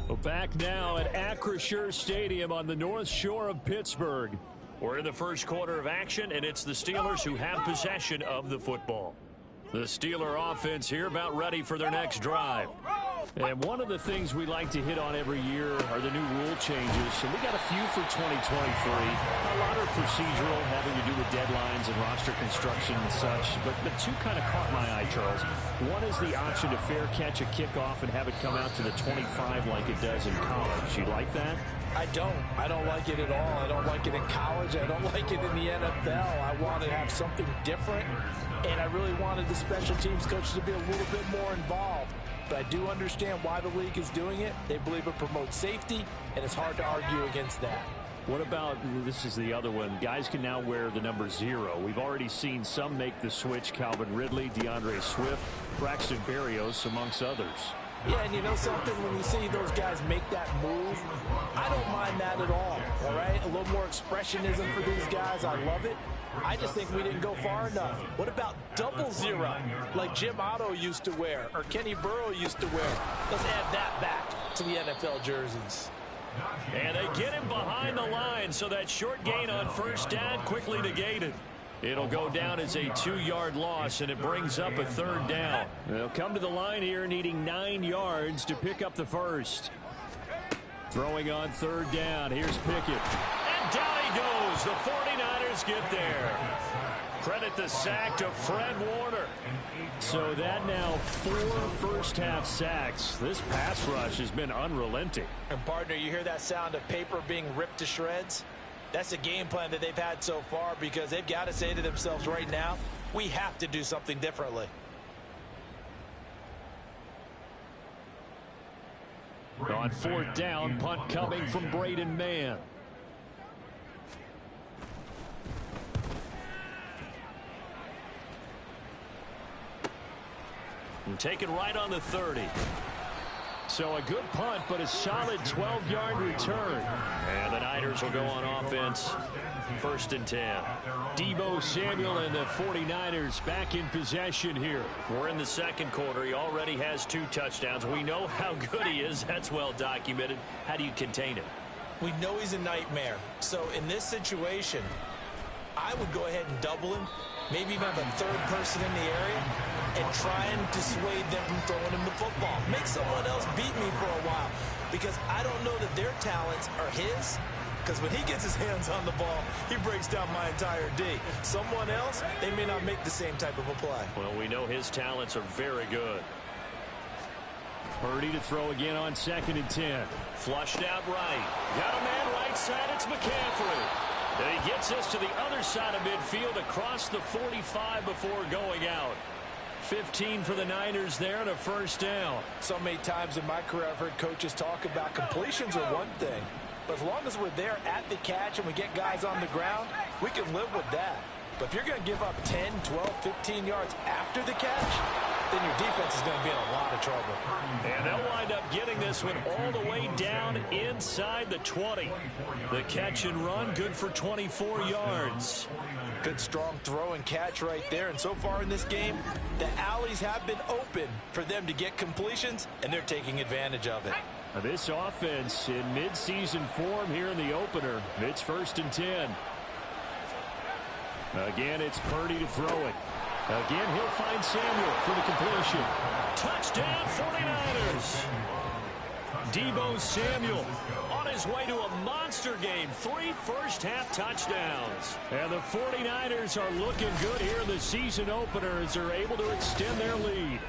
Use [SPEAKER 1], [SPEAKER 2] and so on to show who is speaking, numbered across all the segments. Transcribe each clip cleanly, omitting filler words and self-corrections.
[SPEAKER 1] Well, back now at Acrisure Stadium on the North Shore of Pittsburgh.
[SPEAKER 2] We're in the first quarter of action, and it's the Steelers who have possession of the football. The Steeler offense here about ready for their next drive.
[SPEAKER 1] And one of the things we like to hit on every year are the new rule changes. And we got a few for 2023. A lot are procedural, having to do with deadlines and roster construction and such. But the two kind of caught my eye, Charles. One is the option to fair catch a kickoff and have it come out to the 25 like it does in college. You like that?
[SPEAKER 3] I don't like it at all. I don't like it in college. I don't like it in the NFL. I want to have something different, and I really wanted the special teams coaches to be a little bit more involved. But I do understand why the league is doing it. They believe it promotes safety, and it's hard to argue against that.
[SPEAKER 1] What about, this is the other one, guys can now wear the number 0. We've already seen some make the switch, Calvin Ridley, DeAndre Swift, Braxton Berrios, amongst others.
[SPEAKER 3] Yeah, and you know something? When you see those guys make that move, I don't mind that at all right? A little more expressionism for these guys. I love it. I just think we didn't go far enough. What about 00, like Jim Otto used to wear or Kenny Burrow used to wear? Let's add that back to the NFL jerseys.
[SPEAKER 2] And they get him behind the line, so that short gain on first down quickly negated. It'll go down as a 2-yard loss, and it brings up a 3rd down.
[SPEAKER 1] They'll come to the line here needing 9 yards to pick up the first. Throwing on 3rd down. Here's Pickett.
[SPEAKER 2] And down he goes. The 49ers get there. Credit the sack to Fred Warner.
[SPEAKER 1] So that now 4 first-half sacks. This pass rush has been unrelenting.
[SPEAKER 3] And, partner, you hear that sound of paper being ripped to shreds? That's the game plan that they've had so far, because they've got to say to themselves right now, we have to do something differently.
[SPEAKER 1] On 4th down, punt coming from Braden Mann.
[SPEAKER 2] And taken right on the 30.
[SPEAKER 1] So a good punt, but a solid 12-yard return.
[SPEAKER 2] And the Niners will go on offense. 1st and 10.
[SPEAKER 1] Deebo Samuel and the 49ers back in possession here.
[SPEAKER 2] We're in the second quarter. He already has 2 touchdowns. We know how good he is. That's well documented. How do you contain him?
[SPEAKER 3] We know he's a nightmare. So in this situation, I would go ahead and double him. Maybe even have a 3rd person in the area and trying to dissuade them from throwing him the football. Make someone else beat me for a while, because I don't know that their talents are his, because when he gets his hands on the ball, he breaks down my entire D. Someone else, they may not make the same type of a play.
[SPEAKER 2] Well, we know his talents are very good.
[SPEAKER 1] Purdy to throw again on 2nd and 10.
[SPEAKER 2] Flushed out right. Got a man right side. It's McCaffrey. And he gets us to the other side of midfield across the 45 before going out.
[SPEAKER 1] 15 for the Niners there and a 1st down.
[SPEAKER 3] So many times in my career I've heard coaches talk about completions are one thing, but as long as we're there at the catch and we get guys on the ground, we can live with that. But if you're going to give up 10, 12, 15 yards after the catch, then your defense is going to be in a lot of trouble.
[SPEAKER 2] And they'll wind up getting this one all the way down inside the 20. The catch and run, good for 24 yards.
[SPEAKER 3] Good strong throw and catch right there. And so far in this game, the alleys have been open for them to get completions, and they're taking advantage of it.
[SPEAKER 1] Now this offense in midseason form here in the opener. It's 1st and 10. Again, it's Purdy to throw it. Again, he'll find Samuel for the completion.
[SPEAKER 2] Touchdown, 49ers.
[SPEAKER 1] Deebo Samuel
[SPEAKER 2] on his way to a monster game. 3 first-half touchdowns.
[SPEAKER 1] And the 49ers are looking good here in the season opener as they're able to extend their lead.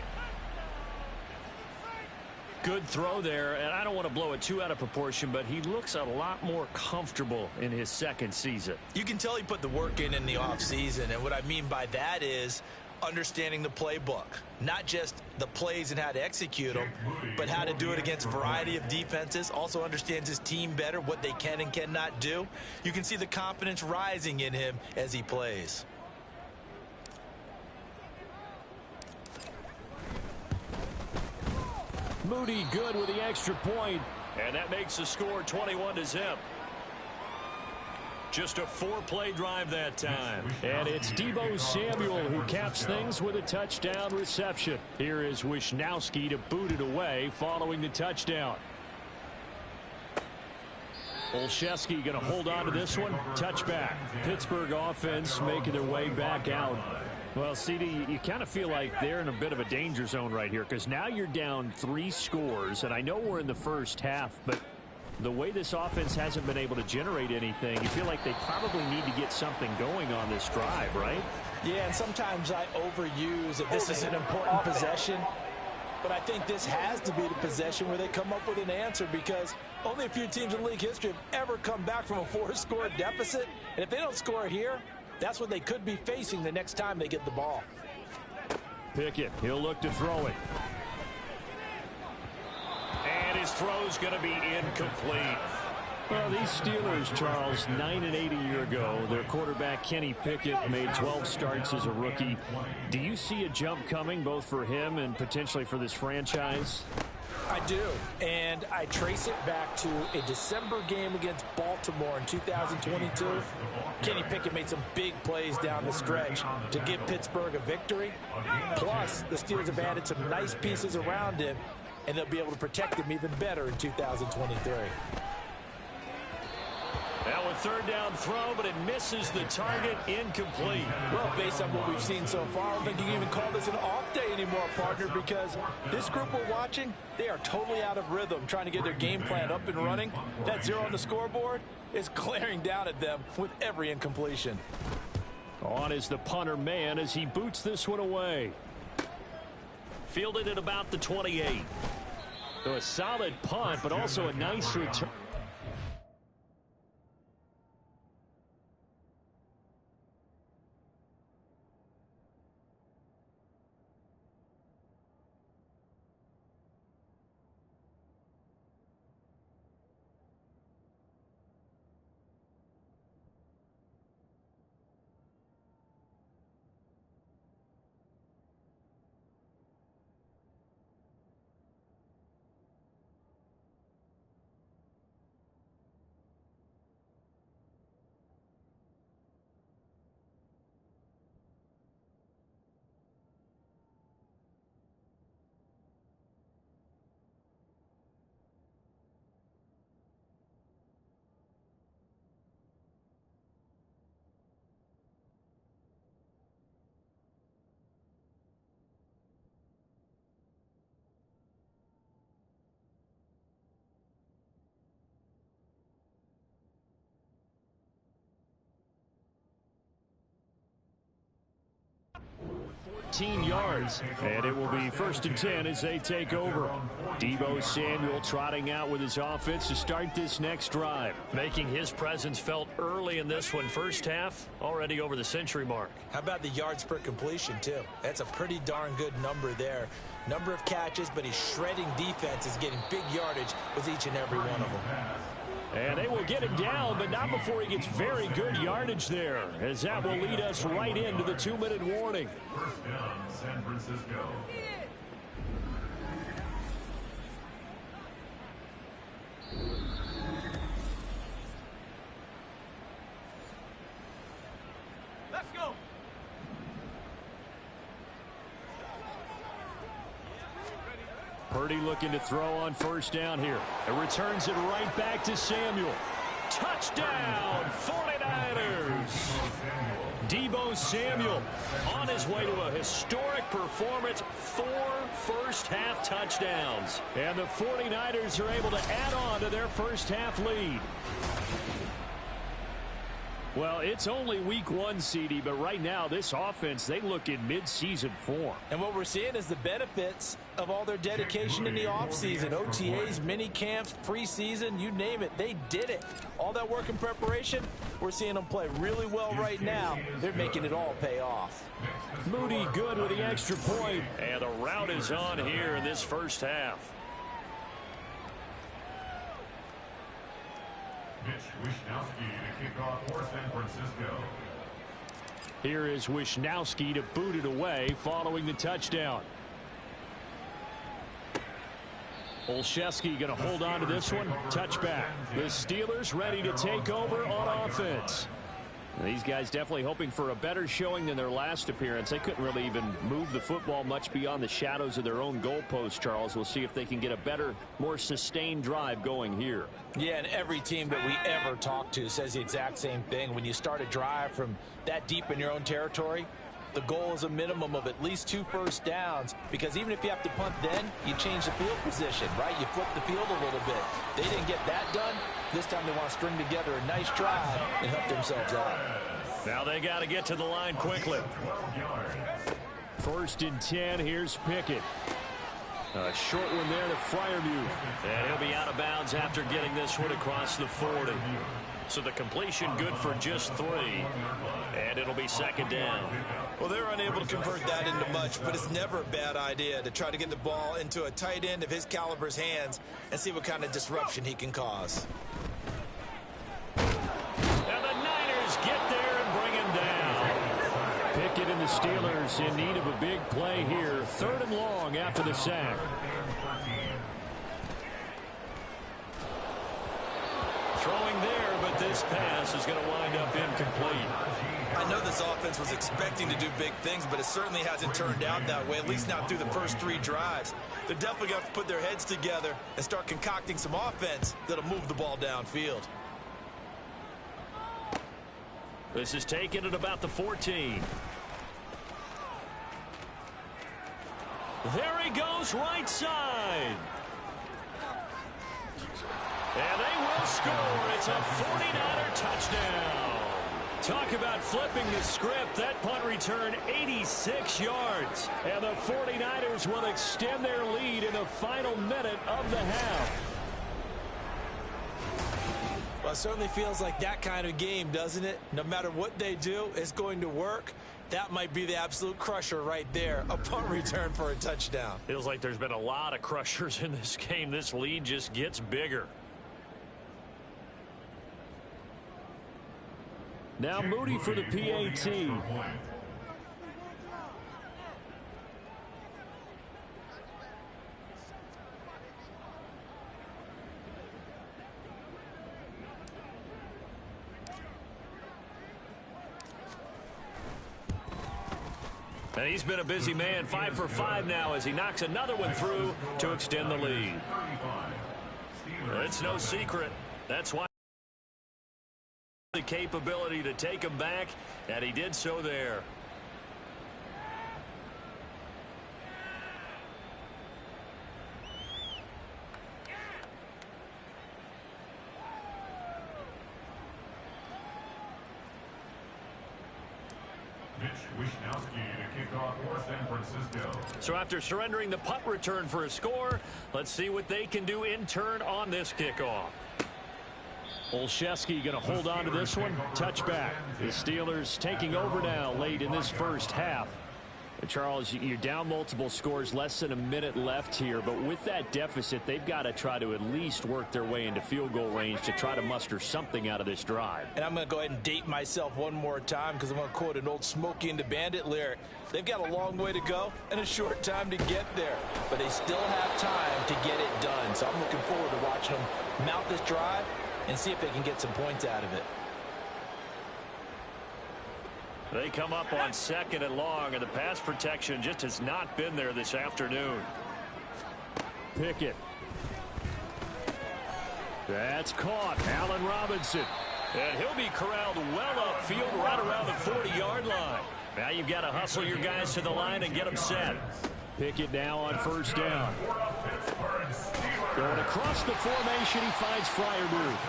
[SPEAKER 1] Good throw there, and I don't want to blow it too out of proportion, but he looks a lot more comfortable in his 2nd season.
[SPEAKER 3] You can tell he put the work in the offseason, and what I mean by that is understanding the playbook. Not just the plays and how to execute them, but how to do it against a variety of defenses. Also understands his team better, what they can and cannot do. You can see the confidence rising in him as he plays.
[SPEAKER 1] Moody good with the extra point.
[SPEAKER 2] And that makes the score 21-0. Just a 4-play drive that time.
[SPEAKER 1] And it's Deebo Samuel who caps things with a touchdown reception. Here is Wisnowski to boot it away following the touchdown. Olszewski going to hold on to this one. Touchback. Pittsburgh offense making their way back out. Well, CD, you kind of feel like they're in a bit of a danger zone right here because now you're down 3 scores, and I know we're in the first half, but the way this offense hasn't been able to generate anything, you feel like they probably need to get something going on this drive, right?
[SPEAKER 3] Yeah, and sometimes I overuse it. This is an important possession, but I think this has to be the possession where they come up with an answer because only a few teams in league history have ever come back from a 4-score deficit, and if they don't score here, that's what they could be facing the next time they get the ball.
[SPEAKER 1] Pickett, he'll look to throw it.
[SPEAKER 2] And his throw's going to be incomplete.
[SPEAKER 1] Well, these Steelers, Charles, 9-8 a year ago. Their quarterback, Kenny Pickett, made 12 starts as a rookie. Do you see a jump coming both for him and potentially for this franchise?
[SPEAKER 3] I do, and I trace it back to a December game against Baltimore in 2022. Kenny Pickett made some big plays down the stretch to give Pittsburgh a victory. Plus, the Steelers have added some nice pieces around him, and they'll be able to protect him even better in 2023.
[SPEAKER 2] Now a third down throw, but it misses the target, incomplete.
[SPEAKER 3] Well, based on what we've seen so far, I don't think you can even call this an off day anymore, partner, because this group we're watching, they are totally out of rhythm, trying to get their game plan up and running. That 0 on the scoreboard is glaring down at them with every incompletion.
[SPEAKER 1] On is the punter man as he boots this one away.
[SPEAKER 2] Fielded at about the 28.
[SPEAKER 1] So a solid punt, but also a nice return. Yards, and it will be 1st and 10 as they take over. Deebo Samuel trotting out with his offense to start this next drive.
[SPEAKER 2] Making his presence felt early in this one. First half, already over the century mark.
[SPEAKER 3] How about the yards per completion, too? That's a pretty darn good number there. Number of catches, but he's shredding defenses, getting big yardage with each and every one of them.
[SPEAKER 1] And they will get him down, but not before he gets very good yardage there, as that will lead us right into the 2-minute warning.
[SPEAKER 4] First down, San Francisco.
[SPEAKER 3] Let's go.
[SPEAKER 1] Purdy looking to throw on 1st down here. It returns it right back to Samuel.
[SPEAKER 2] Touchdown, 49ers. Deebo Samuel on his way to a historic performance. 4 first-half touchdowns.
[SPEAKER 1] And the 49ers are able to add on to their first-half lead. Well, it's only week 1, CD, but right now this offense, they look in mid-season form.
[SPEAKER 3] And what we're seeing is the benefits of all their dedication in the offseason. OTAs, mini camps, preseason, you name it, they did it. All that work and preparation, we're seeing them play really well right now. They're making it all pay off.
[SPEAKER 1] Moody good with the extra point.
[SPEAKER 2] And the route is on here in this first half.
[SPEAKER 4] Wishnowski to kick off for San Francisco.
[SPEAKER 1] Here is Wishnowski to boot it away following the touchdown. Olszewski going to hold on to this one. Touchback. The Steelers ready to take over on offense. These guys definitely hoping for a better showing than their last appearance. They couldn't really even move the football much beyond the shadows of their own goalpost, Charles. We'll see if they can get a better, more sustained drive going here.
[SPEAKER 3] Yeah, and every team that we ever talk to says the exact same thing. When you start a drive from that deep in your own territory, the goal is a minimum of at least 2 first downs, because even if you have to punt then, you change the field position, right? You flip the field a little bit. They didn't get that done. This time they want to string together a nice drive and help themselves out.
[SPEAKER 2] Now they got to get to the line quickly.
[SPEAKER 1] 1st and 10. Here's Pickett. A short one there to Freiermuth.
[SPEAKER 2] And he'll be out of bounds after getting this one across the 40. So the completion good for just 3. And it'll be 2nd down.
[SPEAKER 3] Well, they're unable to convert that into much, but it's never a bad idea to try to get the ball into a tight end of his caliber's hands and see what kind of disruption he can cause.
[SPEAKER 2] And the Niners get there and bring him down.
[SPEAKER 1] Pickett and the Steelers in need of a big play here. 3rd and long after the sack.
[SPEAKER 2] Throwing there, but this pass is going to wind up incomplete.
[SPEAKER 3] I know this offense was expecting to do big things, but it certainly hasn't turned out that way, at least not through the first 3 drives. They're definitely going to have to put their heads together and start concocting some offense that'll move the ball downfield.
[SPEAKER 2] This is taken at about the 14. There he goes, right side. And they will score. It's a 49er touchdown. Talk about flipping the script. That punt return 86 yards. And the 49ers will extend their lead in the final minute of the half.
[SPEAKER 3] Well, it certainly feels like that kind of game, doesn't it? No matter what they do, it's going to work. That might be the absolute crusher right there. A punt return for a touchdown.
[SPEAKER 2] Feels like there's been a lot of crushers in this game. This lead just gets bigger.
[SPEAKER 1] Now Moody for the PAT.
[SPEAKER 2] And he's been a busy man, 5 for 5 now as he knocks another one through to extend the lead. It's no secret. That's why the capability to take him back, and he did so there. So after surrendering the punt return for a score, let's see what they can do in turn on this kickoff.
[SPEAKER 1] Olszewski going to hold on to this one. Touchback. The Steelers taking over now late in this first half. Charles, you're down multiple scores, less than a minute left here, but with that deficit, they've got to try to at least work their way into field goal range to try to muster something out of this drive.
[SPEAKER 3] And I'm going to go ahead and date myself one more time because I'm going to quote an old Smokey and the Bandit lyric. They've got a long way to go and a short time to get there, but they still have time to get it done. So I'm looking forward to watching them mount this drive and see if they can get some points out of it.
[SPEAKER 2] They come up on 2nd and long, and the pass protection just has not been there this afternoon.
[SPEAKER 1] Pickett. That's caught. Allen Robinson.
[SPEAKER 2] And he'll be corralled well upfield right around the 40-yard line. Now you've got to hustle your guys to the line and get them set.
[SPEAKER 1] Pickett now on 1st down. Going across the formation, he finds Freiermuth.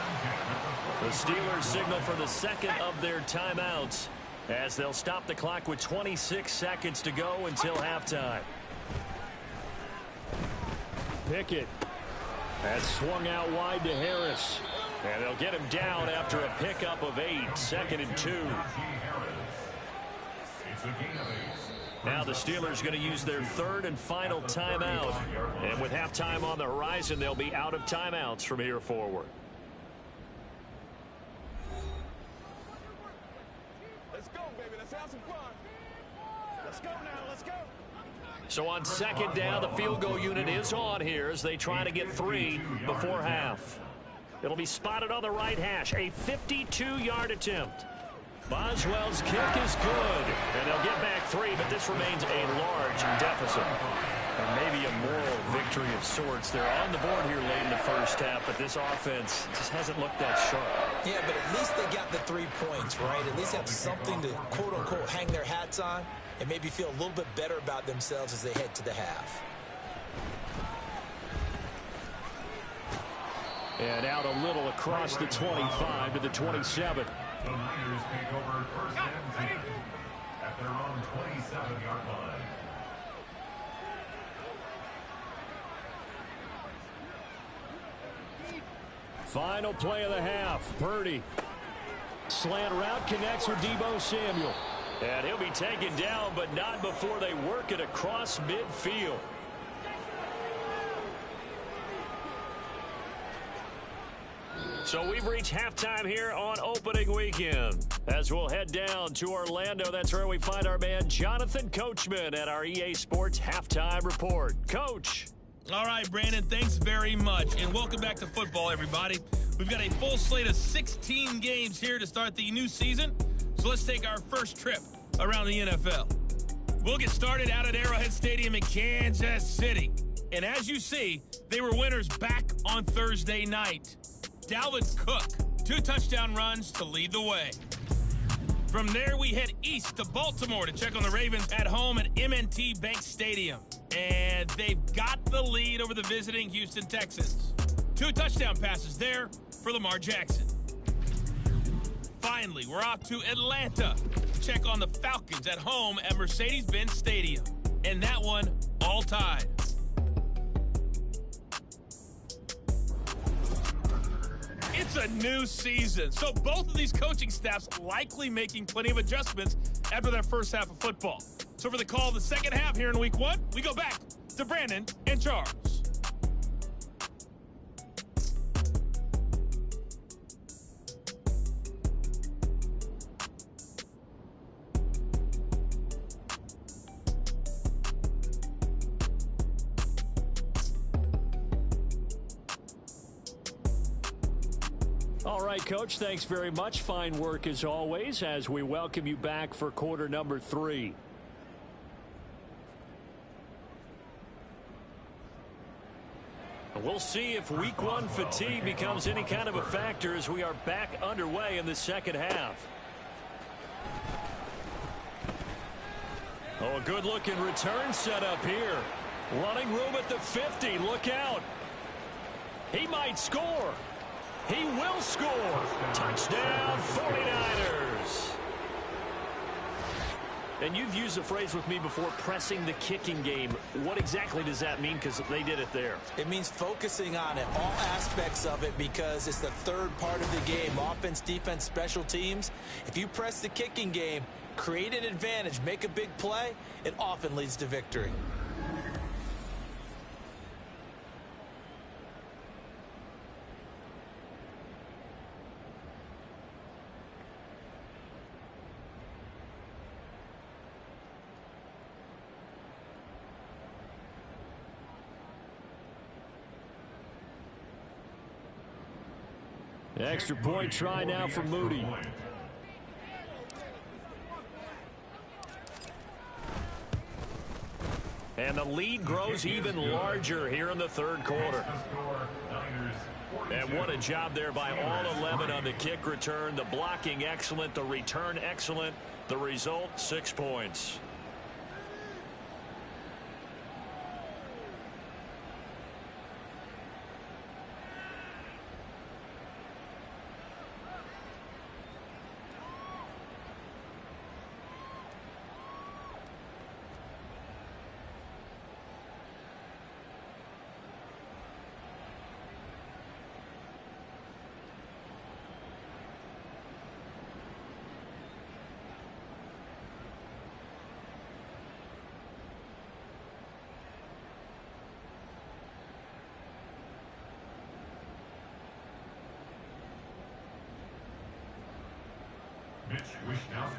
[SPEAKER 2] The Steelers signal for the 2nd of their timeouts, as they'll stop the clock with 26 seconds to go until halftime.
[SPEAKER 1] Pickett. That's swung out wide to Harris.
[SPEAKER 2] And they'll get him down after a pickup of 8, 2nd and 2. Now the Steelers going to use their 3rd and final timeout. And with halftime on the horizon, they'll be out of timeouts from here forward.
[SPEAKER 5] Let's go, baby. Let's have some fun. Let's go now. Let's go.
[SPEAKER 2] So on 2nd down, the field goal unit is on here as they try to get 3 before half. It'll be spotted on the right hash. A 52-yard attempt. Boswell's kick is good. And they'll get back 3, but this remains a large deficit. And maybe a moral victory of sorts. They're on the board here late in the first half, but this offense just hasn't looked that sharp.
[SPEAKER 3] Yeah, but at least they got the 3 points, right? At least have something to, quote-unquote, hang their hats on and maybe feel a little bit better about themselves as they head to the half.
[SPEAKER 1] And out a little across the 25 to the 27.
[SPEAKER 4] The Niners take over first and 10 at their own 27-yard line.
[SPEAKER 1] Final play of the half. Purdy. Slant route connects with Deebo Samuel.
[SPEAKER 2] And he'll be taken down, but not before they work it across midfield. So we've reached halftime here on opening weekend. As we'll head down to Orlando, that's where we find our man Jonathan Coachman at our EA Sports Halftime Report. Coach.
[SPEAKER 6] All right, Brandon, thanks very much. And welcome back to football, everybody. We've got a full slate of 16 games here to start the new season. So let's take our first trip around the NFL. We'll get started out at Arrowhead Stadium in Kansas City. And as you see, they were winners back on Thursday night. Dalvin Cook, 2 touchdown runs to lead the way. From there, we head east to Baltimore to check on the Ravens at home at M&T Bank Stadium. And they've got the lead over the visiting Houston Texans. 2 touchdown passes there for Lamar Jackson. Finally, we're off to Atlanta to check on the Falcons at home at Mercedes-Benz Stadium. And that one all tied. It's a new season, so both of these coaching staffs likely making plenty of adjustments after their first half of football. So for the call of the second half here in week 1, we go back to Brandon and Charles.
[SPEAKER 1] All right, Coach, thanks very much. Fine work as always as we welcome you back for quarter number 3.
[SPEAKER 2] We'll see if week 1 fatigue becomes any kind of a factor as we are back underway in the second half. Oh, a good-looking return set up here. Running room at the 50. Look out. He might score. He will score. Touchdown, 49ers. And you've used the phrase with me before, pressing the kicking game. What exactly does that mean? Because they did it there.
[SPEAKER 3] It means focusing on it, all aspects of it, because it's the third part of the game. Offense, defense, special teams. If you press the kicking game, create an advantage, make a big play, it often leads to victory.
[SPEAKER 1] Extra point try now for Moody.
[SPEAKER 2] And the lead grows even larger here in the third quarter. And what a job there by all 11 on the kick return. The blocking excellent, the return excellent. The result, 6 points.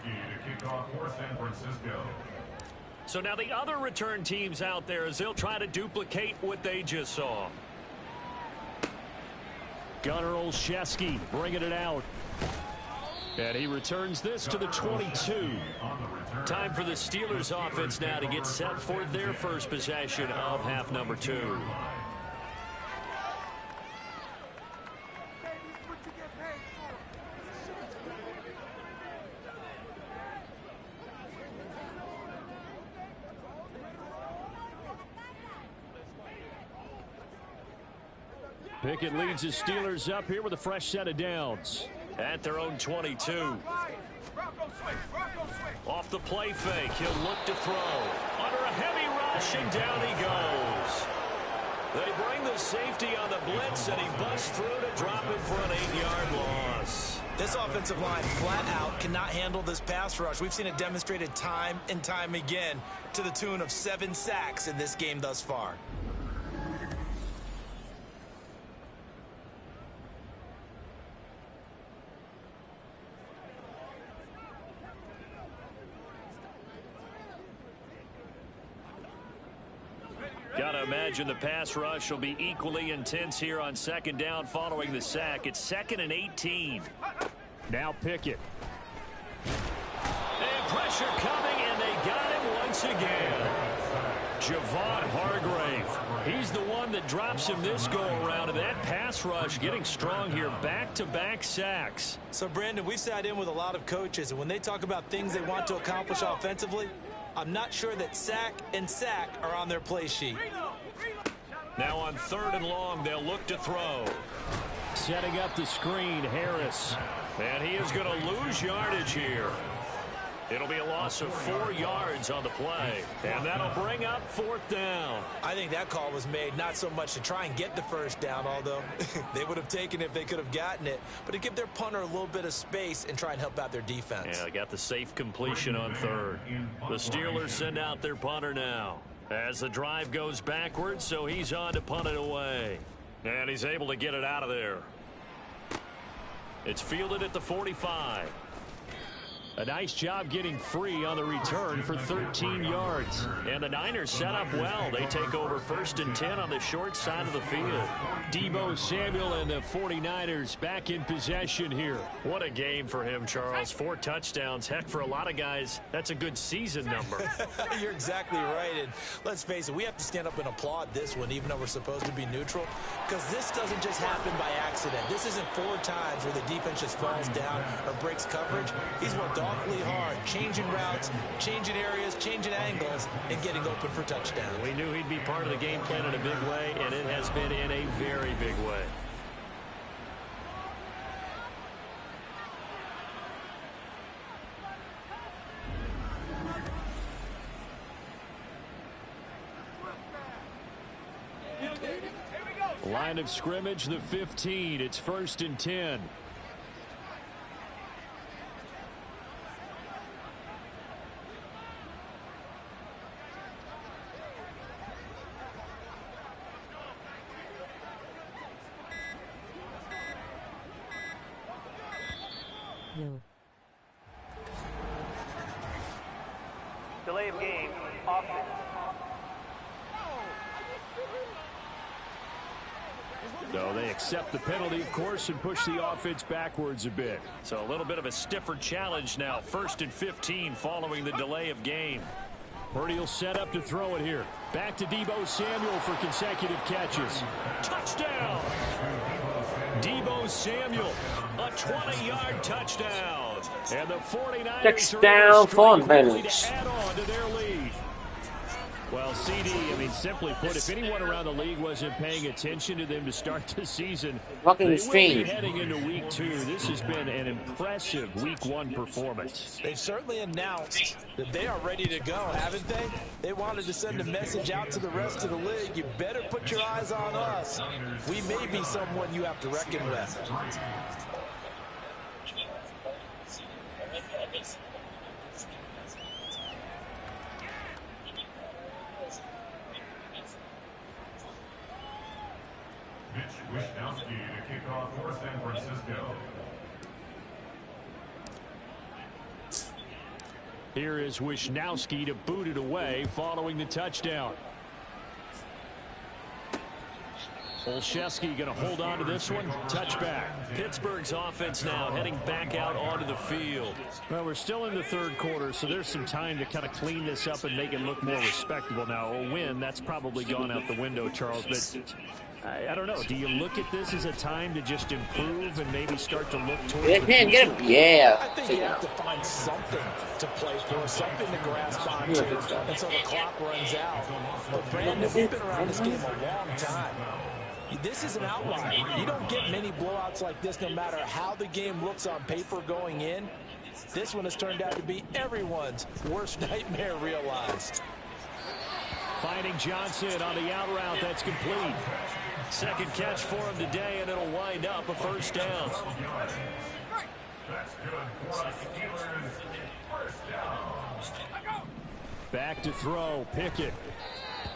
[SPEAKER 4] To kick off for San Francisco.
[SPEAKER 2] So now the other return teams out there as they'll try to duplicate what they just saw.
[SPEAKER 1] Gunnar Olszewski bringing it out. And he returns this to the 22.
[SPEAKER 2] Time for the Steelers offense now to get set for their first possession of half number 2.
[SPEAKER 1] Pickett leads his Steelers up here with a fresh set of downs.
[SPEAKER 2] At their own 22. Off the play fake, he'll look to throw. Under a heavy rush, and down he goes. They bring the safety on the blitz, and he busts through to drop him for an 8-yard loss.
[SPEAKER 3] This offensive line flat out cannot handle this pass rush. We've seen it demonstrated time and time again to the tune of 7 sacks in this game thus far.
[SPEAKER 2] Gotta imagine the pass rush will be equally intense here on second down following the sack. It's 2nd and 18.
[SPEAKER 1] Now Pickett.
[SPEAKER 2] And pressure coming, and they got him once again. Javon Hargrave. He's the one that drops him this go-around, and that pass rush getting strong here. Back-to-back sacks.
[SPEAKER 3] So, Brandon, we've sat in with a lot of coaches, and when they talk about things they want to accomplish offensively, I'm not sure that sack and sack are on their play sheet.
[SPEAKER 2] Now on 3rd and long, they'll look to throw.
[SPEAKER 1] Setting up the screen, Harris.
[SPEAKER 2] And he is going to lose yardage here. It'll be a loss of 4 yards on the play. And that'll bring up 4th down.
[SPEAKER 3] I think that call was made not so much to try and get the first down, although they would have taken it if they could have gotten it, but to give their punter a little bit of space and try and help out their defense.
[SPEAKER 2] Yeah, they got the safe completion on 3rd. The Steelers send out their punter now. As the drive goes backwards, so he's on to punt it away. And he's able to get it out of there. It's fielded at the 45.
[SPEAKER 1] A nice job getting free on the return for 13 yards.
[SPEAKER 2] And the Niners set up well. They take over 1st and 10 on the short side of the field.
[SPEAKER 1] Deebo Samuel and the 49ers back in possession here.
[SPEAKER 2] What a game for him, Charles. 4 touchdowns. Heck, for a lot of guys, that's a good season number.
[SPEAKER 3] You're exactly right. And let's face it, we have to stand up and applaud this one, even though we're supposed to be neutral, because this doesn't just happen by accident. This isn't 4 times where the defense just falls down or breaks coverage. He's worked awfully hard, changing routes, changing areas, changing angles, and getting open for touchdowns.
[SPEAKER 2] We knew he'd be part of the game plan in a big way, and it has been in a very big way.
[SPEAKER 1] Line of scrimmage, the 15. It's 1st and 10.
[SPEAKER 7] No.
[SPEAKER 8] Delay of game, offense.
[SPEAKER 1] So they accept the penalty, of course, and push the offense backwards a bit.
[SPEAKER 2] So a little bit of a stiffer challenge now. 1st and 15 following the delay of game.
[SPEAKER 1] Purdy will set up to throw it here. Back to Deebo Samuel for consecutive catches.
[SPEAKER 2] Touchdown! Deebo Samuel, a 20-yard touchdown.
[SPEAKER 1] And the 49ers
[SPEAKER 7] Touchdown for
[SPEAKER 1] to add on to their lead. Well, CD, I mean, simply put, if anyone around the league wasn't paying attention to them to start the season,
[SPEAKER 7] Fucking
[SPEAKER 1] they will be
[SPEAKER 7] strange.
[SPEAKER 1] heading into week 2. This has been an impressive week 1 performance.
[SPEAKER 3] They've certainly announced that they are ready to go, haven't they? They wanted to send a message out to the rest of the league. You better put your eyes on us. We may be someone you have to reckon with.
[SPEAKER 4] Wishnowski to kick off for San Francisco.
[SPEAKER 1] Here is Wishnowski to boot it away following the touchdown. Olszewski going to hold on to this one. Touchback.
[SPEAKER 2] Pittsburgh's offense now heading back out onto the field.
[SPEAKER 1] Well, we're still in the third quarter, so there's some time to kind of clean this up and make it look more respectable. Now, a win, that's probably gone out the window, Charles, but I don't know. Do you look at this as a time to just improve and maybe start to look towards the future?
[SPEAKER 7] Get him. Yeah.
[SPEAKER 3] I think you have to find something to play for, something to grasp onto until the clock runs out. But Brandon, we've been around this game a long time. This is an outlier. You don't get many blowouts like this no matter how the game looks on paper going in. This one has turned out to be everyone's worst nightmare realized.
[SPEAKER 1] Finding Johnson on the out route. That's complete.
[SPEAKER 2] Second catch for him today, and it'll wind up a first down.
[SPEAKER 4] That's good for the Steelers. First down.
[SPEAKER 1] Back to throw. Pickett.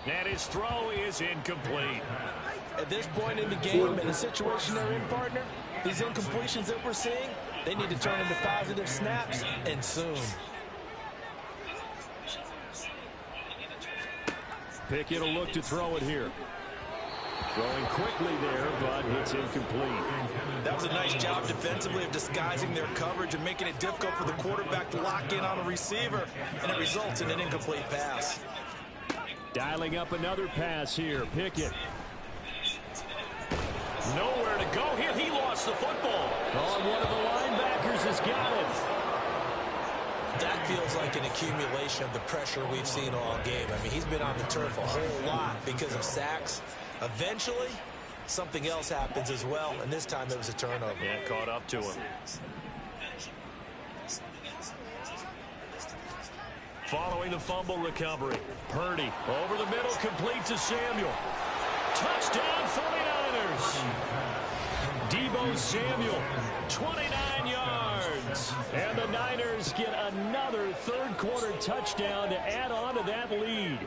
[SPEAKER 2] And his throw is incomplete.
[SPEAKER 3] At this point in the game, in the situation they're in, partner, these incompletions that we're seeing, they need to turn into positive snaps, and soon.
[SPEAKER 1] Pickett will look to throw it here. Throwing quickly there, but it's incomplete.
[SPEAKER 3] That was a nice job defensively of disguising their coverage and making it difficult for the quarterback to lock in on a receiver, and it results in an incomplete pass.
[SPEAKER 1] Dialing up another pass here. Pickett.
[SPEAKER 2] Nowhere to go here. He lost the football.
[SPEAKER 1] Oh, one of the linebackers has got it.
[SPEAKER 3] That feels like an accumulation of the pressure we've seen all game. I mean, he's been on the turf a whole lot because of sacks. Eventually, something else happens as well, and this time it was a turnover.
[SPEAKER 2] Yeah, caught up to him. Following the fumble recovery, Purdy over the middle, complete to Samuel. Touchdown, 49ers. Deebo Samuel, 29 yards.
[SPEAKER 1] And the Niners get another third-quarter touchdown to add on to that lead.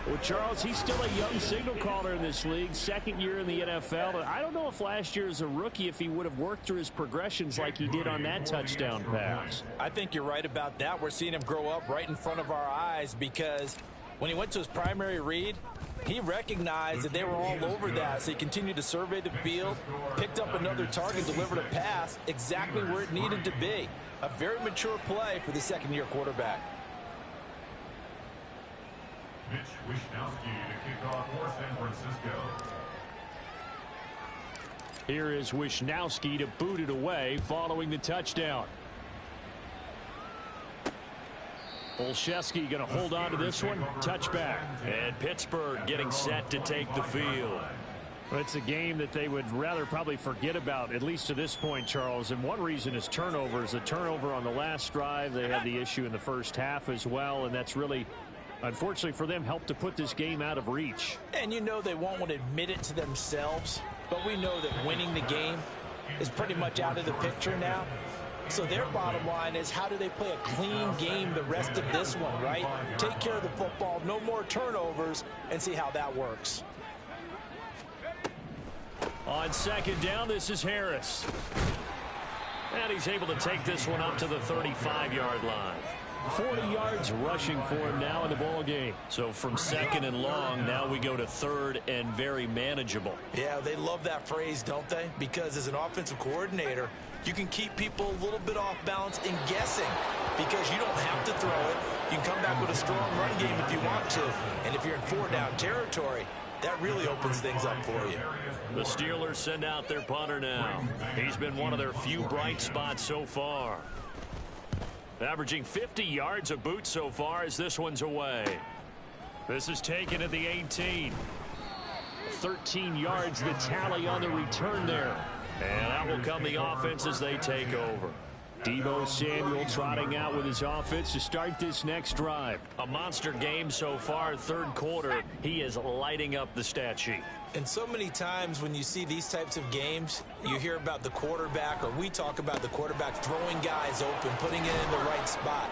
[SPEAKER 1] Well, Charles, he's still a young signal caller in this league, second year in the NFL. I don't know if last year as a rookie, if he would have worked through his progressions like he did on that touchdown pass.
[SPEAKER 3] I think you're right about that. We're seeing him grow up right in front of our eyes because when he went to his primary read, he recognized that they were all over that, so he continued to survey the field, picked up another target, delivered a pass exactly where it needed to be. A very mature play for the second-year quarterback.
[SPEAKER 4] Mitch Wishnowsky to kick off for San Francisco.
[SPEAKER 1] Here is Wishnowsky to boot it away following the touchdown. Olszewski going to hold on to this one. Touchback.
[SPEAKER 2] And Pittsburgh getting set to take the field.
[SPEAKER 1] Well, it's a game that they would rather probably forget about, at least to this point, Charles. And one reason is turnovers. A turnover on the last drive. They had the issue in the first half as well, and that's really, unfortunately for them, helped to put this game out of reach.
[SPEAKER 3] And you know they won't want to admit it to themselves, but we know that winning the game is pretty much out of the picture now. So their bottom line is, how do they play a clean game the rest of this one, right? Take care of the football, no more turnovers, and see how that works.
[SPEAKER 2] On second down, this is Harris. And he's able to take this one up to the 35-yard line.
[SPEAKER 1] 40 yards rushing for him now in the ball game.
[SPEAKER 2] So from second and long, now we go to third and very manageable.
[SPEAKER 3] Yeah, they love that phrase, don't they? Because as an offensive coordinator, you can keep people a little bit off balance and guessing because you don't have to throw it. You can come back with a strong run game if you want to. And if you're in four-down territory, that really opens things up for you.
[SPEAKER 2] The Steelers send out their punter now. He's been one of their few bright spots so far. Averaging 50 yards a boot so far as this one's away. This is taken at the 18.
[SPEAKER 1] 13 yards the tally on the return there.
[SPEAKER 2] And out will come the offense as they take over.
[SPEAKER 1] Deebo Samuel trotting out with his offense to start this next drive.
[SPEAKER 2] A monster game so far, third quarter. He is lighting up the stat sheet.
[SPEAKER 3] And so many times when you see these types of games, you hear about the quarterback, or we talk about the quarterback throwing guys open, putting it in the right spot.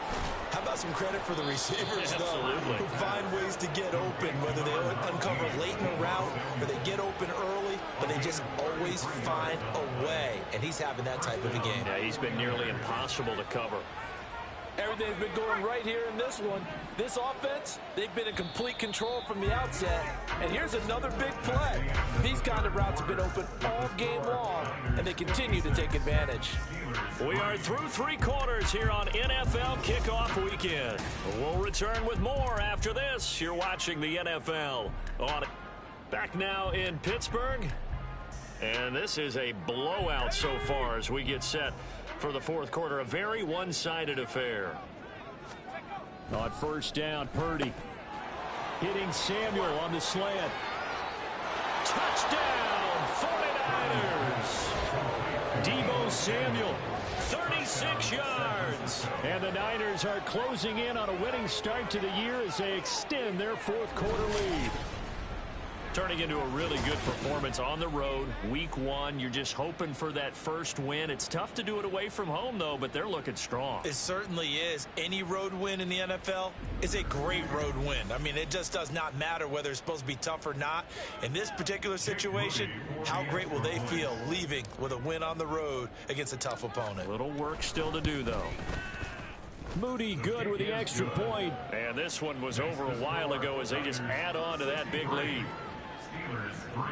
[SPEAKER 3] How about some credit for the receivers, though, who find ways to get open, whether they uncover late in the route or they get open early, but they just always find a way. And he's having that type of a game.
[SPEAKER 2] Yeah, he's been nearly impossible to cover.
[SPEAKER 3] Everything's been going right here in this one. This offense, they've been in complete control from the outset. And here's another big play. These kind of routes have been open all game long, and they continue to take advantage.
[SPEAKER 2] We are through 3 quarters here on NFL Kickoff Weekend. We'll return with more after this. You're watching the NFL on back now in Pittsburgh. And this is a blowout so far as we get set for the fourth quarter. A very one-sided affair.
[SPEAKER 1] On first down, Purdy hitting Samuel on the slant.
[SPEAKER 2] Touchdown, 49ers. Deebo Samuel, 36 yards.
[SPEAKER 1] And the Niners are closing in on a winning start to the year as they extend their fourth quarter lead.
[SPEAKER 2] Turning into a really good performance on the road. Week 1, you're just hoping for that first win. It's tough to do it away from home, though, but they're looking strong.
[SPEAKER 3] It certainly is. Any road win in the NFL is a great road win. I mean, it just does not matter whether it's supposed to be tough or not. In this particular situation, how great will they feel leaving with a win on the road against a tough opponent?
[SPEAKER 2] A little work still to do, though.
[SPEAKER 1] Moody good with the extra point.
[SPEAKER 2] And this one was over a while ago as they just add on to that big lead.
[SPEAKER 4] Steelers 3.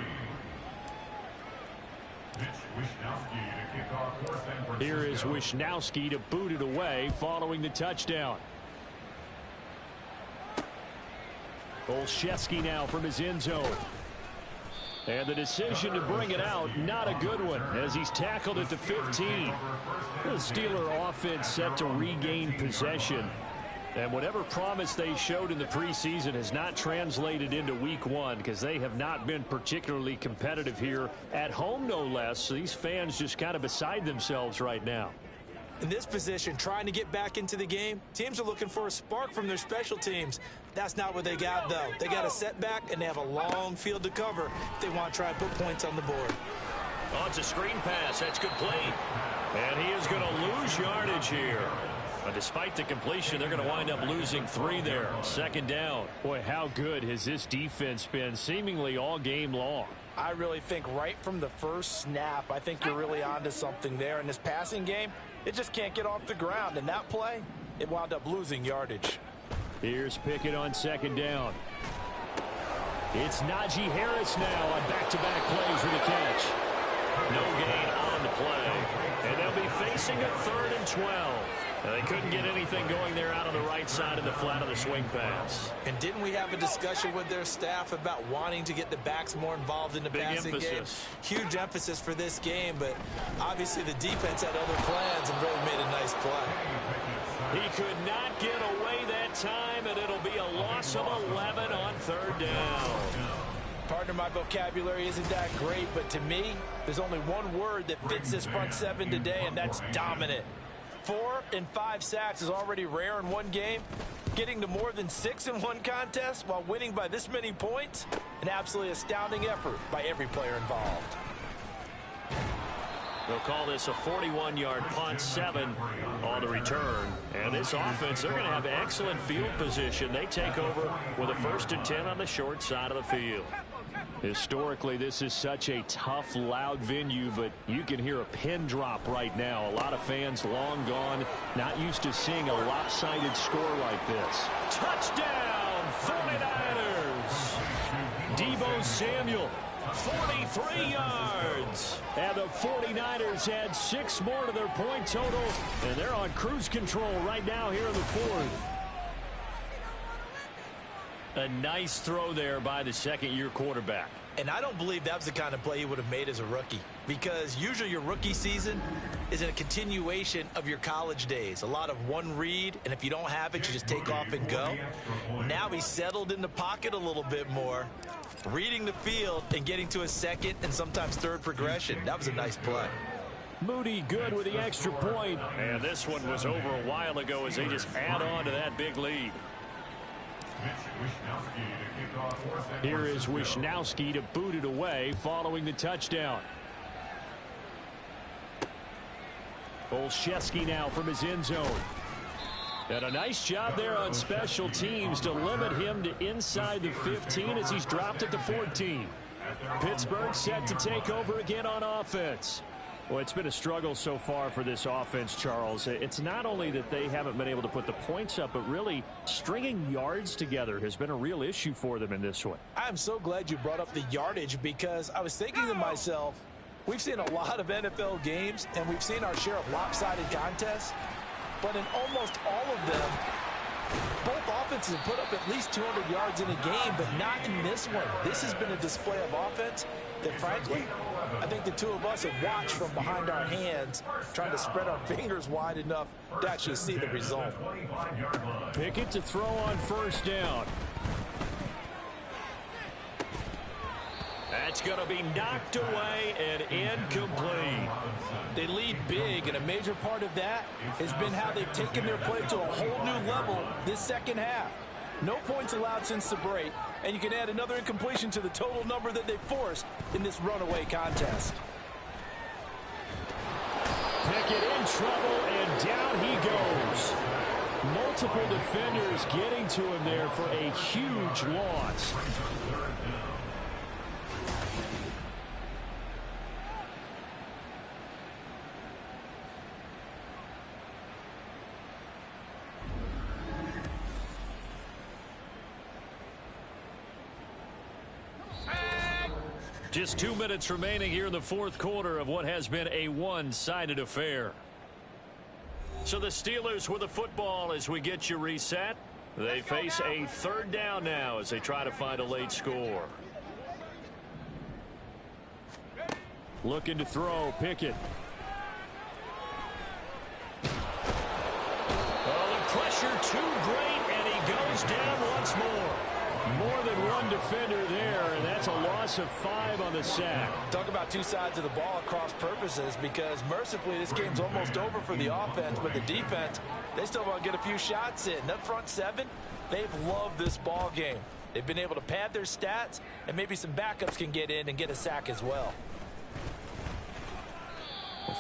[SPEAKER 4] Wishnowsky to kick off for San Francisco.
[SPEAKER 1] Here is Wishnowsky to boot it away following the touchdown. Olszewski now from his end zone. And the decision to bring it out, not a good one, as he's tackled at the 15. The Steeler offense set to regain possession. And whatever promise they showed in the preseason has not translated into week 1 because they have not been particularly competitive here at home, no less. So these fans just kind of beside themselves right now.
[SPEAKER 3] In this position, trying to get back into the game, teams are looking for a spark from their special teams. That's not what they got, though. They got a setback, and they have a long field to cover if they want to try and put points on the board.
[SPEAKER 2] Oh, it's a screen pass. That's complete. And he is going to lose yardage here. But despite the completion, they're going to wind up losing 3 there. Second down.
[SPEAKER 1] Boy, how good has this defense been seemingly all game long?
[SPEAKER 3] I really think right from the first snap, I think you're really onto something there. In this passing game, it just can't get off the ground. And that play, it wound up losing yardage.
[SPEAKER 1] Here's Pickett on second down. It's Najee Harris now on back-to-back plays with a catch.
[SPEAKER 2] No gain on the play. And they'll be facing a 3rd and 12. They couldn't get anything going there out on the right side of the flat of the swing pass.
[SPEAKER 3] And didn't we have a discussion with their staff about wanting to get the backs more involved in the passing game? Huge emphasis for this game, but obviously the defense had other plans and really made a nice play.
[SPEAKER 2] He could not get away that time, and it'll be a loss of 11 on 3rd down.
[SPEAKER 3] Partner, my vocabulary isn't that great, but to me, there's only one word that fits this front 7 today, and that's dominant. 4 and 5 sacks is already rare in one game. Getting to more than 6 in one contest while winning by this many points, an absolutely astounding effort by every player involved.
[SPEAKER 2] They'll call this a 41-yard punt, 7 on the return. And this offense, they're going to have excellent field position. They take over with a 1st and 10 on the short side of the field.
[SPEAKER 1] Historically, this is such a tough, loud venue, but you can hear a pin drop right now. A lot of fans long gone, not used to seeing a lopsided score like this.
[SPEAKER 2] Touchdown, 49ers!
[SPEAKER 1] Deebo Samuel,
[SPEAKER 2] 43 yards.
[SPEAKER 1] And the 49ers add 6 more to their point total, and they're on cruise control right now here in the 4th. A nice throw there by the second-year quarterback.
[SPEAKER 3] And I don't believe that was the kind of play he would have made as a rookie, because usually your rookie season is in a continuation of your college days. A lot of one read, and if you don't have it, you just take off and go. Now he's settled in the pocket a little bit more, reading the field and getting to a second and sometimes third progression. That was a nice play.
[SPEAKER 1] Moody good with the extra point.
[SPEAKER 2] And this one was over a while ago as they just add on to that big lead.
[SPEAKER 1] Here is Wishnowsky to boot it away following the touchdown. Olszewski now from his end zone. And a nice job there on special teams to limit him to inside the 15 as he's dropped at the 14. Pittsburgh set to take over again on offense. Well, it's been a struggle so far for this offense, Charles. It's not only that they haven't been able to put the points up, but really stringing yards together has been a real issue for them in this one.
[SPEAKER 3] I'm so glad you brought up the yardage because I was thinking to myself, we've seen a lot of NFL games and we've seen our share of lopsided contests, but in almost all of them, both offenses have put up at least 200 yards in a game, but not in this one. This has been a display of offense that, frankly, I think the two of us have watched from behind our hands, trying to spread our fingers wide enough to actually see the result.
[SPEAKER 1] Pickett to throw on first down.
[SPEAKER 2] That's going to be knocked away and incomplete.
[SPEAKER 3] They lead big, and a major part of that has been how they've taken their play to a whole new level this second half. No points allowed since the break, and you can add another incompletion to the total number that they forced in this runaway contest.
[SPEAKER 1] Pickett in trouble, and down he goes. Multiple defenders getting to him there for a huge loss.
[SPEAKER 2] Just 2 minutes remaining here in the fourth quarter of what has been a one-sided affair. So the Steelers with the football as we get you reset. They face a third down now as they try to find a late score.
[SPEAKER 1] Looking to throw, Pickett.
[SPEAKER 2] Oh, the pressure too great, and he goes down once more.
[SPEAKER 1] More than one defender there, and that's a loss of 5 on the sack.
[SPEAKER 3] Talk about two sides of the ball at cross purposes, because mercifully this game's almost over for the offense, but the defense, they still want to get a few shots in. That front seven, they've loved this ball game. They've been able to pad their stats, and maybe some backups can get in and get a sack as well.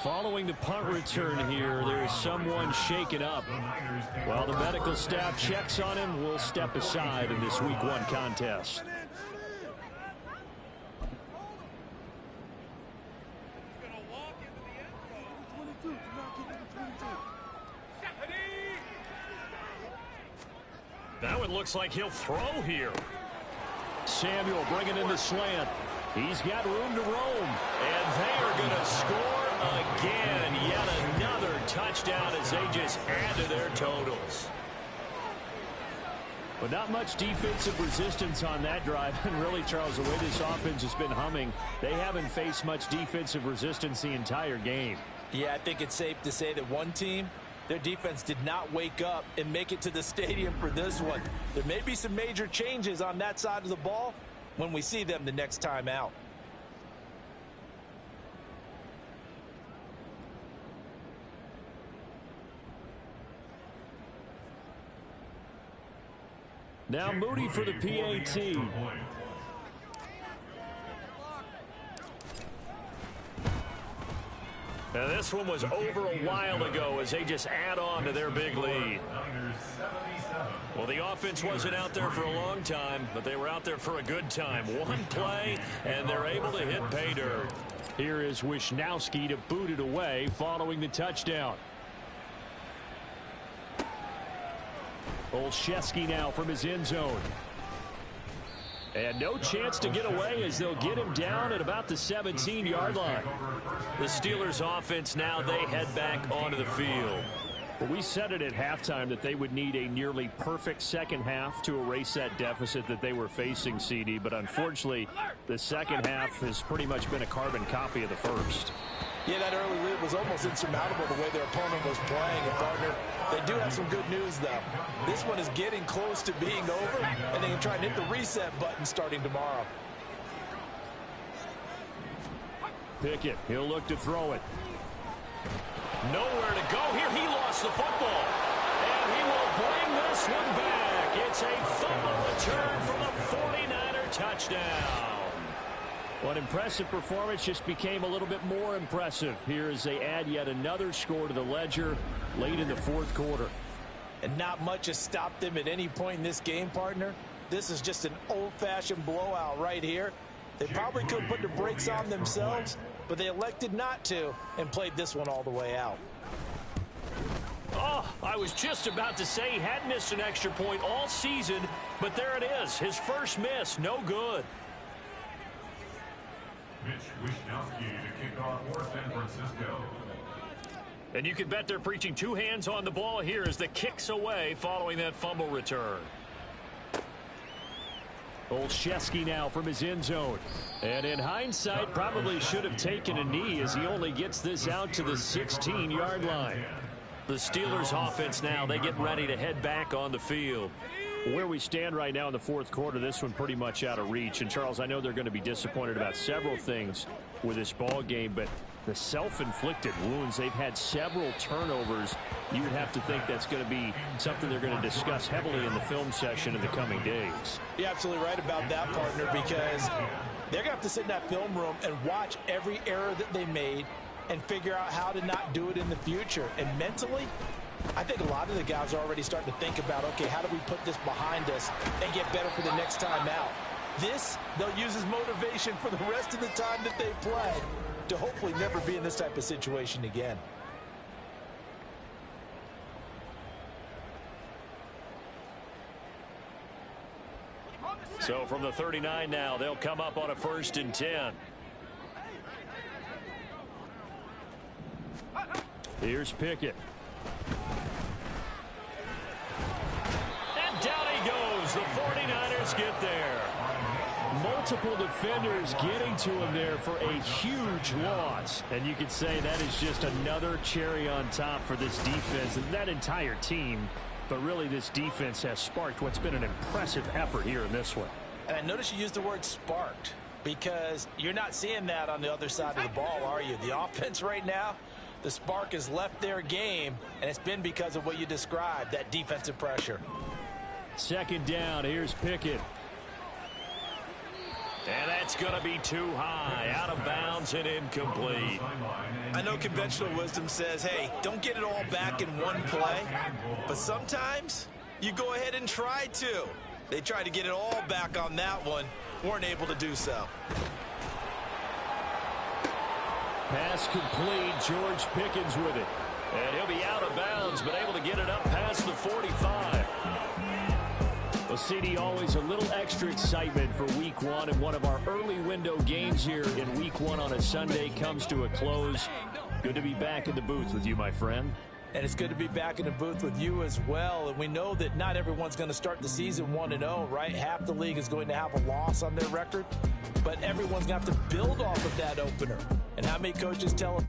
[SPEAKER 1] Following the punt return here, there's someone shaken up. While the medical staff checks on him, we'll step aside in this Week 1 contest.
[SPEAKER 2] That one looks like he'll throw here.
[SPEAKER 1] Samuel bringing in the slant. He's got room to roam.
[SPEAKER 2] And they are going to score again. Yet another touchdown as they just add to their totals.
[SPEAKER 1] But not much defensive resistance on that drive. And really, Charles, the way this offense has been humming, they haven't faced much defensive resistance the entire game.
[SPEAKER 3] Yeah, I think it's safe to say that one team, their defense did not wake up and make it to the stadium for this one. There may be some major changes on that side of the ball when we see them the next time out.
[SPEAKER 1] Now Moody for the PAT.
[SPEAKER 2] Now this one was over a while ago as they just add on to their big lead. Well, the offense wasn't out there for a long time, but they were out there for a good time. One play, and they're able to hit pay dirt.
[SPEAKER 1] Here is Wisnowski to boot it away following the touchdown. Olszewski now from his end zone. And no chance to get away as they'll get him down at about the 17-yard line.
[SPEAKER 2] The Steelers offense now, they head back onto the field.
[SPEAKER 1] Well, we said it at halftime that they would need a nearly perfect second half to erase that deficit that they were facing, CD. But unfortunately, the second half has pretty much been a carbon copy of the first.
[SPEAKER 3] Yeah, that early lead was almost insurmountable the way their opponent was playing. And, partner, they do have some good news, though. This one is getting close to being over, and they can try and hit the reset button starting tomorrow.
[SPEAKER 1] Pickett, he'll look to throw it.
[SPEAKER 2] Nowhere to go here. He lost the football. And he will bring this one back. It's a fumble return for the 49er touchdown.
[SPEAKER 1] Well, an impressive performance just became a little bit more impressive here as they add yet another score to the ledger late in the fourth quarter.
[SPEAKER 3] And not much has stopped them at any point in this game, partner. This is just an old-fashioned blowout right here. They probably could put the brakes on themselves, but they elected not to and played this one all the way out.
[SPEAKER 2] Oh, I was just about to say he had missed an extra point all season, but there it is. His first miss, no good.
[SPEAKER 4] Mitch Wishnowsky to kick off for San Francisco.
[SPEAKER 2] And you can bet they're preaching two hands on the ball here as the kick's away following that fumble return.
[SPEAKER 1] Olszewski now from his end zone. And in hindsight, probably should have taken a knee as he only gets this out to the 16-yard line.
[SPEAKER 2] The Steelers offense now, they get ready to head back on the field.
[SPEAKER 1] Where we stand right now in the fourth quarter, this one pretty much out of reach. And, Charles, I know they're going to be disappointed about several things with this ball game, but the self-inflicted wounds, they've had several turnovers. You would have to think that's going to be something they're going to discuss heavily in the film session in the coming days.
[SPEAKER 3] You're absolutely right about that, partner, because they're going to have to sit in that film room and watch every error that they made and figure out how to not do it in the future. And mentally, I think a lot of the guys are already starting to think about, okay, how do we put this behind us and get better for the next time out? This, they'll use as motivation for the rest of the time that they play to hopefully never be in this type of situation again.
[SPEAKER 2] So from the 39 now, they'll come up on a 1st and 10.
[SPEAKER 1] Here's Pickett.
[SPEAKER 2] And down he goes. The 49ers get there.
[SPEAKER 1] Multiple defenders getting to him there for a huge loss. And you could say that is just another cherry on top for this defense and that entire team. But really, this defense has sparked what's been an impressive effort here in this one.
[SPEAKER 3] And I noticed you used the word sparked because you're not seeing that on the other side of the ball, are you? The offense right now, the spark has left their game, and it's been because of what you described, that defensive pressure.
[SPEAKER 1] 2nd down, here's Pickett.
[SPEAKER 2] And that's going to be too high, out of bounds and incomplete.
[SPEAKER 3] I know conventional wisdom says, hey, don't get it all back in one play, but sometimes you go ahead and try to. They tried to get it all back on that one, weren't able to do so.
[SPEAKER 1] Pass complete, George Pickens with it.
[SPEAKER 2] And he'll be out of bounds, but able to get it up past the 45.
[SPEAKER 1] Well, CD, always a little extra excitement for Week 1, and one of our early window games here in Week 1 on a Sunday comes to a close. Good to be back in the booth with you, my friend.
[SPEAKER 3] And it's good to be back in the booth with you as well. And we know that not everyone's going to start the season 1-0, right? Half the league is going to have a loss on their record, but everyone's going to have to build off of that opener. And how many coaches tell them?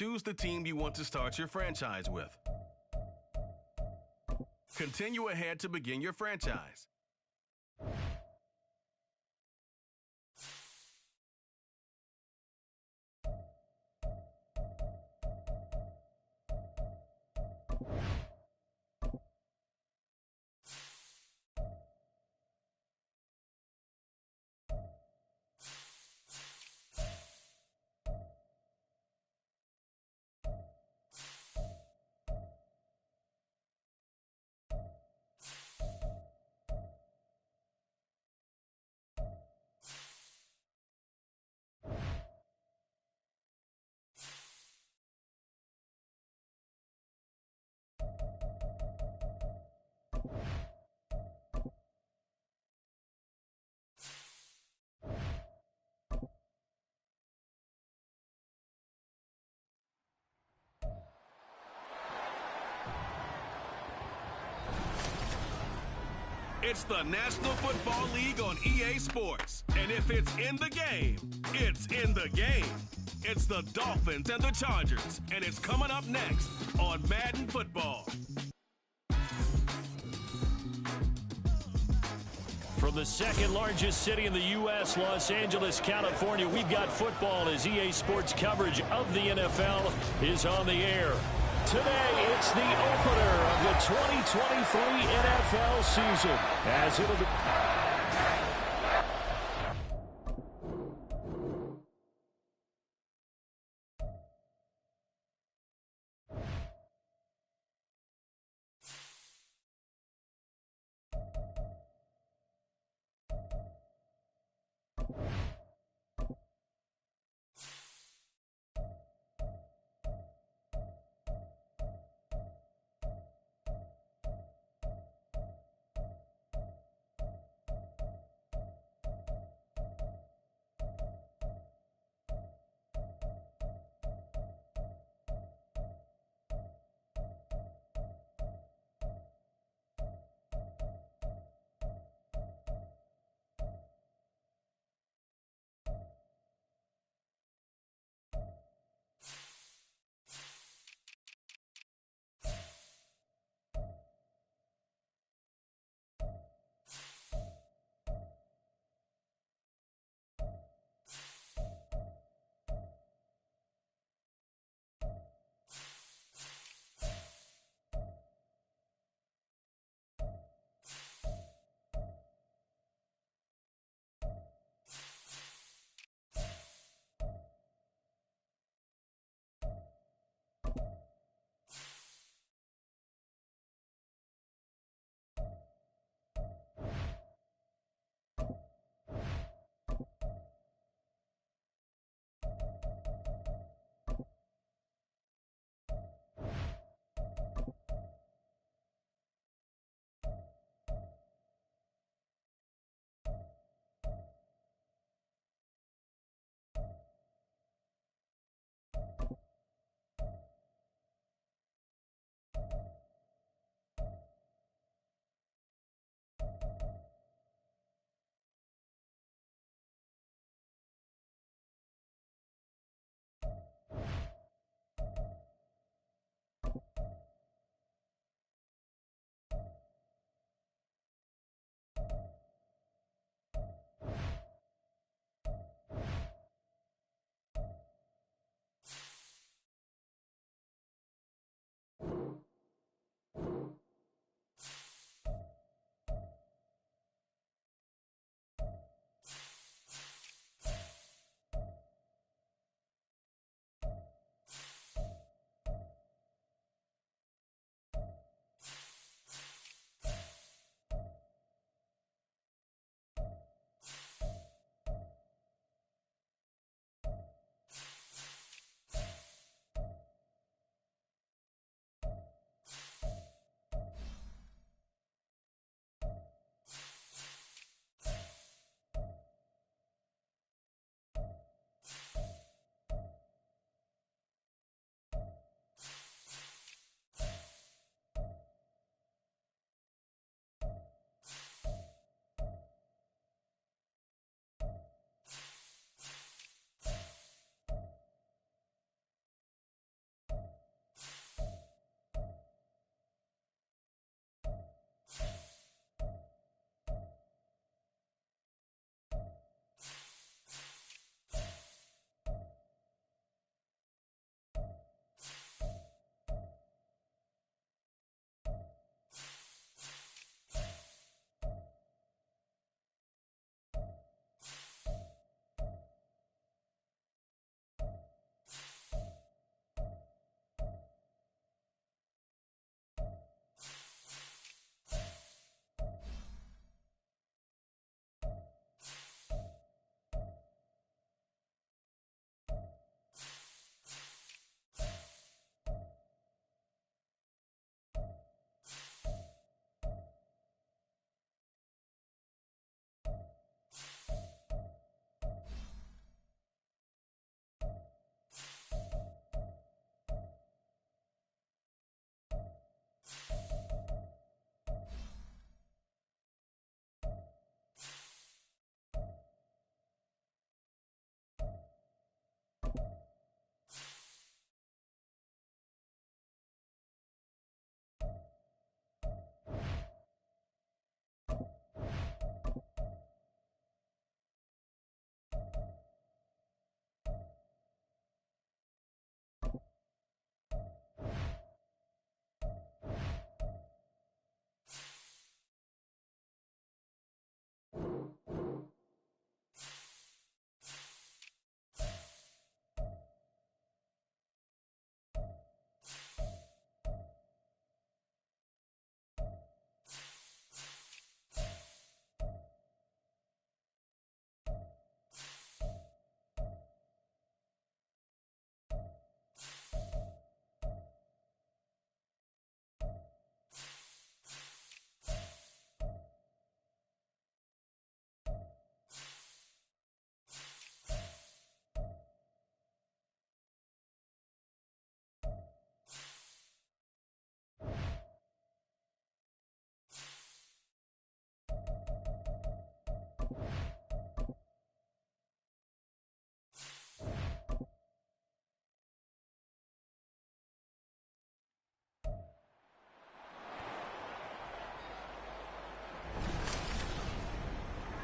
[SPEAKER 9] choose the team you want to start your franchise with. Continue ahead to begin your franchise. It's the National Football League on EA Sports. And if it's in the game, it's in the game. It's the Dolphins and the Chargers. And it's coming up next on Madden Football.
[SPEAKER 1] From the second largest city in the U.S., Los Angeles, California, we've got football as EA Sports coverage of the NFL is on the air. Today, it's the opener of the 2023 NFL season, as it'll be...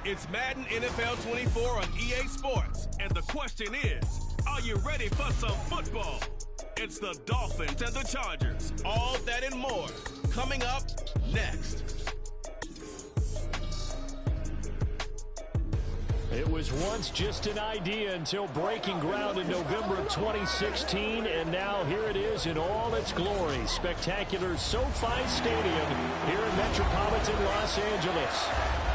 [SPEAKER 9] It's Madden NFL 24 on EA Sports. And the question is, are you ready for some football? It's the Dolphins and the Chargers. All that and more coming up next.
[SPEAKER 1] It was once just an idea until breaking ground in November of 2016, and now here it is in all its glory. Spectacular SoFi Stadium here in metropolitan Los Angeles.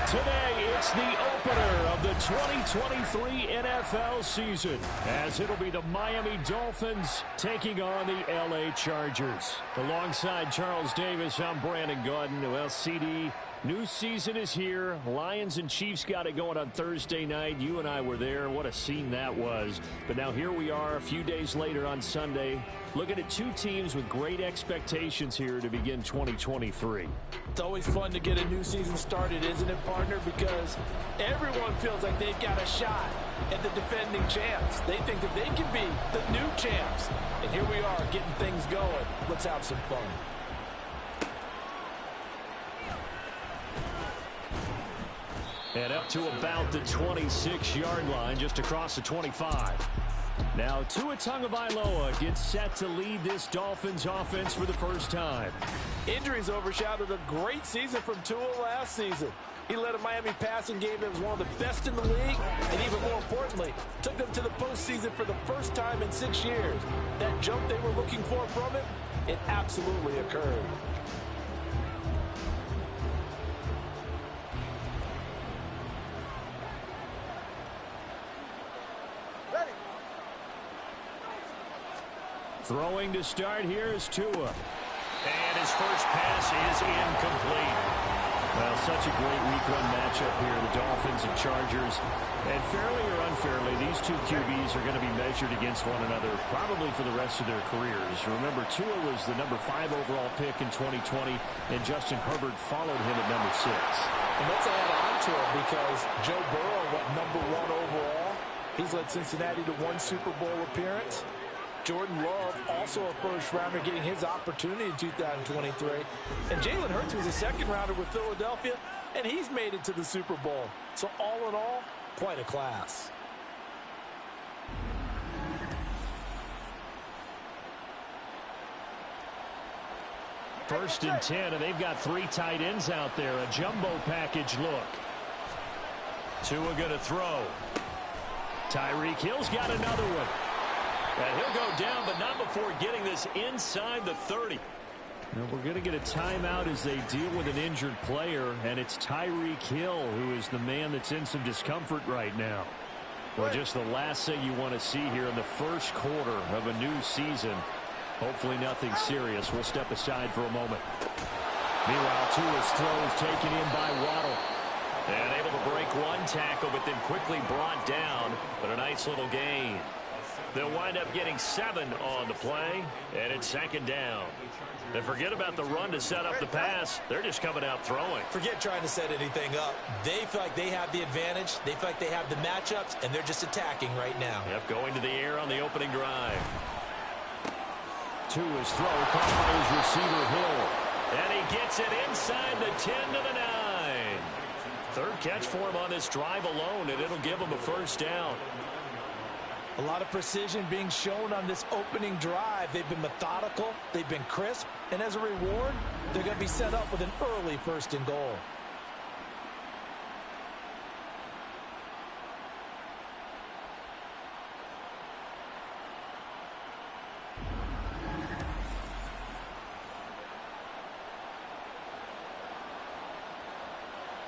[SPEAKER 1] Today, it's the opener of the 2023 NFL season, as it'll be the Miami Dolphins taking on the LA Chargers. Alongside Charles Davis, I'm Brandon Gaudin. Well, CD, new season is here. Lions and Chiefs got it going on Thursday night. You and I were there. What a scene that was. But now here we are a few days later on Sunday, looking at two teams with great expectations here to begin 2023.
[SPEAKER 3] It's always fun to get a new season started, isn't it, partner? Because everyone feels like they've got a shot at the defending champs. They think that they can be the new champs. And here we are getting things going. Let's have some fun.
[SPEAKER 1] And up to about the 26-yard line, just across the 25. Now, Tua Tagovailoa gets set to lead this Dolphins offense for the first time.
[SPEAKER 3] Injuries overshadowed a great season from Tua last season. He led a Miami passing game that was one of the best in the league, and even more importantly, took them to the postseason for the first time in 6 years. That jump they were looking for from him, it absolutely occurred.
[SPEAKER 1] Throwing to start here is Tua.
[SPEAKER 2] And his first pass is incomplete.
[SPEAKER 1] Well, such a great week-one matchup here, the Dolphins and Chargers. And fairly or unfairly, these two QBs are going to be measured against one another probably for the rest of their careers. Remember, Tua was the number 5 overall pick in 2020, and Justin Herbert followed him at number 6.
[SPEAKER 3] And let's add on to it because Joe Burrow went number 1 overall. He's led Cincinnati to 1 Super Bowl appearance. Jordan Love, also a first-rounder, getting his opportunity in 2023. And Jalen Hurts was a second-rounder with Philadelphia, and he's made it to the Super Bowl. So all in all, quite a class.
[SPEAKER 1] First and 10, and they've got 3 tight ends out there. A jumbo package look.
[SPEAKER 2] Tua going to throw.
[SPEAKER 1] Tyreek Hill's got another one.
[SPEAKER 2] And he'll go down, but not before getting this inside the 30.
[SPEAKER 1] Now we're going to get a timeout as they deal with an injured player, and it's Tyreek Hill who is the man that's in some discomfort right now. Well, just the last thing you want to see here in the first quarter of a new season. Hopefully nothing serious. We'll step aside for a moment. Meanwhile, Tua's throw is taken in by Waddle.
[SPEAKER 2] And able to break one tackle, but then quickly brought down. But a nice little gain. They'll wind up getting 7 on the play, and it's second down. And forget about the run to set up the pass. They're just coming out throwing.
[SPEAKER 3] Forget trying to set anything up. They feel like they have the advantage. They feel like they have the matchups, and they're just attacking right now.
[SPEAKER 2] Yep, going to the air on the opening drive.
[SPEAKER 1] Tua's throw caught by his receiver Hill.
[SPEAKER 2] And he gets it inside the 10 to the 9. Third catch for him on this drive alone, and it'll give him a first down.
[SPEAKER 3] A lot of precision being shown on this opening drive. They've been methodical, they've been crisp, and as a reward, they're going to be set up with an early first and goal.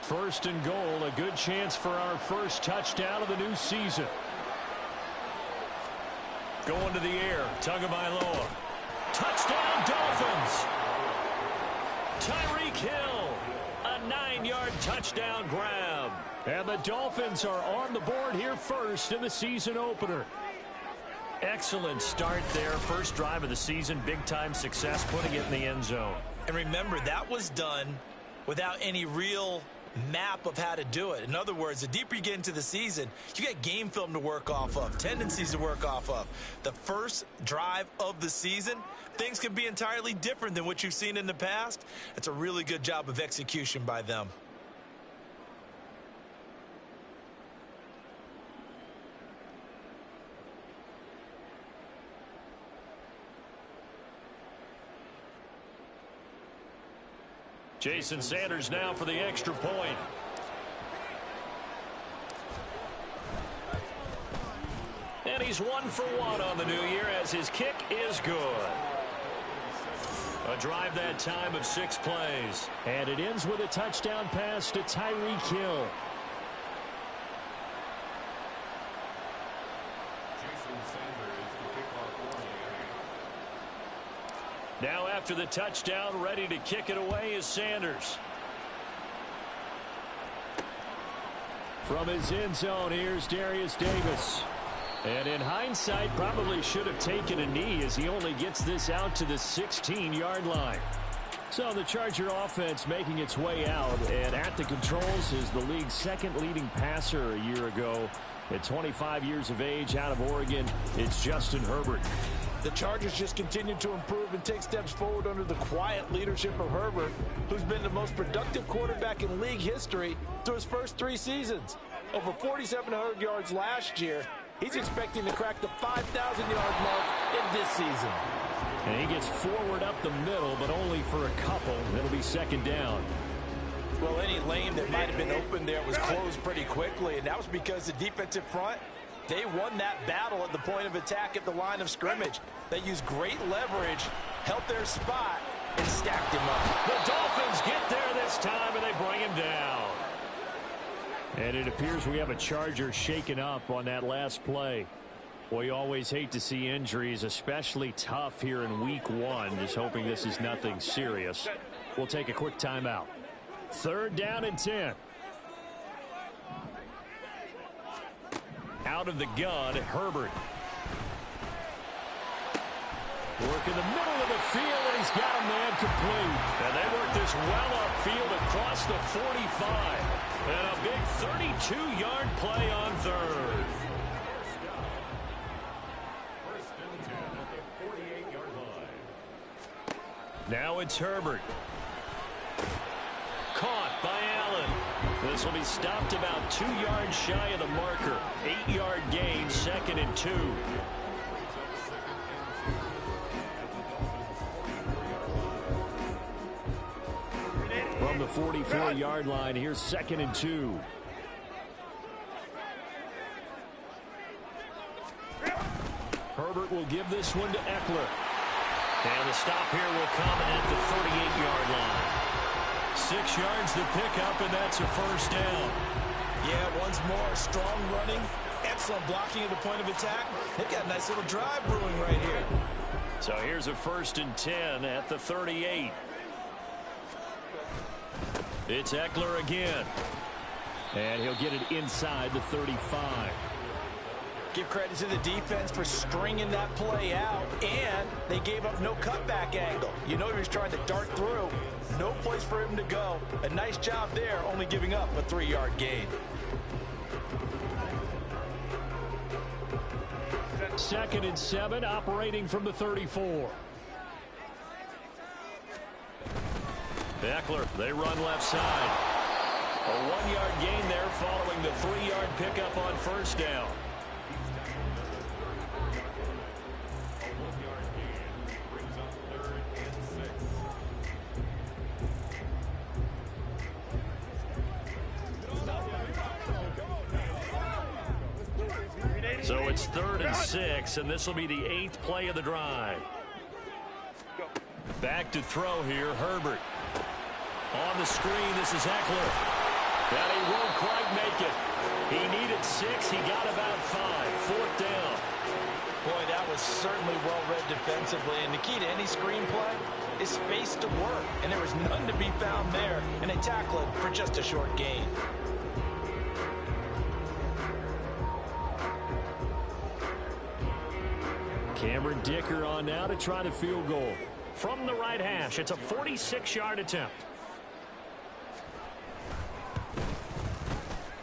[SPEAKER 1] First and goal, a good chance for our first touchdown of the new season.
[SPEAKER 2] Going to the air, Tagovailoa. Touchdown, Dolphins! Tyreek Hill, a 9-yard touchdown grab.
[SPEAKER 1] And the Dolphins are on the board here first in the season opener.
[SPEAKER 2] Excellent start there. First drive of the season, big-time success, putting it in the end zone.
[SPEAKER 3] And remember, that was done without any real map of how to do it. In other words, the deeper you get into the season, you got game film to work off of, tendencies to work off of. The first drive of the season, things can be entirely different than what you've seen in the past. It's a really good job of execution by them.
[SPEAKER 2] Jason Sanders now for the extra point. And he's 1 for 1 on the new year as his kick is good. A drive that time of 6 plays.
[SPEAKER 1] And it ends with a touchdown pass to Tyreek Hill.
[SPEAKER 2] Now after the touchdown, ready to kick it away is Sanders.
[SPEAKER 1] From his end zone, here's Darius Davis. And in hindsight, probably should have taken a knee as he only gets this out to the 16-yard line. So the Charger offense making its way out, and at the controls is the league's second leading passer a year ago. At 25 years of age, out of Oregon, it's Justin Herbert.
[SPEAKER 3] The Chargers just continue to improve and take steps forward under the quiet leadership of Herbert, who's been the most productive quarterback in league history through his first 3 seasons. Over 4,700 yards last year. He's expecting to crack the 5,000-yard mark in this season.
[SPEAKER 1] And he gets forward up the middle, but only for a couple. It'll be second down.
[SPEAKER 3] Well, any lane that might have been open there was closed pretty quickly, and that was because the defensive front, they won that battle at the point of attack at the line of scrimmage. They used great leverage, held their spot, and stacked him up.
[SPEAKER 2] The Dolphins get there this time, and they bring him down.
[SPEAKER 1] And it appears we have a Charger shaken up on that last play. Well, you always hate to see injuries, especially tough here in week 1. Just hoping this is nothing serious. We'll take a quick timeout. 3rd down and 10.
[SPEAKER 2] Out of the gun, Herbert.
[SPEAKER 1] Work in the middle of the field, and he's got a man complete.
[SPEAKER 2] And they work this well upfield across the 45. And a big 32-yard play on 3rd. Now it's Herbert. Caught by Allen. This will be stopped about 2 yards shy of the marker. 8-yard gain, 2nd and 2.
[SPEAKER 1] From the 44-yard line, here's 2nd and 2. Herbert will give this one to Eckler.
[SPEAKER 2] And the stop here will come at the 38-yard line. 6 yards the pickup, and that's a first down.
[SPEAKER 3] Yeah, once more, strong running, excellent blocking at the point of attack. They've got a nice little drive brewing right here.
[SPEAKER 2] So here's a 1st and 10 at the 38. It's Eckler again.
[SPEAKER 1] And he'll get it inside the 35.
[SPEAKER 3] Give credit to the defense for stringing that play out, and they gave up no cutback angle. You know he was trying to dart through. No place for him to go. A nice job there, only giving up a 3-yard gain.
[SPEAKER 1] 2nd and 7, operating from the 34.
[SPEAKER 2] Eckler, they run left side. A 1-yard gain there following the 3-yard pickup on first down. So it's 3rd and 6, and this will be the 8th play of the drive. Back to throw here, Herbert. On the screen, this is Eckler. And he won't quite make it. He needed 6. He got about 5. 4th down.
[SPEAKER 3] Boy, that was certainly well-read defensively. And the key to any screen play is space to work. And there was none to be found there. And they tackle it for just a short gain.
[SPEAKER 1] Cameron Dicker on now to try the field goal.
[SPEAKER 2] From the right hash, it's a 46-yard attempt.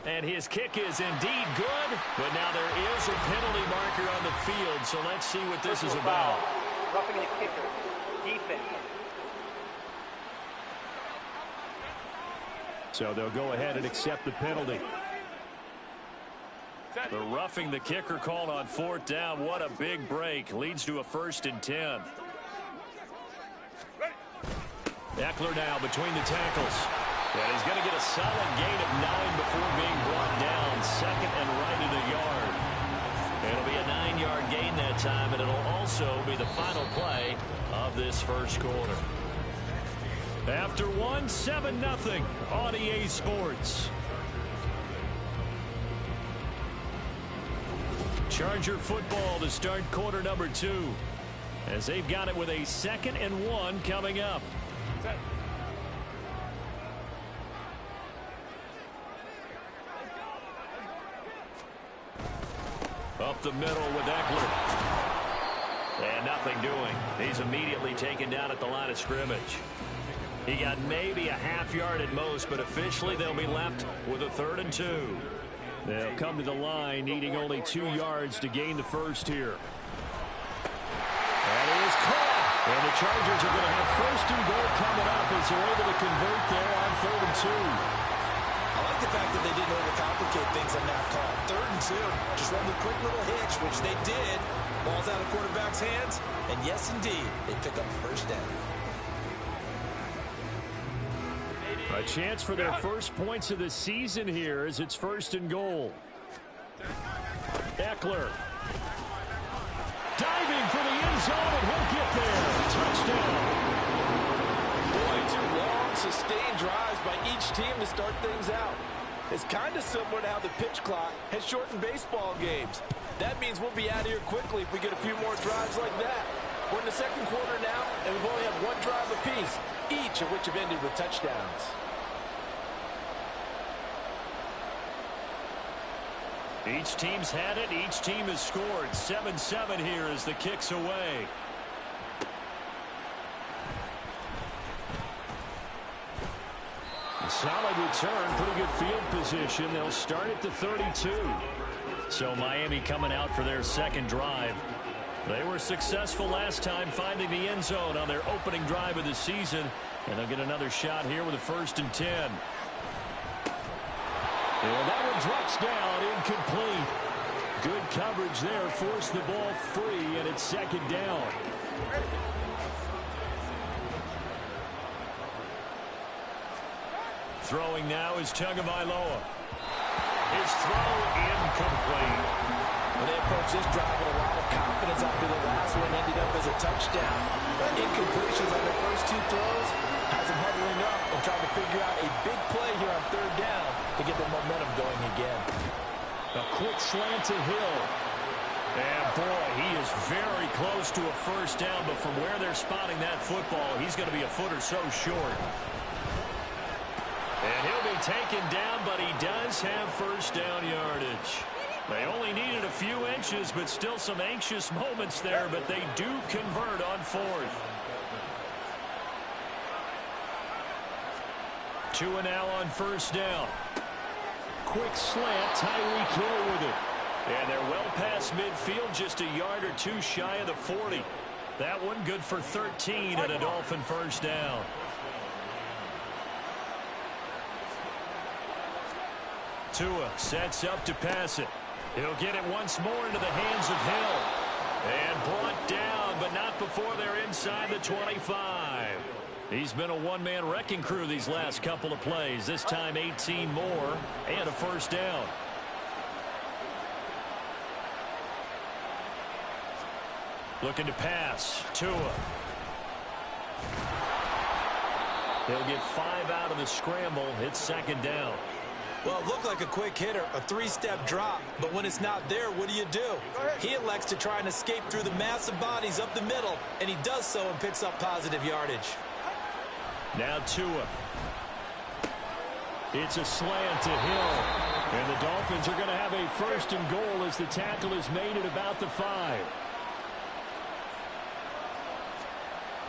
[SPEAKER 2] And his kick is indeed good, but now there is a penalty marker on the field, so let's see what this is about.
[SPEAKER 8] Roughing the kicker. Defense.
[SPEAKER 1] So they'll go ahead and accept the penalty.
[SPEAKER 2] The roughing the kicker called on 4th down. What a big break. Leads to a 1st and 10. Eckler now between the tackles. And he's going to get a solid gain of 9 before being brought down. Second and right at a yard. It'll be a 9-yard gain that time, and it'll also be the final play of this first quarter. After 7-0 on EA Sports. Charger football to start quarter number 2. As they've got it with a 2nd and 1 coming up. Up the middle with Eckler. And nothing doing. He's immediately taken down at the line of scrimmage. He got maybe a half yard at most, but officially they'll be left with a 3rd and 2. They'll come to the line needing only 2 yards to gain the first here. And it is caught. And the Chargers are going to have 1st and goal coming up as they're able to convert there on 3rd and 2.
[SPEAKER 3] I like the fact that they didn't overcomplicate things on that call. 3rd and 2. Just run the quick little hitch, which they did. Ball's out of quarterback's hands. And yes, indeed, they pick up first down.
[SPEAKER 1] A chance for their first points of the season here as it's 1st and goal. Eckler. Diving for the end zone, and he'll get there. Touchdown.
[SPEAKER 5] Boy, 2 long, sustained drives by each team to start things out. It's kind of similar to how the pitch clock has shortened baseball games. That means we'll be out of here quickly if we get a few more drives like that. We're in the 2nd quarter now, and we've only had 1 drive apiece, each of which have ended with touchdowns.
[SPEAKER 2] Each team's had it. Each team has scored. 7-7 here as the kick's away.
[SPEAKER 1] A solid return. Pretty good field position. They'll start at the 32.
[SPEAKER 2] So Miami coming out for their 2nd drive. They were successful last time finding the end zone on their opening drive of the season. And they'll get another shot here with a 1st and 10.
[SPEAKER 1] And that one drops down, incomplete. Good coverage there, forced the ball free, and it's 2nd down.
[SPEAKER 2] Throwing now is Tagovailoa. His throw incomplete.
[SPEAKER 3] When they approach this drive with a lot of confidence after the last one ended up as a touchdown. But incompletions on the first 2 throws has them huddling up and trying to figure out a big play here on 3rd down to get the momentum going again.
[SPEAKER 1] A quick slant to Hill.
[SPEAKER 2] And boy, he is very close to a 1st down, but from where they're spotting that football, he's going to be a foot or so short. And he'll be taken down, but he does have 1st down yardage. They only needed a few inches, but still some anxious moments there, but they do convert on 4th. Tua now on 1st down.
[SPEAKER 1] Quick slant, Tyreek Hill with it.
[SPEAKER 2] And they're well past midfield, just a yard or 2 shy of the 40. That one good for 13 and a Dolphin 1st down. Tua sets up to pass it. He'll get it once more into the hands of Hill. And brought down, but not before they're inside the 25. He's been a one-man wrecking crew these last couple of plays. This time 18 more and a 1st down. Looking to pass. Tua. They'll get 5 out of the scramble. It's 2nd down.
[SPEAKER 3] Well, it looked like a quick hitter, a 3-step drop, but when it's not there, what do? He elects to try and escape through the massive bodies up the middle, and he does so and picks up positive yardage.
[SPEAKER 2] Now Tua.
[SPEAKER 1] It's a slant to Hill. And the Dolphins are going to have a 1st and goal as the tackle is made at about the 5.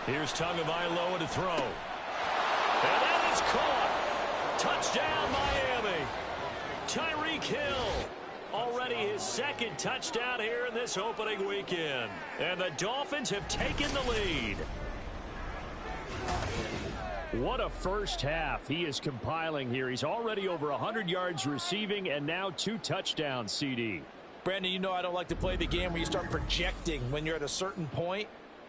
[SPEAKER 2] Here's Tagovailoa to throw. And that is caught. Touchdown, Miami. Tyreek Hill. Already his 2nd touchdown here in this opening weekend. And the Dolphins have taken the lead.
[SPEAKER 1] What a first half he is compiling here. He's already over 100 yards receiving and now 2 touchdowns, CD.
[SPEAKER 3] Brandon, you know I don't like to play the game where you start projecting when you're at a certain point.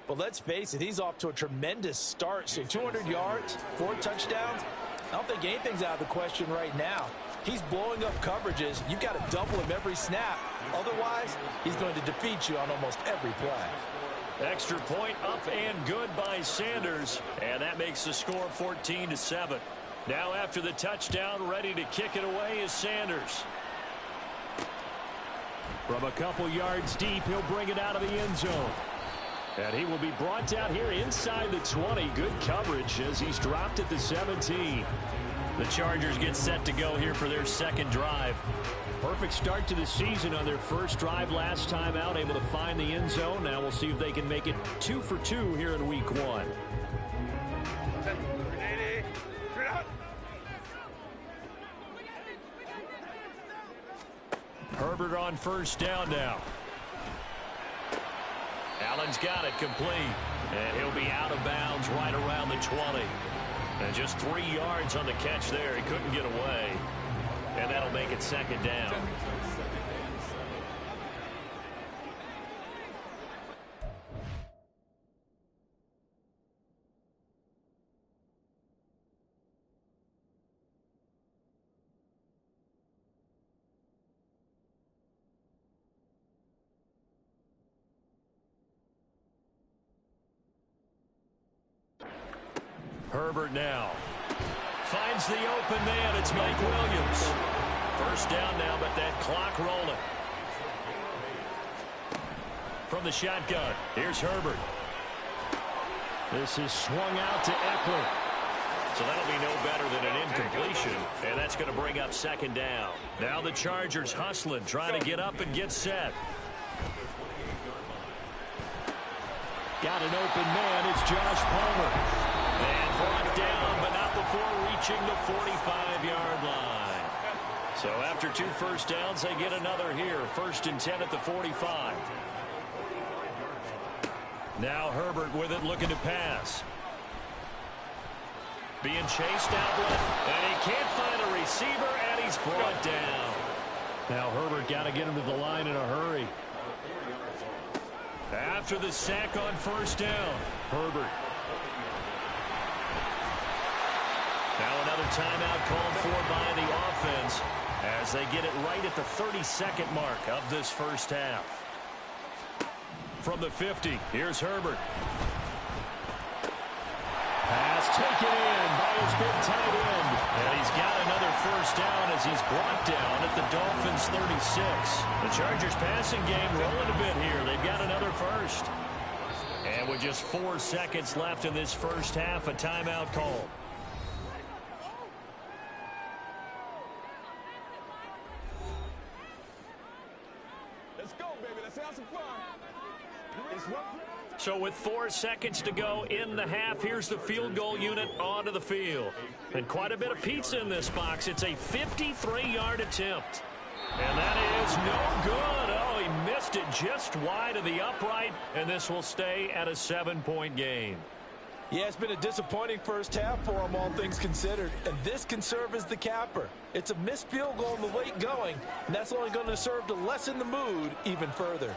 [SPEAKER 3] But let's face it, he's off to a tremendous start. So 200 yards, 4 touchdowns. I don't think anything's out of the question right now. He's blowing up coverages. You've got to double him every snap. Otherwise, he's going to defeat you on almost every play.
[SPEAKER 2] Extra point up and good by Sanders. And that makes the score 14-7. Now after the touchdown, ready to kick it away is Sanders.
[SPEAKER 1] From a couple yards deep, he'll bring it out of the end zone. And he will be brought down here inside the 20. Good coverage as he's dropped at the 17.
[SPEAKER 2] The Chargers get set to go here for their second drive.
[SPEAKER 1] Perfect start to the season on their first drive last time out, able to find the end zone. Now we'll see if they can make it 2 for 2 here in week 1.
[SPEAKER 2] Herbert on first down now. Allen's got it complete. And he'll be out of bounds right around the 20. And just 3 yards on the catch there. He couldn't get away. And that'll make it second down. Herbert now finds the open man. It's Mike Williams. First down now, but that clock rolling. From the shotgun, here's Herbert.
[SPEAKER 1] This is swung out to Eckler.
[SPEAKER 2] So that'll be no better than an incompletion, and that's going to bring up second down. Now the Chargers hustling, trying to get up and get set.
[SPEAKER 1] Got an open man. It's Josh Palmer.
[SPEAKER 2] And brought down, but not before reaching the 45-yard line. So after 2 first downs, they get another here. 1st and 10 at the 45. Now Herbert with it, looking to pass. Being chased out left, and he can't find a receiver, and he's brought down.
[SPEAKER 1] Now Herbert got to get him to the line in a hurry.
[SPEAKER 2] After the sack on first down, Herbert. Now another timeout called for by the offense as they get it right at the 32nd mark of this first half. From the 50, here's Herbert.
[SPEAKER 1] Pass taken in by his big tight end.
[SPEAKER 2] And he's got another first down as he's brought down at the Dolphins' 36. The Chargers passing game rolling a bit here. They've got another first. And with just 4 seconds left in this first half, a timeout call.
[SPEAKER 9] Let's go, baby. Let's have some fun.
[SPEAKER 2] So with 4 seconds to go in the half, here's the field goal unit onto the field. And quite a bit of pizza in this box. It's a 53-yard attempt. And that is no good. Oh, he missed it just wide of the upright. And this will stay at a 7-point game.
[SPEAKER 3] Yeah, it's been a disappointing first half for him, all things considered. And this can serve as the capper. It's a missed field goal in the late going, and that's only going to serve to lessen the mood even further.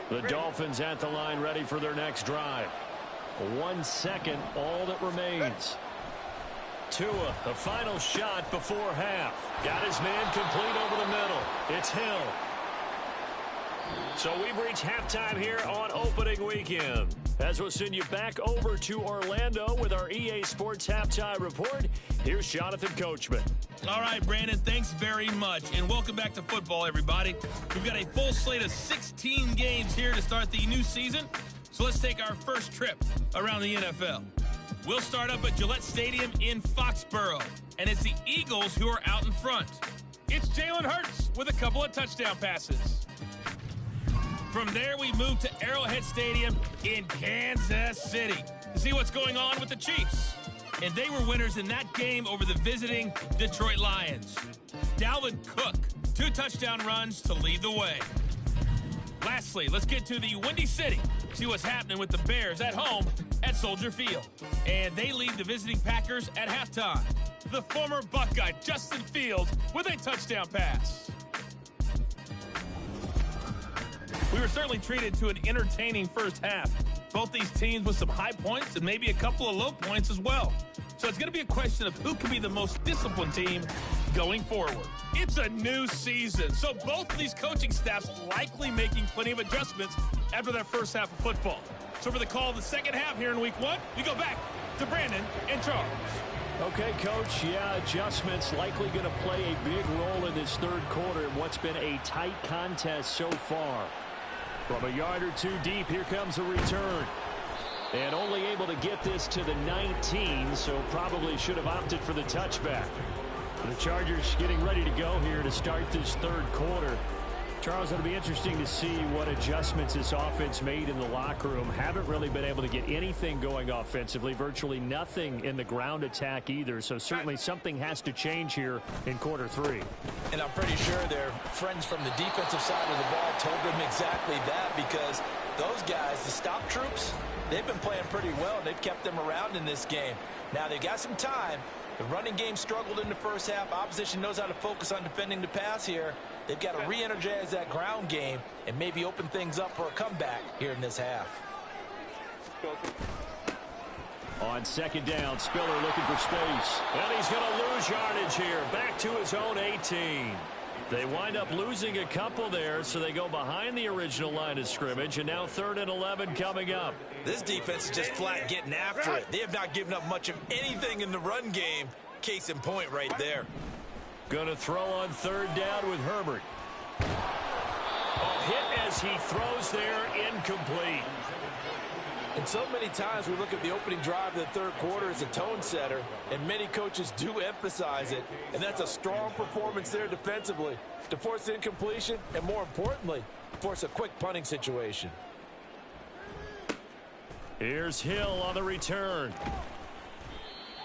[SPEAKER 1] The Dolphins at the line, ready for their next drive. 1 second, all that remains.
[SPEAKER 2] Tua, the final shot before half. Got his man complete over the middle. It's Hill. So we've reached halftime here on opening weekend. As we'll send you back over to Orlando with our EA Sports Halftime Report, here's Jonathan Coachman.
[SPEAKER 6] All right, Brandon, thanks very much. And welcome back to football, everybody. We've got a full slate of 16 games here to start the new season. So let's take our first trip around the NFL. We'll start up at Gillette Stadium in Foxborough. And it's the Eagles who are out in front. It's Jalen Hurts with a couple of touchdown passes. From there, we move to Arrowhead Stadium in Kansas City to see what's going on with the Chiefs. And they were winners in that game over the visiting Detroit Lions. Dalvin Cook, 2 touchdown runs to lead the way. Lastly, let's get to the Windy City, see what's happening with the Bears at home at Soldier Field. And they lead the visiting Packers at halftime. The former Buckeye, Justin Fields, with a touchdown pass. We were certainly treated to an entertaining first half. Both these teams with some high points and maybe a couple of low points as well. So it's going to be a question of who can be the most disciplined team going forward. It's a new season, so both of these coaching staffs likely making plenty of adjustments after that first half of football. So for the call of the second half here in week 1, we go back to Brandon and Charles.
[SPEAKER 1] Okay, Coach, yeah, adjustments likely going to play a big role in this third quarter in what's been a tight contest so far. From a yard or two deep, here comes a return. And only able to get this to the 19, so probably should have opted for the touchback. The Chargers getting ready to go here to start this third quarter. Charles, it'll be interesting to see what adjustments this offense made in the locker room. Haven't really been able to get anything going offensively, virtually nothing in the ground attack either. So certainly something has to change here in quarter 3.
[SPEAKER 3] And I'm pretty sure their friends from the defensive side of the ball told them exactly that, because those guys, the stop troops, they've been playing pretty well. They've kept them around in this game. Now they've got some time. The running game struggled in the first half. Opposition knows how to focus on defending the pass here. They've got to re-energize that ground game and maybe open things up for a comeback here in this half.
[SPEAKER 1] On second down, Spiller looking for space.
[SPEAKER 2] And he's going to lose yardage here. Back to his own 18. They wind up losing a couple there, so they go behind the original line of scrimmage, and now 3rd and 11 coming up.
[SPEAKER 3] This defense is just flat getting after it. They have not given up much of anything in the run game. Case in point right there.
[SPEAKER 2] Going to throw on 3rd down with Herbert. A hit as he throws there, incomplete.
[SPEAKER 5] And so many times we look at the opening drive of the third quarter as a tone setter, and many coaches do emphasize it. And that's a strong performance there defensively to force incompletion and, more importantly, force a quick punting situation.
[SPEAKER 2] Here's Hill on the return.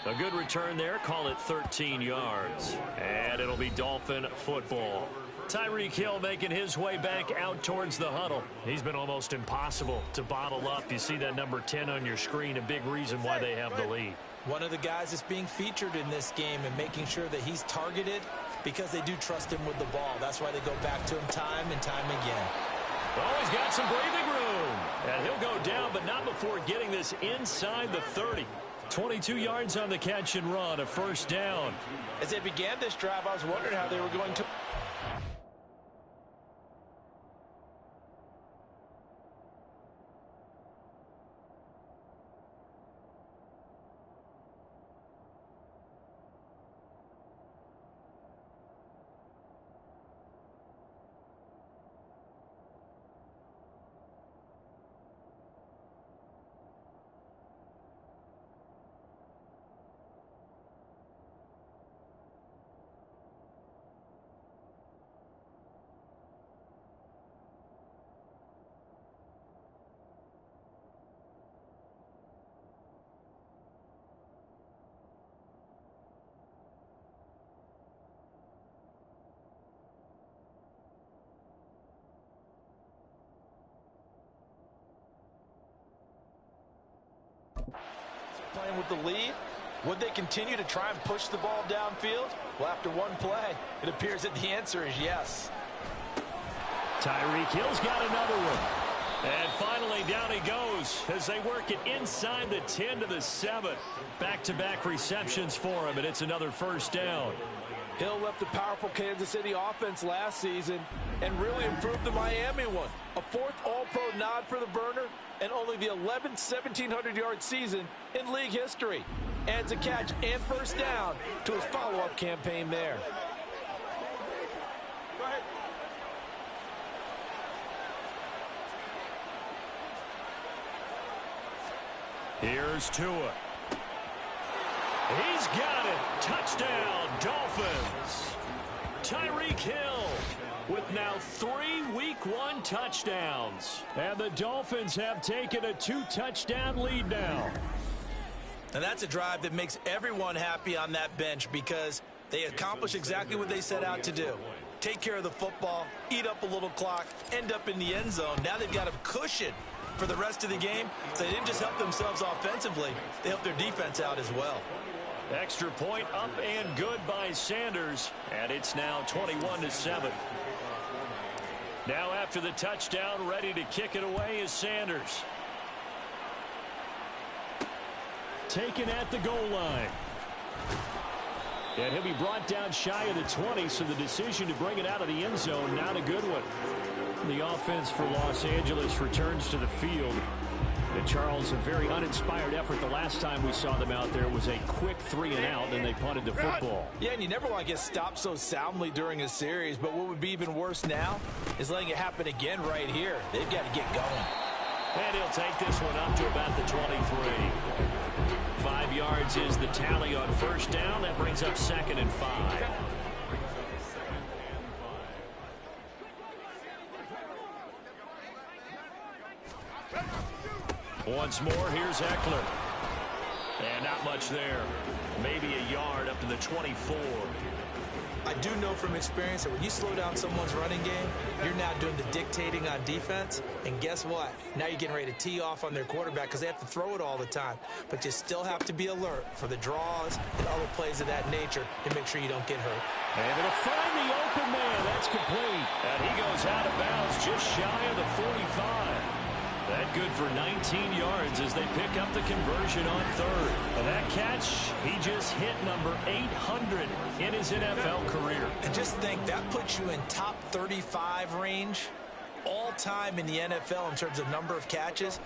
[SPEAKER 2] A good return there. Call it 13 yards. And it'll be Dolphin football. Tyreek Hill making his way back out towards the huddle. He's been almost impossible to bottle up. You see that number 10 on your screen, a big reason why they have the lead.
[SPEAKER 3] One of the guys that's being featured in this game and making sure that he's targeted because they do trust him with the ball. That's why they go back to him time and time again.
[SPEAKER 2] Oh, he's got some breathing room. And he'll go down, but not before getting this inside the 30. 22 yards on the catch and run, a first down.
[SPEAKER 5] As they began this drive, I was wondering how they were going to... Playing with the lead. Would they continue to try and push the ball downfield? Well, after one play, it appears that the answer is yes.
[SPEAKER 1] Tyreek Hill's got another one.
[SPEAKER 2] And finally, down he goes as they work it inside the 10 to the 7. Back-to-back receptions for him, and it's another first down.
[SPEAKER 5] Hill left the powerful Kansas City offense last season and really improved the Miami one. A 4th All-Pro nod for the burner and only the 11th 1,700-yard season in league history. Adds a catch and first down to his follow-up campaign there. Go ahead.
[SPEAKER 2] Here's Tua. He's got it. Touchdown, Dolphins. Tyreek Hill with now 3 Week 1 touchdowns.
[SPEAKER 1] And the Dolphins have taken a 2-touchdown lead now.
[SPEAKER 3] And that's a drive that makes everyone happy on that bench because they accomplish exactly what they set out to do. Take care of the football, eat up a little clock, end up in the end zone. Now they've got a cushion for the rest of the game. So they didn't just help themselves offensively, they helped their defense out as well.
[SPEAKER 2] Extra point up and good by Sanders. And it's now 21-7. Now after the touchdown, ready to kick it away is Sanders.
[SPEAKER 1] Taken at the goal line. And he'll be brought down shy of the 20, so the decision to bring it out of the end zone, not a good one. The offense for Los Angeles returns to the field. And Charles, a very uninspired effort the last time we saw them out there was a quick 3-and-out, and they punted the football.
[SPEAKER 3] Yeah, and you never want to get stopped so soundly during a series, but what would be even worse now is letting it happen again right here. They've got to get going.
[SPEAKER 2] And he'll take this one up to about the 23. 5 yards is the tally on first down. That brings up 2nd and 5. Once more, here's Eckler. And not much there. Maybe a yard up to the 24.
[SPEAKER 3] I do know from experience that when you slow down someone's running game, you're now doing the dictating on defense. And guess what? Now you're getting ready to tee off on their quarterback because they have to throw it all the time. But you still have to be alert for the draws and other plays of that nature to make sure you don't get hurt.
[SPEAKER 1] Able to find the open man. That's complete.
[SPEAKER 2] And he goes out of bounds just shy of the 45. That good for 19 yards as they pick up the conversion on third. And that catch, he just hit number 800 in his NFL career.
[SPEAKER 3] And just think, that puts you in top 35 range all time in the NFL in terms of number of catches.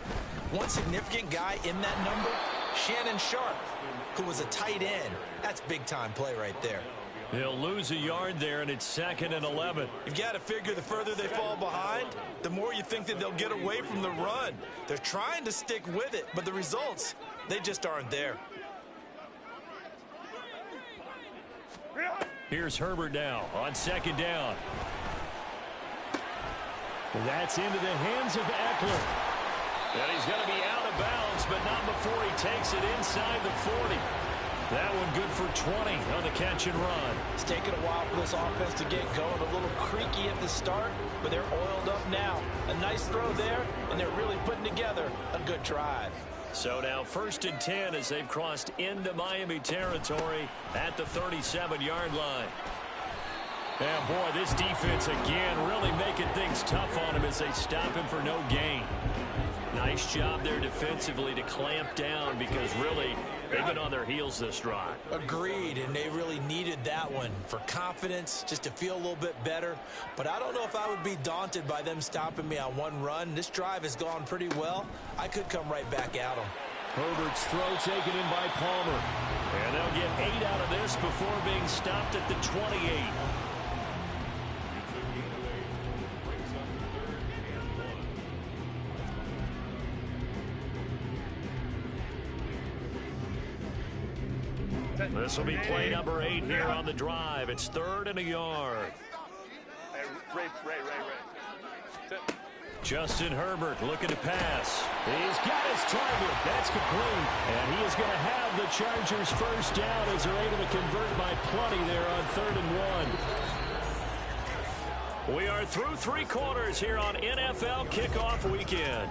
[SPEAKER 3] One significant guy in that number, Shannon Sharp, who was a tight end. That's big-time play right there.
[SPEAKER 2] He'll lose a yard there, and it's 2nd and 11.
[SPEAKER 3] You've got to figure the further they fall behind, the more you think that they'll get away from the run. They're trying to stick with it, but the results, they just aren't there.
[SPEAKER 2] Here's Herbert now on 2nd down.
[SPEAKER 1] That's into the hands of Eckler.
[SPEAKER 2] And he's going to be out of bounds, but not before he takes it inside the 40. That one good for 20 on the catch and run.
[SPEAKER 3] It's taken a while for this offense to get going. A little creaky at the start, but they're oiled up now. A nice throw there, and they're really putting together a good drive.
[SPEAKER 2] So now 1st and 10 as they've crossed into Miami territory at the 37-yard line.
[SPEAKER 1] And boy, this defense again really making things tough on him as they stop him for no gain.
[SPEAKER 2] Nice job there defensively to clamp down because really they've been on their heels this drive.
[SPEAKER 3] Agreed, and they really needed that one for confidence, just to feel a little bit better. But I don't know if I would be daunted by them stopping me on one run. This drive has gone pretty well. I could come right back at them.
[SPEAKER 1] Herbert's throw taken in by Palmer.
[SPEAKER 2] And they'll get 8 out of this before being stopped at the 28. This will be play number 8 here on the drive. It's 3rd and a yard.
[SPEAKER 8] Ray.
[SPEAKER 2] Justin Herbert looking to pass.
[SPEAKER 1] He's got his target. That's complete. And he is going to have the Chargers first down as they're able to convert by plenty there on 3rd and 1.
[SPEAKER 2] We are through 3 quarters here on NFL Kickoff Weekend.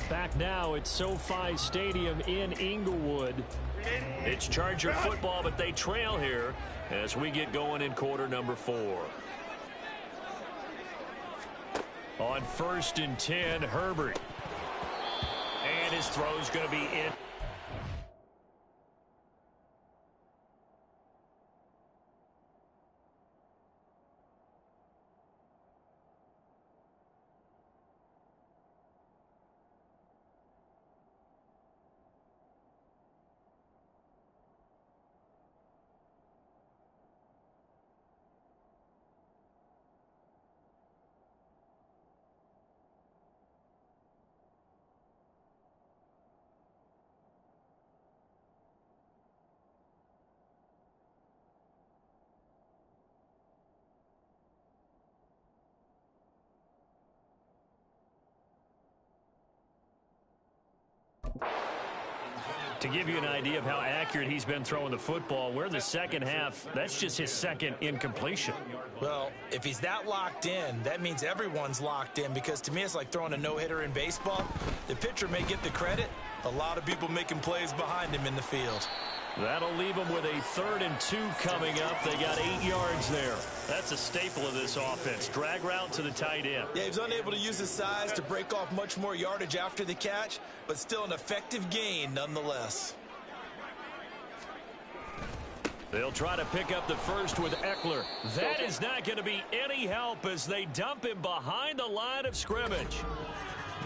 [SPEAKER 1] Back now at SoFi Stadium in Inglewood.
[SPEAKER 2] It's Charger football, but they trail here as we get going in quarter number 4. On 1st and 10, Herbert. And his throw's going to be in. To give you an idea of how accurate he's been throwing the football, we're the second half. That's just his 2nd incompletion.
[SPEAKER 3] Well, if he's that locked in, that means everyone's locked in, because to me it's like throwing a no-hitter in baseball. The pitcher may get the credit. A lot of people making plays behind him in the field.
[SPEAKER 1] That'll leave them with a 3rd and 2 coming up. They got 8 yards there. That's a staple of this offense. Drag route to the tight end.
[SPEAKER 3] Yeah, he was unable to use his size to break off much more yardage after the catch, but still an effective gain nonetheless.
[SPEAKER 1] They'll try to pick up the first with Eckler. That is not going to be any help as they dump him behind the line of scrimmage.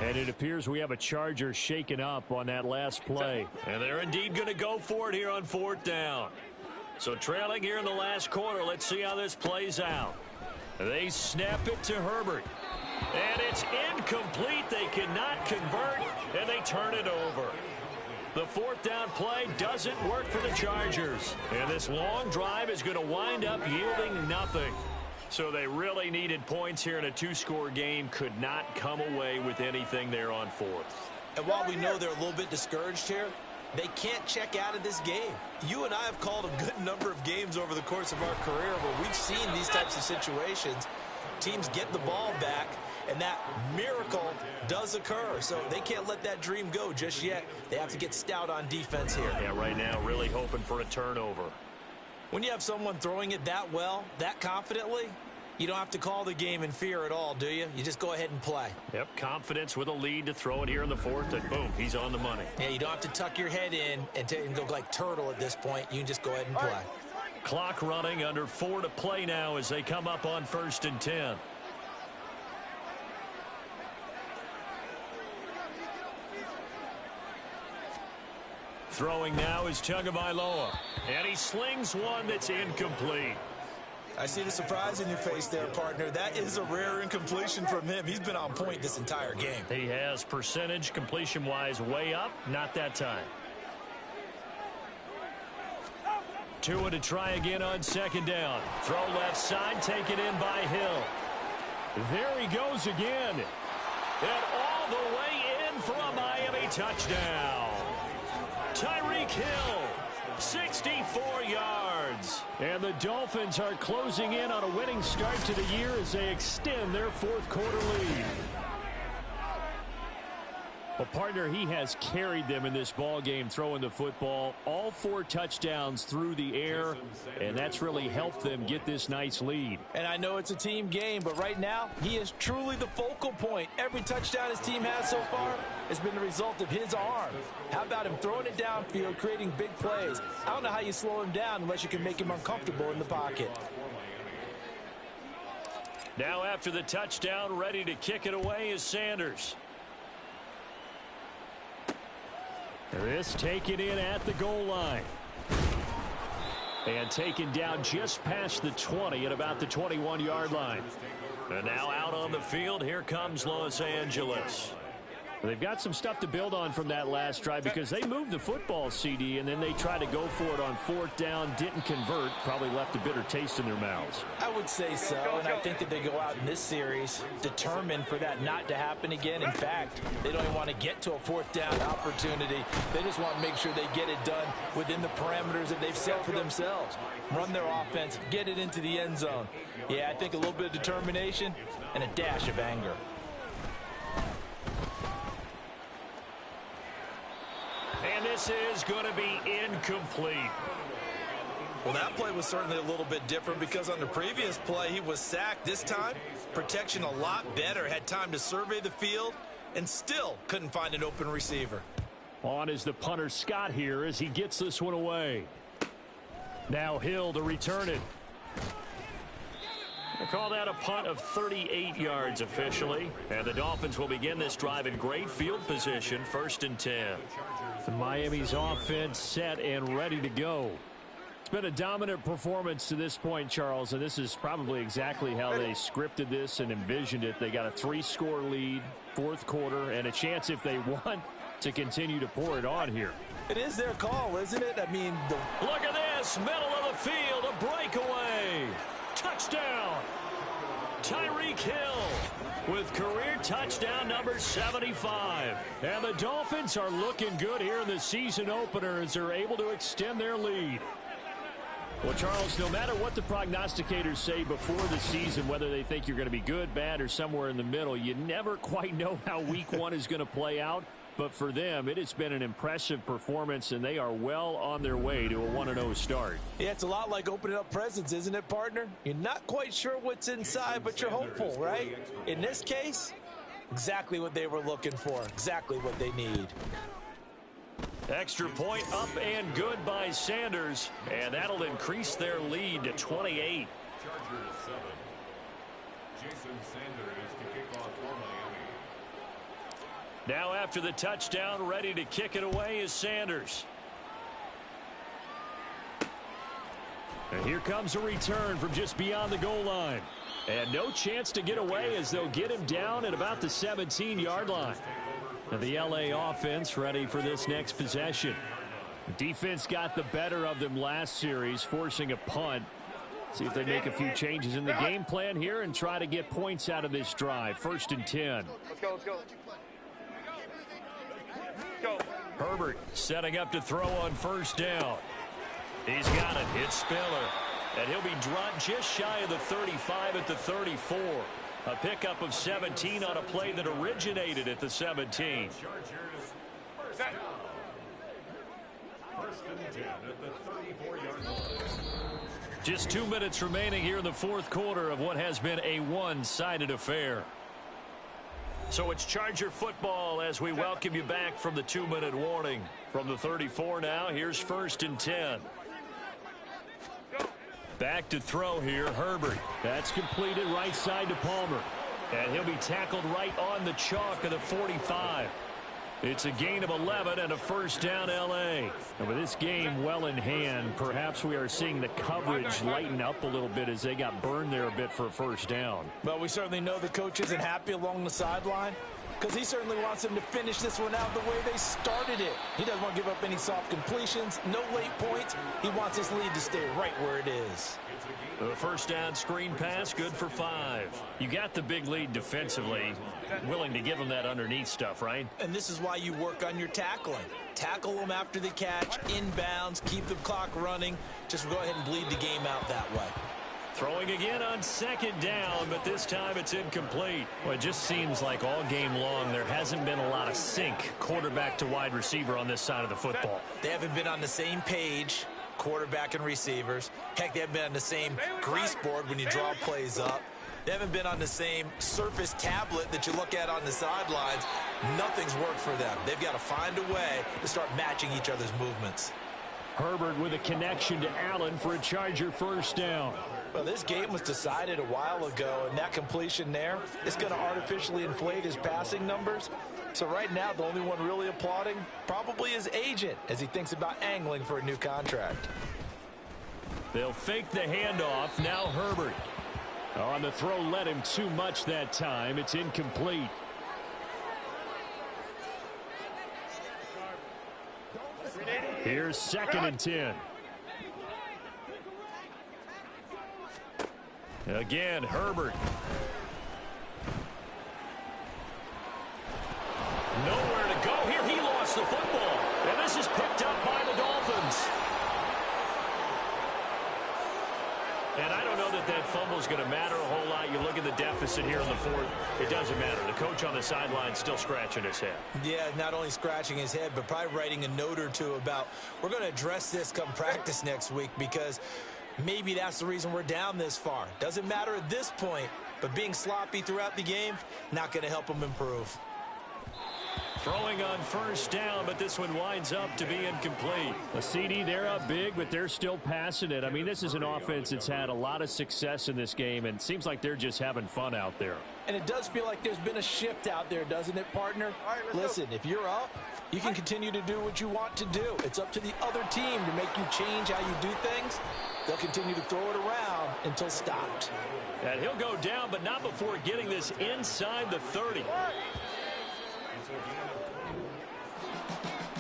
[SPEAKER 1] And it appears we have a Charger shaken up on that last play. And they're indeed going to go for it here on 4th down. So trailing here in the last quarter, let's see how this plays out. They snap it to Herbert. And it's incomplete. They cannot convert, and they turn it over. The 4th down play doesn't work for the Chargers. And this long drive is going to wind up yielding nothing. So they really needed points here in a 2-score game. Could not come away with anything there on 4th.
[SPEAKER 3] And while we know they're a little bit discouraged here, they can't check out of this game. You and I have called a good number of games over the course of our career where we've seen these types of situations. Teams get the ball back, and that miracle does occur. So they can't let that dream go just yet. They have to get stout on defense here.
[SPEAKER 1] Yeah, right now really hoping for a turnover.
[SPEAKER 3] When you have someone throwing it that well, that confidently, you don't have to call the game in fear at all, do you? You just go ahead and play.
[SPEAKER 1] Yep, confidence with a lead to throw it here in the 4th, and boom, he's on the money.
[SPEAKER 3] Yeah, you don't have to tuck your head in and go like turtle at this point. You can just go ahead and play.
[SPEAKER 1] Clock running, under 4 to play now as they come up on 1st and 10. Throwing now is Tagovailoa, and he slings one that's incomplete.
[SPEAKER 3] I see the surprise in your face there, partner. That is a rare incompletion from him. He's been on point this entire game.
[SPEAKER 1] He has percentage completion-wise way up, not that time. Tua to try again on 2nd down. Throw left side, taken in by Hill. There he goes again. And all the way in for a Miami touchdown. Tyreek Hill, 64 yards. And the Dolphins are closing in on a winning start to the year as they extend their 4th quarter lead. Well, partner, he has carried them in this ball game throwing the football. All 4 touchdowns through the air, and that's really helped them get this nice lead.
[SPEAKER 3] And I know it's a team game, but right now, he is truly the focal point. Every touchdown his team has so far has been the result of his arm. How about him throwing it downfield, creating big plays? I don't know how you slow him down unless you can make him uncomfortable in the pocket.
[SPEAKER 1] Now after the touchdown, ready to kick it away is Sanders. This taken in at the goal line. And taken down just past the 20 at about the 21-yard line. And now out on the field, here comes Los Angeles. They've got some stuff to build on from that last drive because they moved the football, CD, and then they tried to go for it on 4th down, didn't convert, probably left a bitter taste in their mouths.
[SPEAKER 3] I would say so, and I think that they go out in this series determined for that not to happen again. In fact, they don't even want to get to a 4th down opportunity. They just want to make sure they get it done within the parameters that they've set for themselves. Run their offense, get it into the end zone. Yeah, I think a little bit of determination and a dash of anger.
[SPEAKER 1] And this is going to be incomplete.
[SPEAKER 3] Well, that play was certainly a little bit different because on the previous play, he was sacked. This time, protection a lot better. Had time to survey the field and still couldn't find an open receiver.
[SPEAKER 1] On is the punter Scott here as he gets this one away. Now Hill to return it. They call that a punt of 38 yards officially. And the Dolphins will begin this drive in great field position, 1st and 10. Miami's offense set and ready to go. It's been a dominant performance to this point, Charles, and this is probably exactly how they scripted this and envisioned it. They got a 3-score lead, 4th quarter, and a chance if they want to continue to pour it on here.
[SPEAKER 3] It is their call, isn't it? I mean,
[SPEAKER 1] look at this, middle of the field, a breakaway. Touchdown, Tyreek Hill with career touchdown number 75. And the Dolphins are looking good here in the season opener as they're able to extend their lead. Well, Charles, no matter what the prognosticators say before the season, whether they think you're going to be good, bad, or somewhere in the middle, you never quite know how week 1 is going to play out. but for them, it has been an impressive performance, and they are well on their way to a 1-0 start.
[SPEAKER 3] Yeah, it's a lot like opening up presents, isn't it, partner? You're not quite sure what's inside, but you're hopeful, right? In this case, exactly what they were looking for, exactly what they need.
[SPEAKER 2] Extra point up and good by Sanders, and that'll increase their lead to 28.
[SPEAKER 4] Chargers 7. Jason Sanders to kick off for Miami.
[SPEAKER 2] Now after the touchdown, ready to kick it away is Sanders.
[SPEAKER 1] And here comes a return from just beyond the goal line. And no chance to get away as they'll get him down at about the 17-yard line. And the LA offense ready for this next possession. Defense got the better of them last series, forcing a punt. See if they make a few changes in the game plan here and try to get points out of this drive. 1st and 10.
[SPEAKER 8] Let's go, let's go. Go.
[SPEAKER 2] Herbert setting up to throw on 1st down. He's got it. It's Spiller. And he'll be dropped just shy of the 35 at the 34. A pickup of 17 on a play that originated at the 17.
[SPEAKER 4] Chargers, 1st down. 1st and 10 at the 34-yard line.
[SPEAKER 2] Just 2 minutes remaining here in the 4th quarter of what has been a one-sided affair. So it's Charger football as we welcome you back from the 2-minute warning. From the 34 now, here's 1st and 10. Back to throw here, Herbert.
[SPEAKER 1] That's completed right side to Palmer.
[SPEAKER 2] And he'll be tackled right on the chalk of the 45. It's a gain of 11 and a 1st down L.A.
[SPEAKER 1] And with this game well in hand, perhaps we are seeing the coverage lighten up a little bit as they got burned there a bit for a 1st down.
[SPEAKER 3] But we certainly know the coach isn't happy along the sideline because he certainly wants them to finish this one out the way they started it. He doesn't want to give up any soft completions, no late points. He wants his lead to stay right where it is.
[SPEAKER 2] The 1st down screen pass, good for 5.
[SPEAKER 1] You got the big lead defensively, willing to give them that underneath stuff, right?
[SPEAKER 3] And this is why you work on your tackling. Tackle them after the catch, inbounds, keep the clock running. Just go ahead and bleed the game out that way.
[SPEAKER 2] Throwing again on 2nd down, but this time it's incomplete.
[SPEAKER 1] Well, it just seems like all game long there hasn't been a lot of sync quarterback to wide receiver on this side of the football.
[SPEAKER 3] They haven't been on the same page, quarterback and receivers. Heck, they haven't been on the same grease board when you draw plays up. They haven't been on the same Surface tablet that you look at on the sidelines. Nothing's worked for them. They've got to find a way to start matching each other's movements.
[SPEAKER 1] Herbert with a connection to Allen for a Charger 1st down.
[SPEAKER 3] Well, this game was decided a while ago, and that completion there is going to artificially inflate his passing numbers. So right now, the only one really applauding probably his agent as he thinks about angling for a new contract.
[SPEAKER 1] They'll fake the handoff. Now Herbert. On the throw, led him too much that time. It's incomplete. Here's 2nd and 10. Again, Herbert.
[SPEAKER 2] Nowhere to go here. He lost the football. And this is picked up by the Dolphins. And I don't know that that fumble is going to matter a whole lot. You look at the deficit here in the 4th. It doesn't matter. The coach on the sideline still scratching his head.
[SPEAKER 3] Yeah, not only scratching his head, but probably writing a note or two about we're going to address this come practice next week because maybe that's the reason we're down this far. Doesn't matter at this point, but being sloppy throughout the game, not going to help them improve.
[SPEAKER 2] Throwing on 1st down, but this one winds up to be incomplete.
[SPEAKER 1] A CD, they're up big, but they're still passing it. I mean, this is an offense that's had a lot of success in this game, and it seems like they're just having fun out there.
[SPEAKER 3] And it does feel like there's been a shift out there, doesn't it, partner? Listen, if you're up, you can continue to do what you want to do. It's up to the other team to make you change how you do things. They'll continue to throw it around until stopped.
[SPEAKER 2] And he'll go down, but not before getting this inside the 30.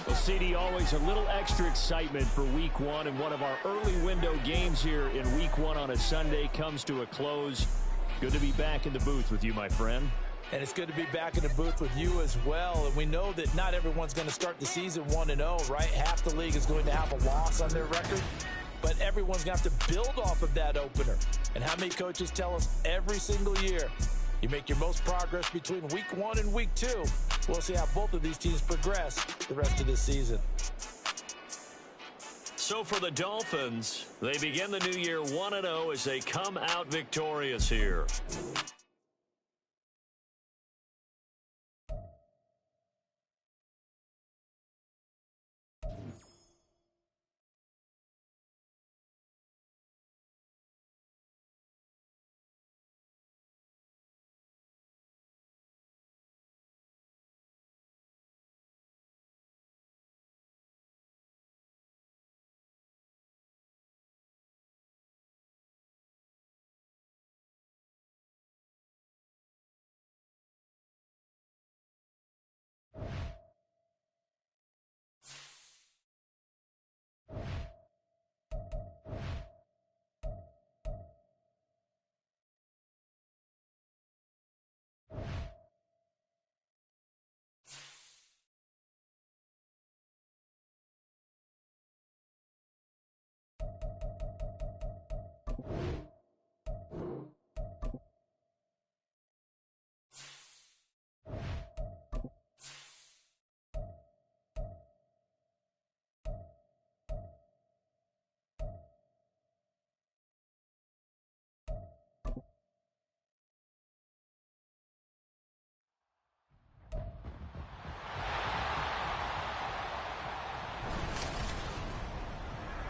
[SPEAKER 1] Well, CD, always a little extra excitement for Week 1, and one of our early window games here in Week 1 on a Sunday comes to a close. Good to be back in the booth with you, my friend.
[SPEAKER 3] And it's good to be back in the booth with you as well. And we know that not everyone's going to start the season 1-0, right? Half the league is going to have a loss on their record. But everyone's going to have to build off of that opener. And how many coaches tell us every single year, You make your most progress between week 1 and week 2. We'll see how both of these teams progress the rest of this season.
[SPEAKER 2] So for the Dolphins, they begin the new year 1-0 as they come out victorious here.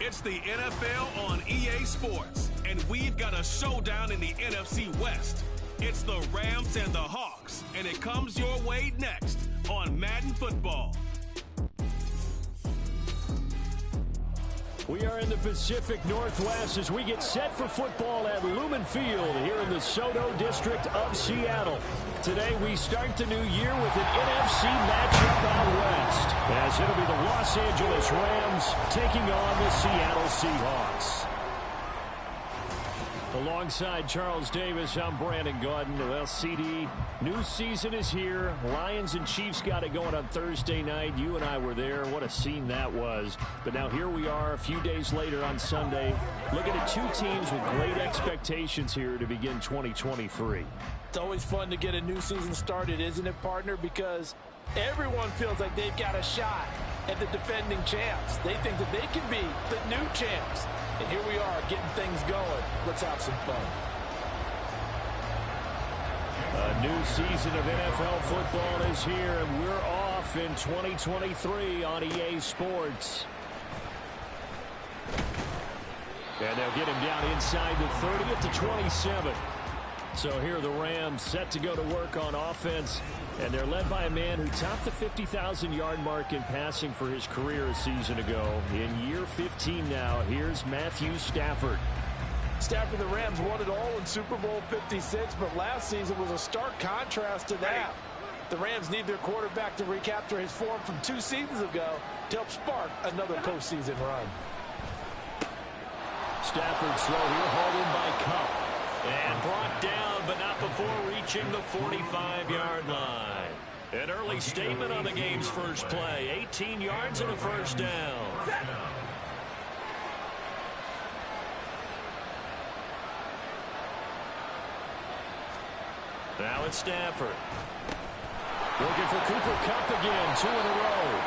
[SPEAKER 9] It's the NFL on EA Sports, and we've got a showdown in the NFC West. It's the Rams and the Hawks, and it comes your way next on Madden Football.
[SPEAKER 1] We are in the Pacific Northwest as we get set for football at Lumen Field here in the Soto District of Seattle. Today we start the new year with an NFC matchup out west, as it'll be the Los Angeles Rams taking on the Seattle Seahawks. Alongside Charles Davis, I'm Brandon Gaudin. Well, CD, new season is here. Lions and Chiefs got it going on Thursday night. You and I were there. What a scene that was. But now here we are a few days later on Sunday, looking at two teams with great expectations here to begin 2023.
[SPEAKER 3] It's always fun to get a new season started, isn't it, partner? Because everyone feels like they've got a shot at the defending champs. They think that they can be the new champs. And here we are getting things going. Let's have some fun.
[SPEAKER 1] A new season of NFL football is here, and we're off in 2023 on EA Sports. And they'll get him down inside the 30 at the 27. So here are the Rams set to go to work on offense, and they're led by a man who topped the 50,000-yard mark in passing for his career a season ago. In year 15 now, here's Matthew Stafford.
[SPEAKER 3] Stafford, the Rams won it all in Super Bowl 56, but last season was a stark contrast to that. The Rams need their quarterback to recapture his form from 2 seasons ago to help spark another postseason run.
[SPEAKER 1] Stafford slow here, hauled in by Cup.
[SPEAKER 2] And brought down, but not before reaching the 45-yard line. An early statement on the game's first play. 18 yards and a first down. Now it's Stafford.
[SPEAKER 1] Looking for Cooper Kupp again, 2 in a row.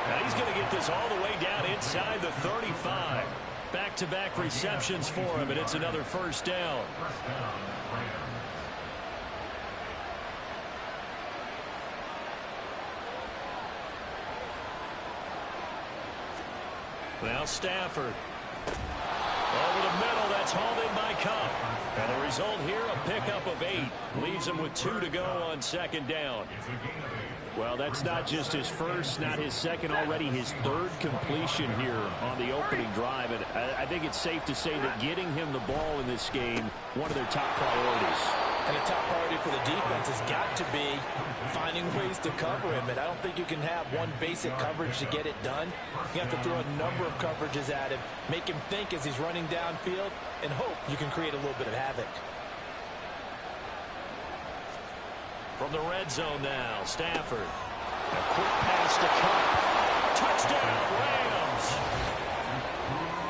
[SPEAKER 2] Now he's going to get this all the way down inside the 35. Back-to-back receptions for him, and it's another first down. Now Stafford. Over the middle, that's hauled in by Kupp. And the result here, a pickup of 8. Leaves him with 2 to go on second down.
[SPEAKER 1] Well, that's not just his first, not his second, already his 3rd completion here on the opening drive. And I think it's safe to say that getting him the ball in this game, one of their top priorities.
[SPEAKER 3] And a top priority for the defense has got to be finding ways to cover him. And I don't think you can have one basic coverage to get it done. You have to throw a number of coverages at him, make him think as he's running downfield, and hope you can create a little bit of havoc.
[SPEAKER 2] From the red zone now, Stafford. A quick pass to Kupp. Touchdown, Rams.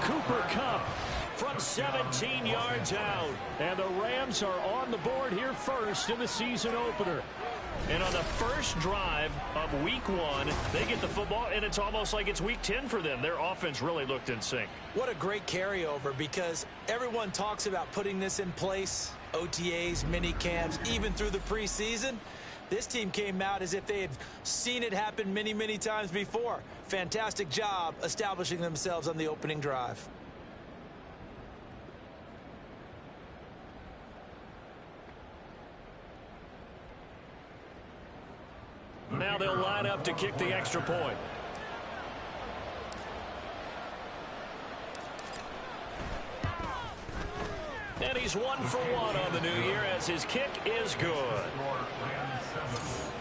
[SPEAKER 2] Cooper Kupp from 17 yards out.
[SPEAKER 1] And the Rams are on the board here first in the season opener.
[SPEAKER 2] And on the first drive of week 1, they get the football, and it's almost like it's week 10 for them. Their offense really looked in sync.
[SPEAKER 3] What a great carryover, because everyone talks about putting this in place, OTAs, mini camps, even through the preseason. This team came out as if they had seen it happen many, many times before. Fantastic job establishing themselves on the opening drive.
[SPEAKER 2] Now they'll line up to kick the extra point. And he's 1 for 1 on the new year as his kick is good.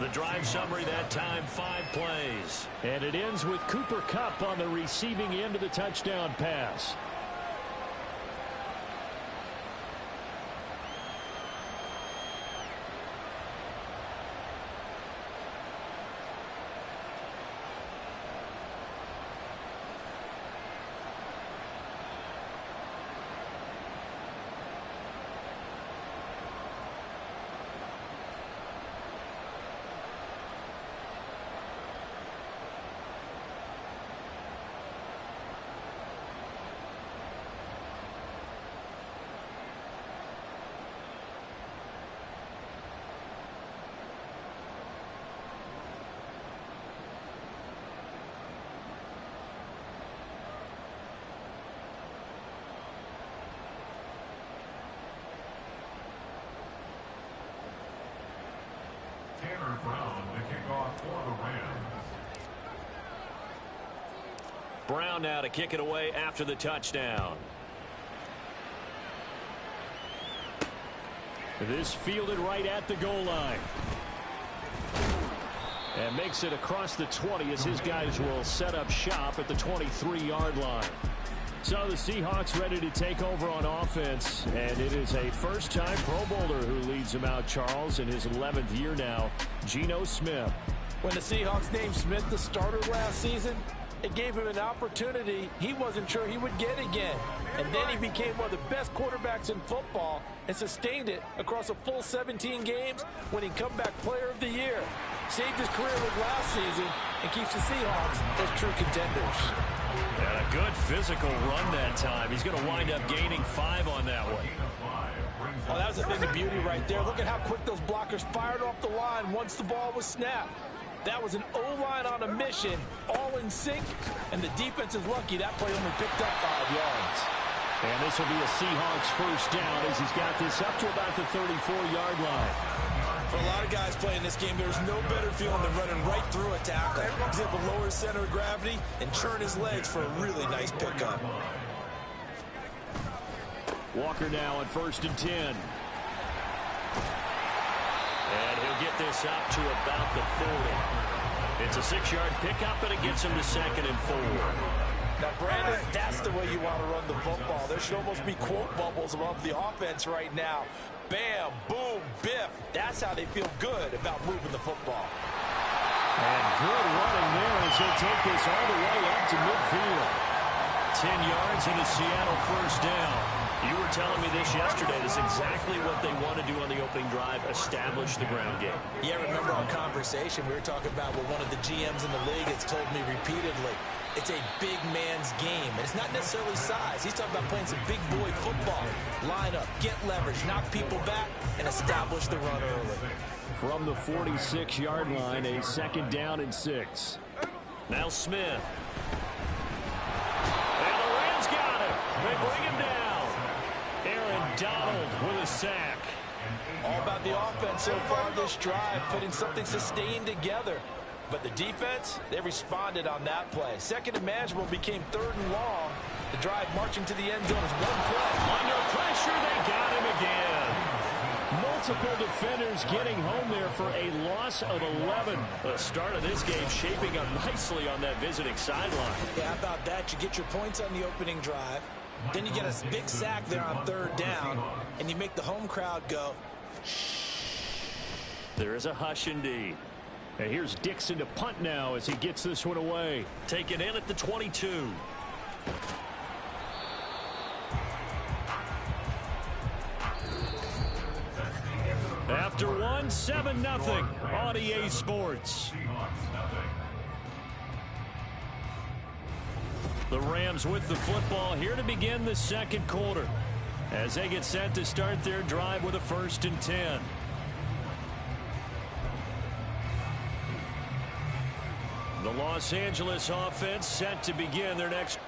[SPEAKER 2] The drive summary that time, 5 plays.
[SPEAKER 1] And it ends with Cooper Kupp on the receiving end of the touchdown pass.
[SPEAKER 2] Brown now to kick it away after the touchdown.
[SPEAKER 1] This fielded right at the goal line. And makes it across the 20 as his guys will set up shop at the 23-yard line. So the Seahawks ready to take over on offense, and it is a first-time Pro Bowler who leads them out, Charles, in his 11th year now, Geno Smith.
[SPEAKER 3] When the Seahawks named Smith the starter last season, it gave him an opportunity he wasn't sure he would get again. And then he became one of the best quarterbacks in football and sustained it across a full 17 games, winning Comeback Player of the Year. Saved his career with last season and keeps the Seahawks as true contenders.
[SPEAKER 2] And a good physical run that time. He's going to wind up gaining 5 on that one.
[SPEAKER 3] Oh, that was a thing of beauty right there. Look at how quick those blockers fired off the line once the ball was snapped. That was an O-line on a mission, all in sync, and the defense is lucky that play only picked up 5 yards.
[SPEAKER 1] And this will be a Seahawks first down as he's got this up to about the 34-yard line.
[SPEAKER 3] For a lot of guys playing this game, there's no better feeling than running right through a tackle. He's able to lower his center of gravity and churn his legs for a really nice pickup.
[SPEAKER 1] Walker now on 1st and 10.
[SPEAKER 2] And he'll get this up to about the 40. It's a 6-yard pickup, and it gets him to 2nd and 4.
[SPEAKER 3] Now, Brandon, that's the way you want to run the football. There should almost be quote bubbles above the offense right now. Bam, boom, biff. That's how they feel good about moving the football.
[SPEAKER 1] And good running there as he'll take this all the way up to midfield.
[SPEAKER 2] 10 yards and a Seattle first down. You were telling me this yesterday. This is exactly what they want to do on the opening drive, establish the ground game.
[SPEAKER 3] Yeah, remember our conversation we were talking about what one of the GMs in the league has told me repeatedly. It's a big man's game, and it's not necessarily size. He's talking about playing some big boy football. Line up, get leverage, knock people back, and establish the run early.
[SPEAKER 1] From the 46-yard line, a 2nd down and 6.
[SPEAKER 2] Now Smith. And the Rams got him. They bring him down. Aaron Donald with a sack.
[SPEAKER 3] All about the offense so far this drive, putting something sustained together. But the defense, they responded on that play. 2nd and manageable became 3rd and long. The drive marching to the end zone is 1 play.
[SPEAKER 2] Under pressure, they got him again.
[SPEAKER 1] Multiple defenders getting home there for a loss of 11.
[SPEAKER 2] The start of this game shaping up nicely on that visiting sideline.
[SPEAKER 3] Yeah, how about that? You get your points on the opening drive. Then you get a big sack there on 3rd down, and you make the home crowd go, shh.
[SPEAKER 2] There is a hush indeed.
[SPEAKER 1] And here's Dixon to punt now as he gets this one away.
[SPEAKER 2] Taken in at the 22.
[SPEAKER 1] down 7-0 on EA Sports. The Rams with the football here to begin the second quarter as they get set to start their drive with a 1st and 10. The Los Angeles offense set to begin their next.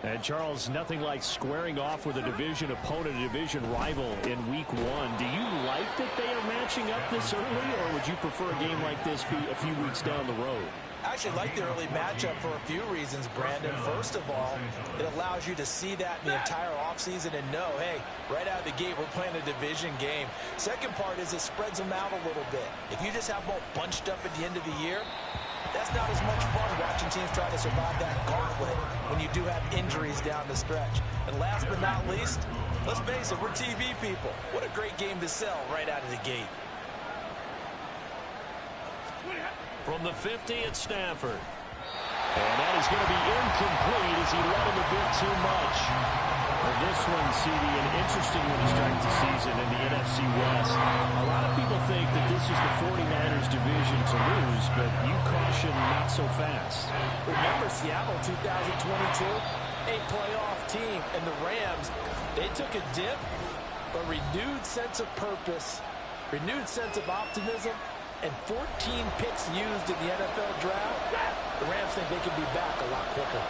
[SPEAKER 1] And Charles, nothing like squaring off with a division opponent, a division rival in week 1. Do you like that they are matching up this early, or would you prefer a game like this be a few weeks down the road?
[SPEAKER 3] I actually like the early matchup for a few reasons, Brandon. First of all, it allows you to see that the entire offseason and know, hey, right out of the gate, we're playing a division game. Second part is it spreads them out a little bit. If you just have them all bunched up at the end of the year, that's not as much fun watching teams try to survive that gauntlet when you do have injuries down the stretch. And last but not least, let's face it, we're TV people. What a great game to sell right out of the gate.
[SPEAKER 1] From the 50 at Stafford. And that is going to be incomplete as he let him a bit too much. Well, this one, CD, an interesting one to start the season in the NFC West. A lot of people think that this is the 49ers division to lose, but you caution not so fast.
[SPEAKER 3] Remember Seattle 2022? A playoff team, and the Rams, they took a dip, but renewed sense of purpose, renewed sense of optimism, and 14 picks used in the NFL draft. The Rams think they can be back a lot quicker.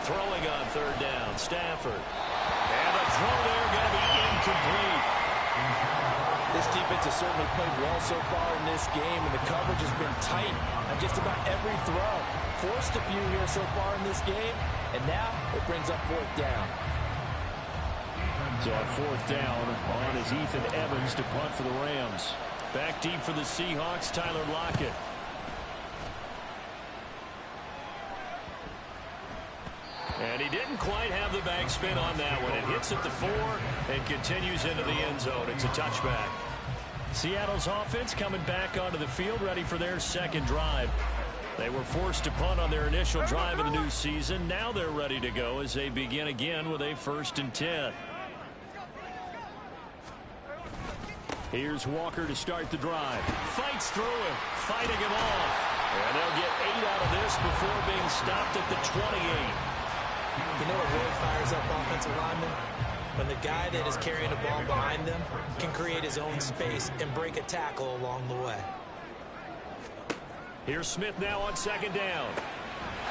[SPEAKER 1] Throwing on 3rd down, Stafford. And the throw there going to be incomplete.
[SPEAKER 3] This defense has certainly played well so far in this game, and the coverage has been tight on just about every throw. Forced a few here so far in this game, and now it brings up 4th down.
[SPEAKER 1] So on 4th down, on is Ethan Evans to punt for the Rams. Back deep for the Seahawks, Tyler Lockett. And he didn't quite have the backspin on that one. It hits at the 4 and continues into the end zone. It's a touchback. Seattle's offense coming back onto the field, ready for their second drive. They were forced to punt on their initial drive of the new season. Now they're ready to go as they begin again with a 1st and 10. Here's Walker to start the drive. Fights through it, fighting him off. And they'll get 8 out of this before being stopped at the 28.
[SPEAKER 3] You know what really fires up offensive linemen? When the guy that is carrying the ball behind them can create his own space and break a tackle along the way.
[SPEAKER 1] Here's Smith now on 2nd down.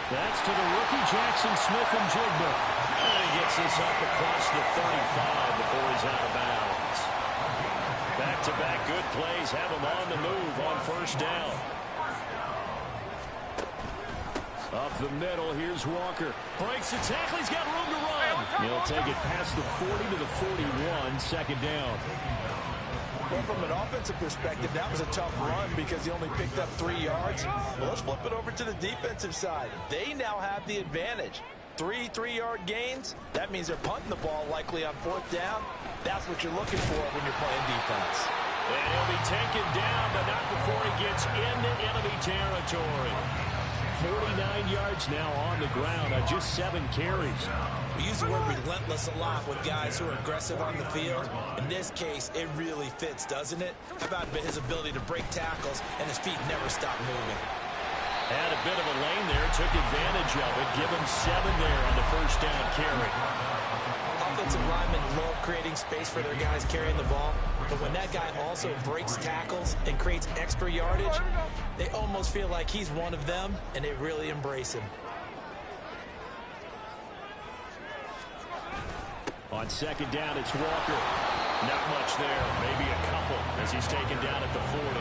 [SPEAKER 1] That's to the rookie Jackson Smith and Jigba. And he gets this up across the 35 before he's out of bounds. Back-to-back good plays have him on the move on 1st down. Up the middle, here's Walker. Breaks the tackle, he's got room to run. He'll take it past the 40 to the 41, 2nd down.
[SPEAKER 3] Well, from an offensive perspective, that was a tough run because he only picked up 3 yards. Well, let's flip it over to the defensive side. They now have the advantage. 3 3-yard gains, that means they're punting the ball likely on 4th down. That's what you're looking for when you're playing defense.
[SPEAKER 1] And he'll be taken down, but not before he gets into enemy territory. 49 yards now on the ground on just 7 carries.
[SPEAKER 3] We use the word relentless a lot with guys who are aggressive on the field. In this case, it really fits, doesn't it? How about his ability to break tackles and his feet never stop moving?
[SPEAKER 1] Had a bit of a lane there, took advantage of it. Give him 7 there on the first down carry.
[SPEAKER 3] Offensive linemen love creating space for their guys carrying the ball, but when that guy also breaks tackles and creates extra yardage, they almost feel like he's one of them, and they really embrace him.
[SPEAKER 1] On second down, it's Walker. Not much there, maybe a couple as he's taken down at the 40.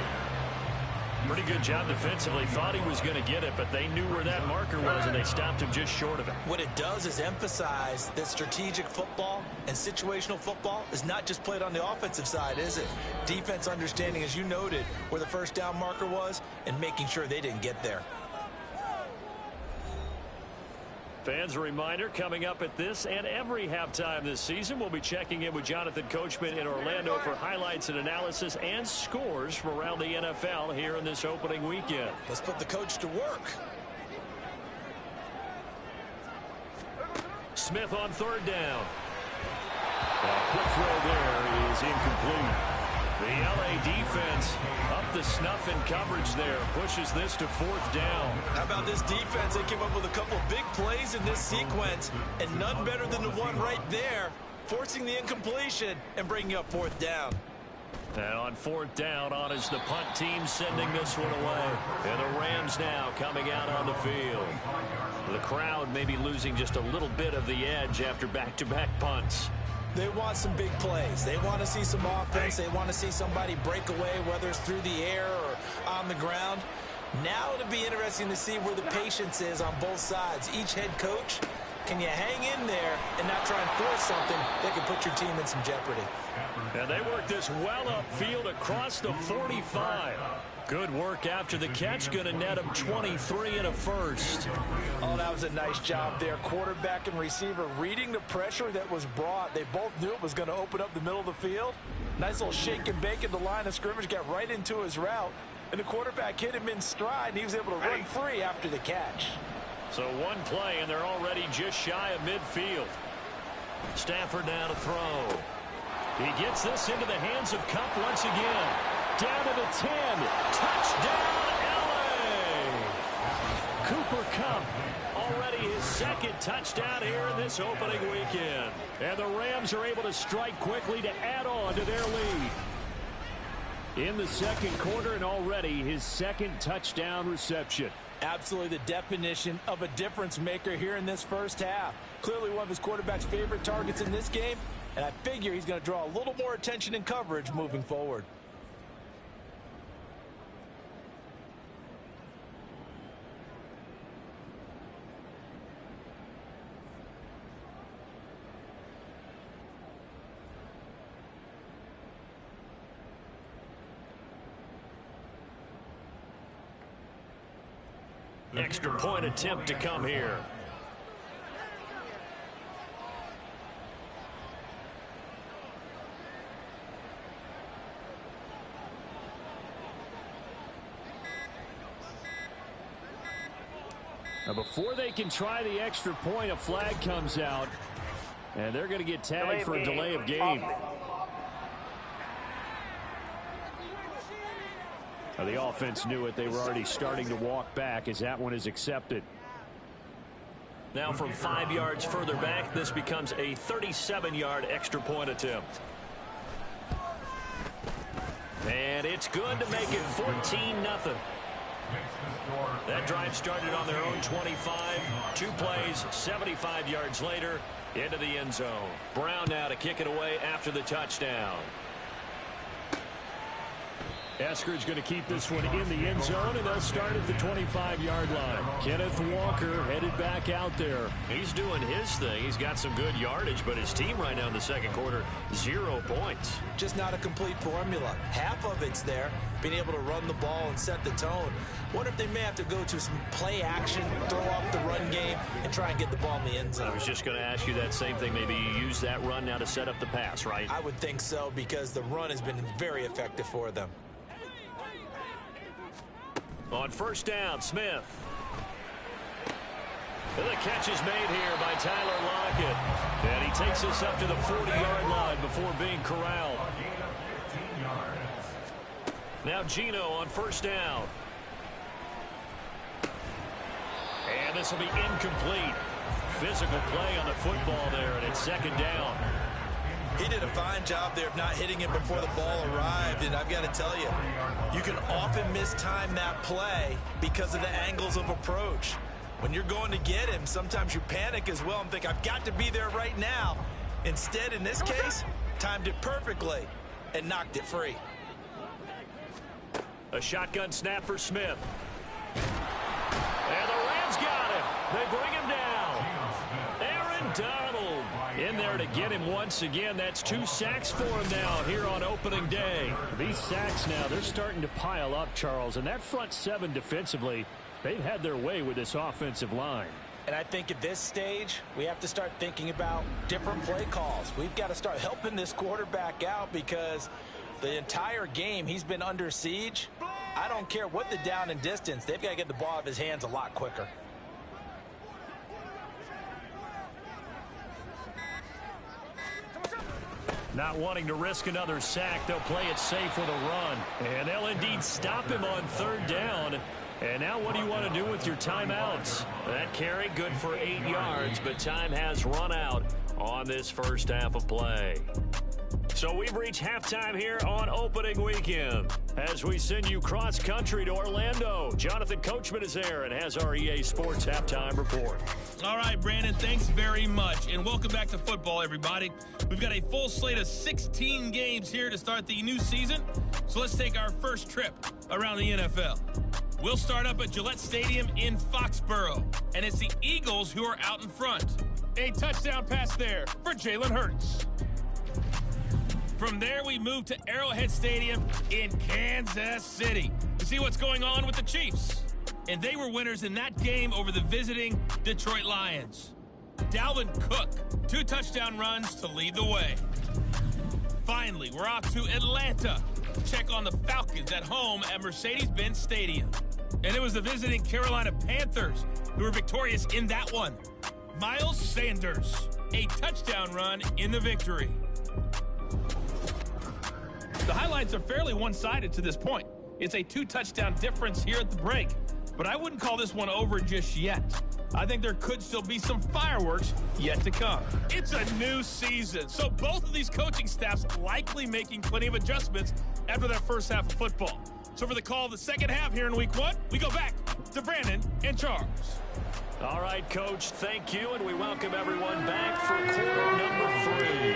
[SPEAKER 1] Pretty good job defensively. Thought he was going to get it, but they knew where that marker was, and they stopped him just short of it.
[SPEAKER 3] What it does is emphasize that strategic football and situational football is not just played on the offensive side, is it? Defense understanding, as you noted, where the first down marker was and making sure they didn't get there.
[SPEAKER 1] Fans, a reminder, coming up at this and every halftime this season, we'll be checking in with Jonathan Coachman in Orlando for highlights and analysis and scores from around the NFL here in this opening weekend.
[SPEAKER 3] Let's put the coach to work.
[SPEAKER 1] Smith on third down. A quick throw there is incomplete. The LA defense up the snuff in coverage there. Pushes this to 4th down.
[SPEAKER 3] How about this defense? They came up with a couple big plays in this sequence, and none better than the one right there, forcing the incompletion and bringing up 4th down.
[SPEAKER 1] And on 4th down, on is the punt team sending this one away. And the Rams now coming out on the field. The crowd maybe losing just a little bit of the edge after back-to-back punts.
[SPEAKER 3] They want some big plays. They want to see some offense. They want to see somebody break away, whether it's through the air or on the ground. Now it'll be interesting to see where the patience is on both sides. Each head coach, can you hang in there and not try and force something that could put your team in some jeopardy?
[SPEAKER 1] And they work this well upfield across the 45. Good work after the catch. Going to net him 23 and a first.
[SPEAKER 3] Oh, that was a nice job there. Quarterback and receiver reading the pressure that was brought. They both knew it was going to open up the middle of the field. Nice little shake and bake at the line of scrimmage. Got right into his route. And the quarterback hit him in stride, and he was able to run free after the catch.
[SPEAKER 1] So one play, and they're already just shy of midfield. Stafford now to throw. He gets this into the hands of Kupp once again. Down to the 10. Touchdown, L.A. Cooper Kupp, already his second touchdown here in this opening weekend. And the Rams are able to strike quickly to add on to their lead. In the second quarter, and already his second touchdown reception.
[SPEAKER 3] Absolutely the definition of a difference maker here in this first half. Clearly one of his quarterback's favorite targets in this game, and I figure he's going to draw a little more attention and coverage moving forward.
[SPEAKER 1] Extra point attempt to come here. Now before they can try the extra point, a flag comes out, and they're going to get tagged for a delay of game. Now the offense knew it. They were already starting to walk back as that one is accepted. Now from 5 yards further back, this becomes a 37-yard extra point attempt. And it's good to make it 14-0. That drive started on their own 25. 2 plays, 75 yards later, into the end zone. Brown now to kick it away after the touchdown. Eskridge going to keep this one in the end zone, and they'll start at the 25-yard line. Kenneth Walker headed back out there. He's doing his thing. He's got some good yardage, but his team right now in the second quarter, 0 points.
[SPEAKER 3] Just not a complete formula. Half of it's there, being able to run the ball and set the tone. Wonder if they may have to go to some play action, throw off the run game, and try and get the ball in the end zone.
[SPEAKER 1] I was just going to ask you that same thing. Maybe you use that run now to set up the pass, right?
[SPEAKER 3] I would think so, because the run has been very effective for them.
[SPEAKER 1] On first down, Smith. And the catch is made here by Tyler Lockett. And he takes us up to the 40-yard line before being corralled. Now Geno on first down. And
[SPEAKER 2] this will be incomplete. Physical play on the football there, and it's second down.
[SPEAKER 3] He did a fine job there of not hitting it before the ball arrived, and I've got to tell you, you can often mistime that play because of the angles of approach. When you're going to get him, sometimes you panic as well and think, I've got to be there right now. Instead, in this case, timed it perfectly and knocked it free.
[SPEAKER 2] A shotgun snap for Smith. And the Rams got him. They bring him down. Aaron Donald in there to get him once again. That's 2 sacks for him now here on opening day.
[SPEAKER 1] These sacks now, they're starting to pile up, Charles. And that front 7 defensively, they've had their way with this offensive line.
[SPEAKER 3] And I think at this stage, we have to start thinking about different play calls. We've got to start helping this quarterback out because the entire game he's been under siege. I don't care what the down and distance. They've got to get the ball out of his hands a lot quicker.
[SPEAKER 2] Not wanting to risk another sack, they'll play it safe with a run. And they'll indeed stop him on third down. And now what do you want to do with your timeouts? That carry good for 8 yards, but time has run out on this first half of play. So we've reached halftime here on opening weekend. As we send you cross-country to Orlando, Jonathan Coachman is there and has our EA Sports halftime report.
[SPEAKER 6] All right, Brandon, thanks very much. And welcome back to football, everybody. We've got a full slate of 16 games here to start the new season. So let's take our first trip around the NFL. We'll start up at Gillette Stadium in Foxborough. And it's the Eagles who are out in front. A touchdown pass there for Jalen Hurts. From there, we move to Arrowhead Stadium in Kansas City to see what's going on with the Chiefs. And they were winners in that game over the visiting Detroit Lions. Dalvin Cook, 2 touchdown runs to lead the way. Finally, we're off to Atlanta to check on the Falcons at home at Mercedes-Benz Stadium. And it was the visiting Carolina Panthers who were victorious in that one. Miles Sanders, a touchdown run in the victory. The highlights are fairly one-sided to this point. It's a 2-touchdown difference here at the break. But I wouldn't call this one over just yet. I think there could still be some fireworks yet to come. It's a new season, so both of these coaching staffs likely making plenty of adjustments after that first half of football. So for the call of the second half here in week 1, we go back to Brandon and Charles.
[SPEAKER 2] All right, Coach, thank you, and we welcome everyone back for quarter number 3.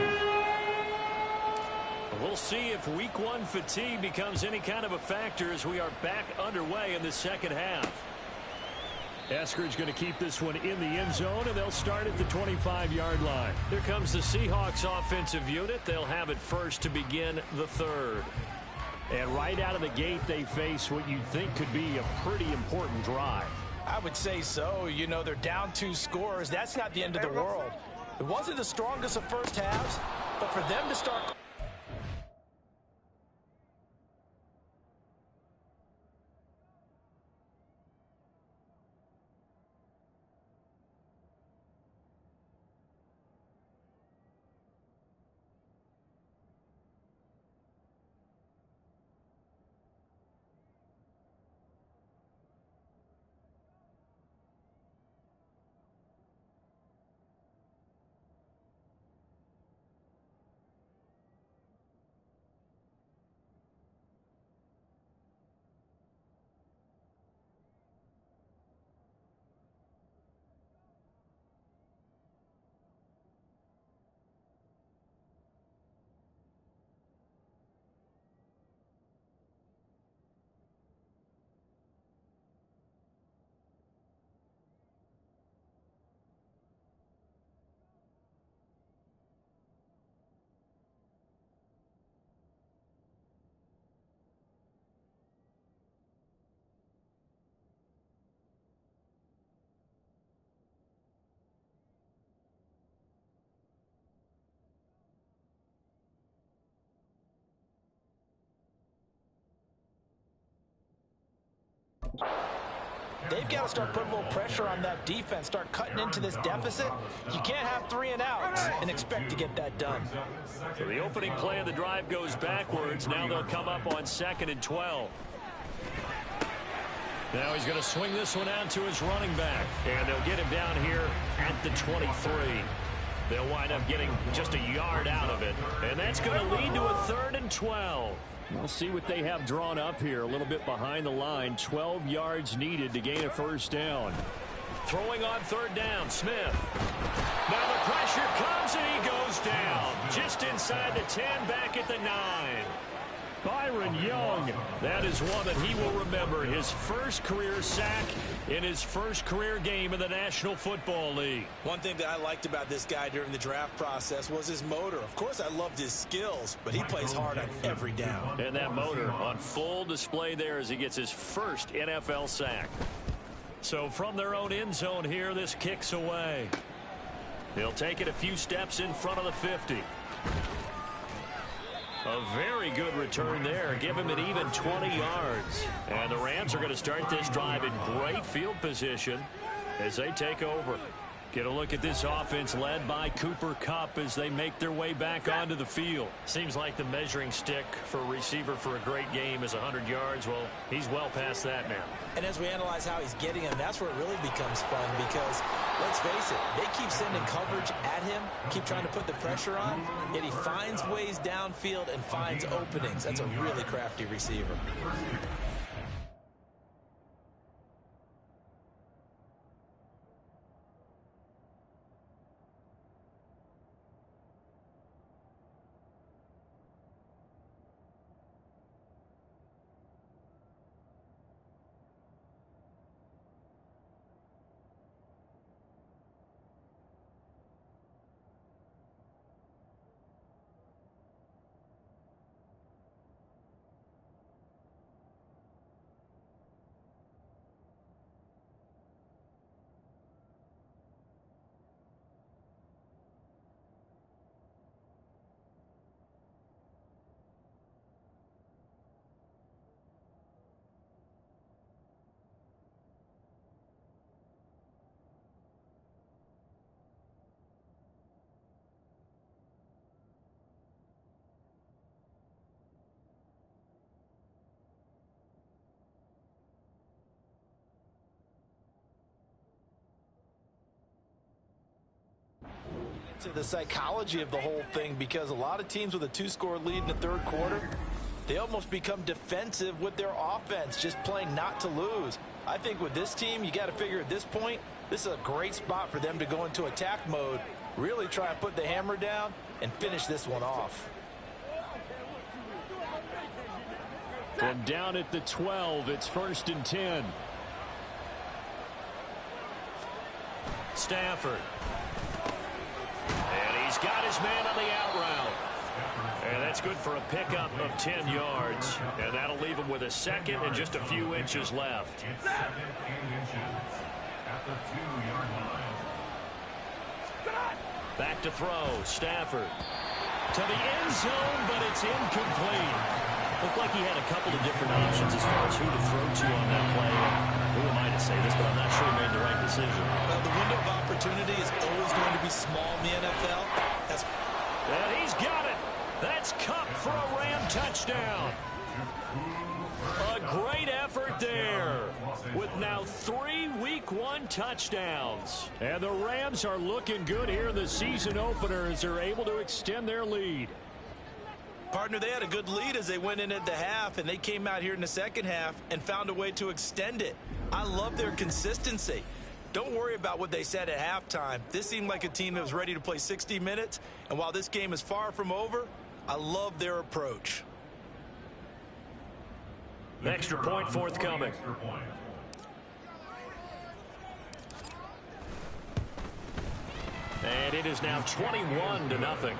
[SPEAKER 2] We'll see if week 1 fatigue becomes any kind of a factor as we are back underway in the second half.
[SPEAKER 1] Eskridge going to keep this one in the end zone, and they'll start at the 25-yard line.
[SPEAKER 2] Here comes the Seahawks offensive unit. They'll have it first to begin the third.
[SPEAKER 1] And right out of the gate, they face what you'd think could be a pretty important drive.
[SPEAKER 3] I would say so. You know, they're down 2 scores. That's not the end of the world. It wasn't the strongest of first halves, but for them to start... They've got to start putting a little pressure on that defense, start cutting into this deficit. You can't have 3 and outs and expect to get that done.
[SPEAKER 2] So the opening play of the drive goes backwards. Now they'll come up on 2nd and 12. Now he's going to swing this one out to his running back. And they'll get him down here at the 23. They'll wind up getting just a yard out of it. And that's going to lead to a 3rd and 12.
[SPEAKER 1] We'll see what they have drawn up here. A little bit behind the line. 12 yards needed to gain a first down.
[SPEAKER 2] Throwing on 3rd down, Smith. Now the pressure comes and he goes down. Just inside the 10, back at the 9.
[SPEAKER 1] Byron Young.
[SPEAKER 2] That is one that he will remember. His first career sack in his first career game in the National Football League.
[SPEAKER 3] One thing that I liked about this guy during the draft process was his motor. Of course, I loved his skills, but he plays hard on every down.
[SPEAKER 2] And that motor on full display there as he gets his first NFL sack. So from their own end zone here, this kicks away. He'll take it a few steps in front of the 50. A very good return there. Give him an even 20 yards. And the Rams are going to start this drive in great field position as they take over. Get a look at this offense led by Cooper Kupp as they make their way back onto the field. Seems like the measuring stick for a receiver for a great game is 100 yards. Well, he's well past that now.
[SPEAKER 3] And as we analyze how he's getting him, that's where it really becomes fun because, let's face it, they keep sending coverage at him, keep trying to put the pressure on, yet he finds ways downfield and finds openings. That's a really crafty receiver. To the psychology of the whole thing, because a lot of teams with a 2-score lead in the 3rd quarter, they almost become defensive with their offense, just playing not to lose. I think with this team, you got to figure at this point, this is a great spot for them to go into attack mode, really try and put the hammer down and finish this one off.
[SPEAKER 1] From down at the 12, it's 1st and 10.
[SPEAKER 2] Stafford. And he's got his man on the out route. And that's good for a pickup of 10 yards. And that'll leave him with a 2nd and just a few inches left.
[SPEAKER 4] It's 2nd and inches at the 2-yard line.
[SPEAKER 2] Back to throw. Stafford. To the end zone, but it's incomplete.
[SPEAKER 1] Looked like he had a couple of different options as far as who to throw to on that play. Who am I to say this, but I'm not sure he made the right decision.
[SPEAKER 3] Well, the window of opportunity is always going to be small in the NFL.
[SPEAKER 2] And he's got it. That's Kupp for a Ram touchdown. A great effort there with now 3 Week 1 touchdowns.
[SPEAKER 1] And the Rams are looking good here in the season opener as they're able to extend their lead.
[SPEAKER 3] Partner, they had a good lead as they went in at the half, and they came out here in the second half and found a way to extend it. I love their consistency. Don't worry about what they said at halftime. This seemed like a team that was ready to play 60 minutes, and while this game is far from over, I love their approach.
[SPEAKER 2] Extra point forthcoming. And it is now 21-0.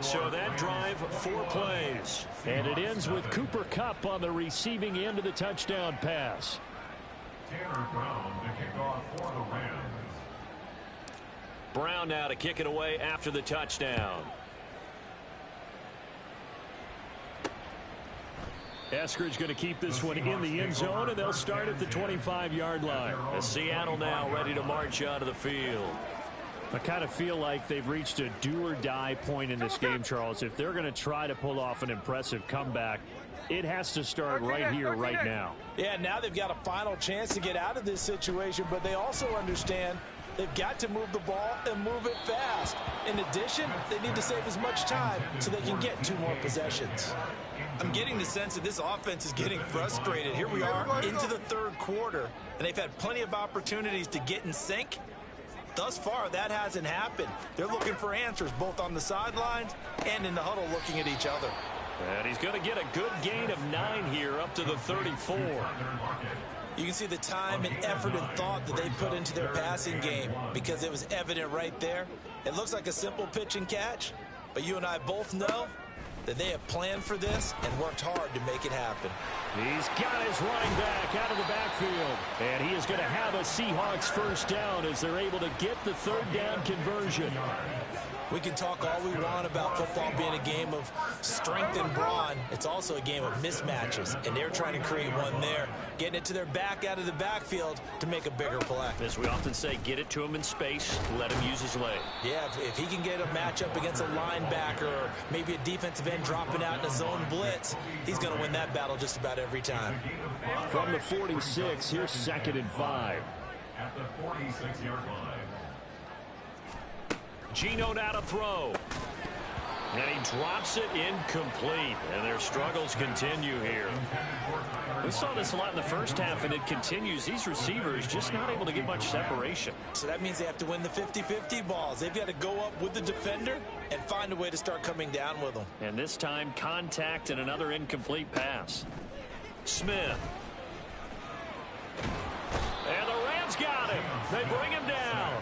[SPEAKER 2] So that drive, 4 plays.
[SPEAKER 1] And it ends with Cooper Kupp on the receiving end of the touchdown pass.
[SPEAKER 4] Tanner Brown to kick off for the Rams.
[SPEAKER 2] Brown now to kick it away after the touchdown.
[SPEAKER 1] Eskridge going to keep this one in the end zone, and they'll start at the 25-yard line.
[SPEAKER 2] As Seattle now ready to march out of the field.
[SPEAKER 1] I kind of feel like they've reached a do-or-die point in this game, Charles. If they're going to try to pull off an impressive comeback, It has to start right here, right now.
[SPEAKER 3] Yeah, now they've got a final chance to get out of this situation, but they also understand they've got to move the ball and move it fast. In addition, they need to save as much time so they can get 2 more possessions. I'm getting the sense that this offense is getting frustrated. Here we are into the 3rd quarter, and they've had plenty of opportunities to get in sync. Thus far, that hasn't happened. They're looking for answers both on the sidelines and in the huddle looking at each other.
[SPEAKER 2] And he's going to get a good gain of 9 here up to the 34.
[SPEAKER 3] You can see the time and effort and thought that they put into their passing game because it was evident right there. It looks like a simple pitch and catch, but you and I both know that they have planned for this and worked hard to make it happen.
[SPEAKER 1] He's got his line back out of the backfield. And he is going to have a Seahawks first down as they're able to get the 3rd down conversion.
[SPEAKER 3] We can talk all we want about football being a game of strength and brawn. It's also a game of mismatches, and they're trying to create one there, getting it to their back out of the backfield to make a bigger play.
[SPEAKER 2] As we often say, get it to him in space, let him use his leg.
[SPEAKER 3] Yeah, if he can get a matchup against a linebacker or maybe a defensive end dropping out in a zone blitz, he's going to win that battle just about every time.
[SPEAKER 1] From the 46, here's 2nd and 5.
[SPEAKER 4] At the 46-yard line.
[SPEAKER 2] Geno now to throw. And he drops it incomplete. And their struggles continue here. We saw this a lot in the first half, and it continues. These receivers just not able to get much separation.
[SPEAKER 3] So that means they have to win the 50-50 balls. They've got to go up with the defender and find a way to start coming down with them.
[SPEAKER 2] And this time, contact and another incomplete pass. Smith. And the Rams got him. They bring him down.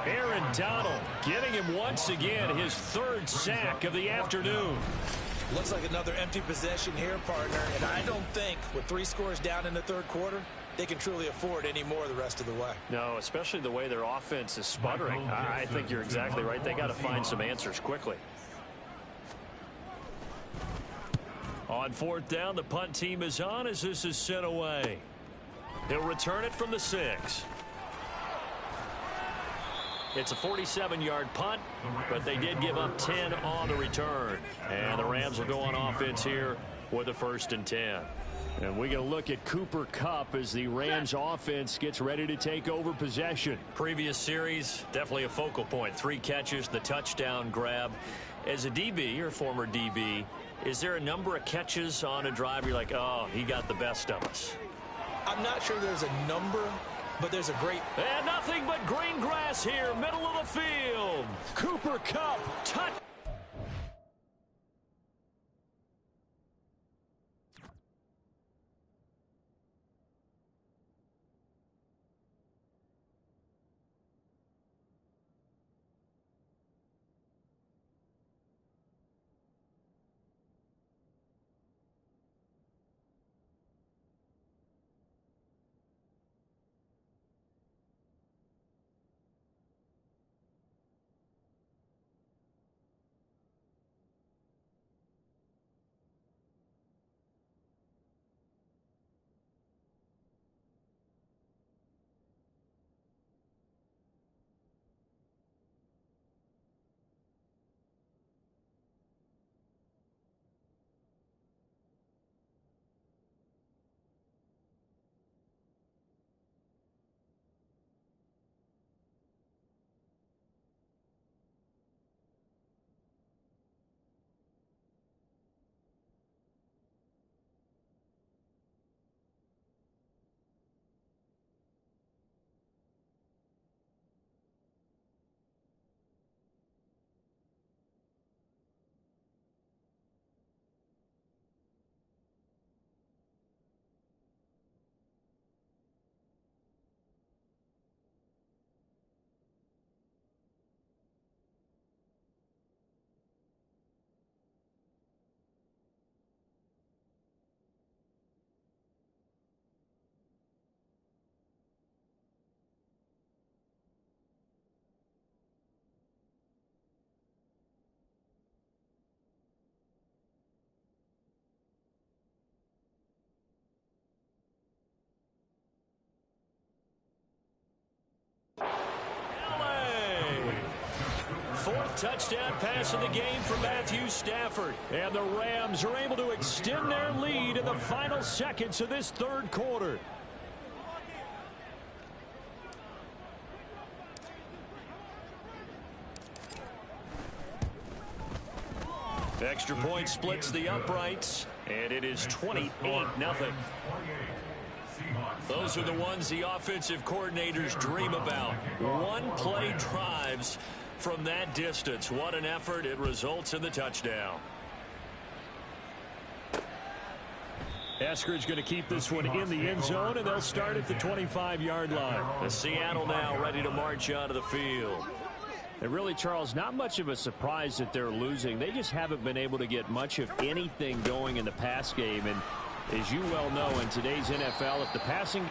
[SPEAKER 2] Aaron Donald getting him once again his 3rd sack of the afternoon.
[SPEAKER 3] Looks like another empty possession here, partner, and I don't think with 3 scores down in the 3rd quarter, they can truly afford any more the rest of the way.
[SPEAKER 2] No, especially the way their offense is sputtering. I think you're exactly right. They got to find some answers quickly. On 4th down, the punt team is on as this is sent away. He'll return it from the 6. It's a 47-yard punt, but they did give up 10 on the return. And the Rams will go on offense here with a 1st and 10.
[SPEAKER 1] And we're going to look at Cooper Kupp as the Rams offense gets ready to take over possession.
[SPEAKER 2] Previous series, definitely a focal point. 3 catches, the touchdown grab. As a DB, or former DB, is there a number of catches on a drive you're like, oh, he got the best of us?
[SPEAKER 3] I'm not sure there's a number, but there's a great...
[SPEAKER 2] And nothing but green grass here, middle of the field. Cooper Kupp, touch. Fourth touchdown pass of the game for Matthew Stafford.
[SPEAKER 1] And the Rams are able to extend their lead in the final seconds of this third quarter.
[SPEAKER 2] Extra point splits the uprights, and it is 28-0. Those are the ones the offensive coordinators dream about. One-play drives from that distance. What an effort. It results in the touchdown.
[SPEAKER 1] Eskridge going to keep this one in the end zone, and they'll start at the 25-yard line.
[SPEAKER 2] The Seattle now ready to march onto the field.
[SPEAKER 1] And really, Charles, not much of a surprise that they're losing. They just haven't been able to get much of anything going in the pass game. And as you well know, in today's NFL, if the passing...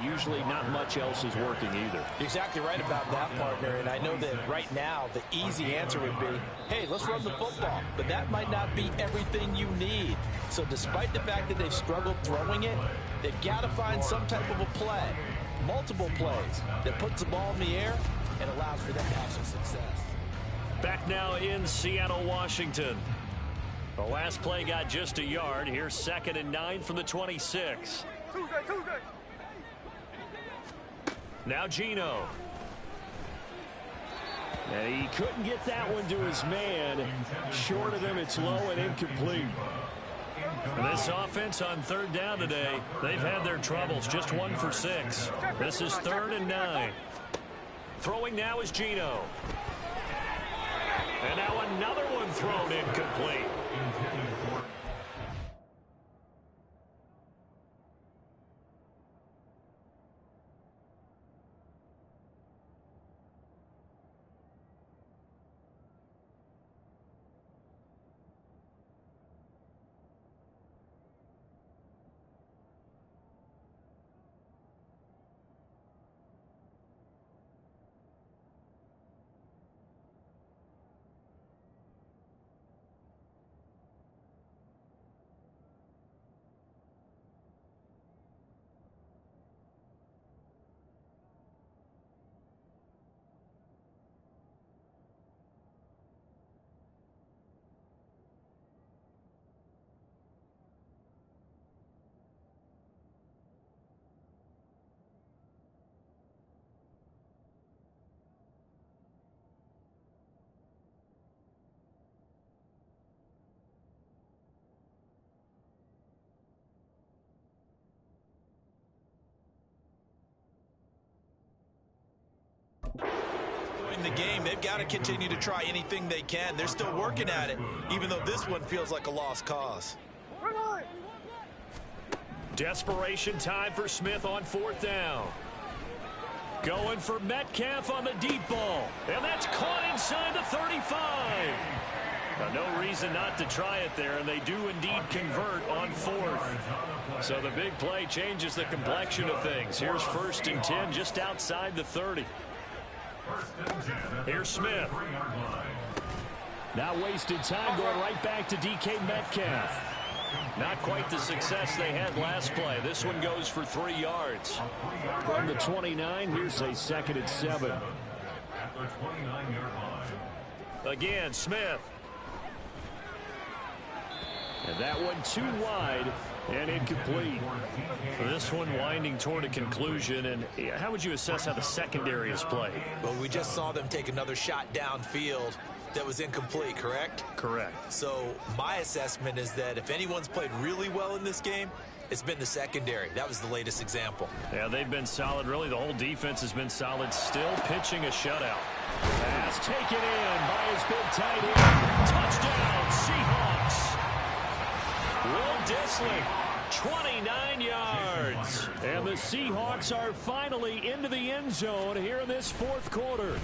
[SPEAKER 1] usually not much else is working either.
[SPEAKER 3] You're exactly right about that, partner. And I know that right now the easy answer would be, hey, let's run the football. But that might not be everything you need. So despite the fact that they've struggled throwing it, they've got to find some type of a play, multiple plays, that puts the ball in the air and allows for them to have some success.
[SPEAKER 2] Back now in Seattle, Washington. The last play got just a yard. Here's 2nd and 9 from the 26. Now Geno.
[SPEAKER 1] And he couldn't get that one to his man. Short of him, it's low and incomplete.
[SPEAKER 2] This offense on 3rd down today, they've had their troubles. Just 1 for 6. This is 3rd and 9. Throwing now is Geno. And now another one thrown incomplete.
[SPEAKER 3] The game, they've got to continue to try anything they can. They're still working at it, even though this one feels like a lost cause.
[SPEAKER 2] Desperation time for Smith on 4th down. Going for Metcalf on the deep ball. And that's caught inside the 35. Now, no reason not to try it there, and they do indeed convert on 4th. So the big play changes the complexion of things. Here's 1st and 10 just outside the 30. Here's Smith.
[SPEAKER 1] Now wasted time going right back to DK Metcalf.
[SPEAKER 2] Not quite the success they had last play. This one goes for 3 yards.
[SPEAKER 1] From the 29, here's a 2nd and 7.
[SPEAKER 2] Again, Smith.
[SPEAKER 1] And that one too wide and incomplete.
[SPEAKER 2] This one winding toward a conclusion. And how would you assess how the secondary is played?
[SPEAKER 3] Well, we just saw them take another shot downfield that was incomplete, correct?
[SPEAKER 2] Correct.
[SPEAKER 3] So my assessment is that if anyone's played really well in this game, it's been the secondary. That was the latest example.
[SPEAKER 2] Yeah, they've been solid. Really, the whole defense has been solid. Still pitching a shutout.
[SPEAKER 1] Pass taken in by his big tight end.
[SPEAKER 2] Touchdown, Seahawks. Will Dissly, 29 yards.
[SPEAKER 1] And the Seahawks are finally into the end zone here in this 4th quarter.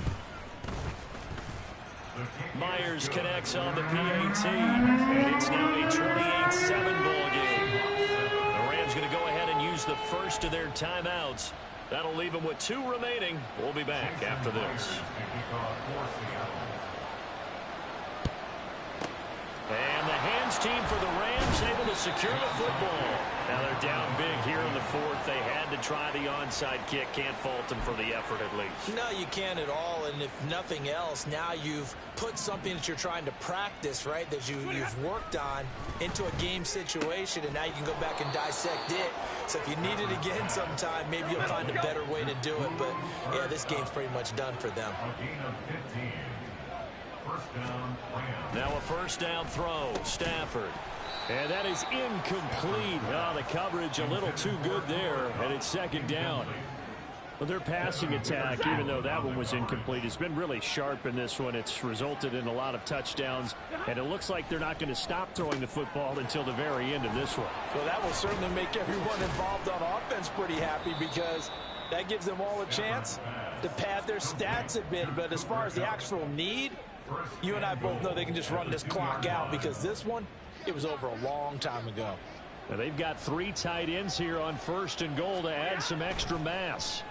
[SPEAKER 2] Myers connects on the PAT, and it's now a 28-7 ball game. The Rams going to go ahead and use the first of their timeouts. That'll leave them with 2 remaining. We'll be back after this. And the hands team for the Rams able to secure the football. Now they're down big here in the 4th. They had to try the onside kick. Can't fault them for the effort at least.
[SPEAKER 3] No, you can't at all. And if nothing else, now you've put something that you're trying to practice, right, that you've worked on into a game situation, and now you can go back and dissect it. So if you need it again sometime, maybe you'll find a better way to do it. But, yeah, this game's pretty much done for them.
[SPEAKER 2] Now a 1st down throw, Stafford.
[SPEAKER 1] And that is incomplete. Oh, the coverage a little too good there, and it's 2nd down. Well, their passing attack, even though that one was incomplete, has been really sharp in this one. It's resulted in a lot of touchdowns, and it looks like they're not going to stop throwing the football until the very end of this one.
[SPEAKER 3] Well, that will certainly make everyone involved on offense pretty happy, because that gives them all a chance to pad their stats a bit. But as far as the actual need, you and I both know they can just run this clock out, because this one, it was over a long time ago.
[SPEAKER 1] Now they've got 3 tight ends here on 1st and goal to add some extra mass.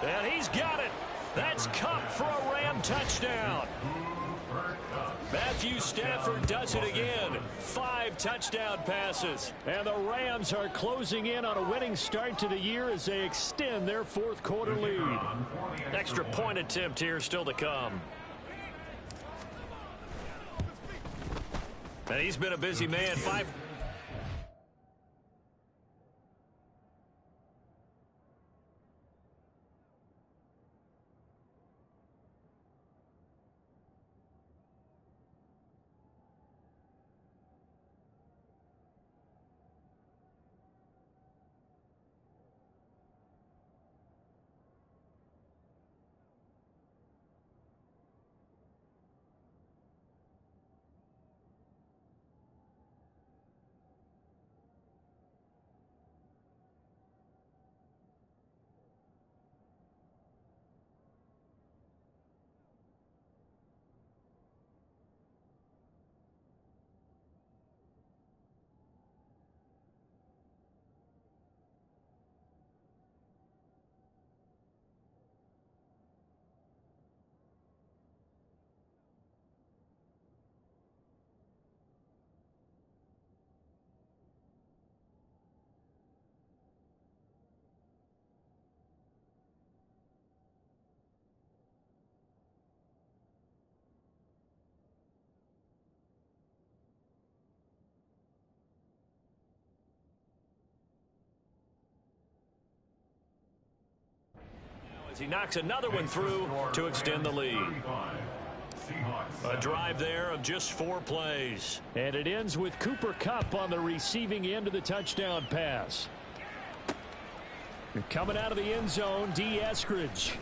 [SPEAKER 2] And he's got it. That's Cup for a Ram touchdown. Matthew Stafford does it again. 5 touchdown passes.
[SPEAKER 1] And the Rams are closing in on a winning start to the year as they extend their 4th quarter lead.
[SPEAKER 2] Extra point attempt here still to come. And he's been a busy man. 5. As he knocks another one through to extend the lead. A drive there of just 4 plays.
[SPEAKER 1] And it ends with Cooper Kupp on the receiving end of the touchdown pass. And coming out of the end zone, D. Eskridge.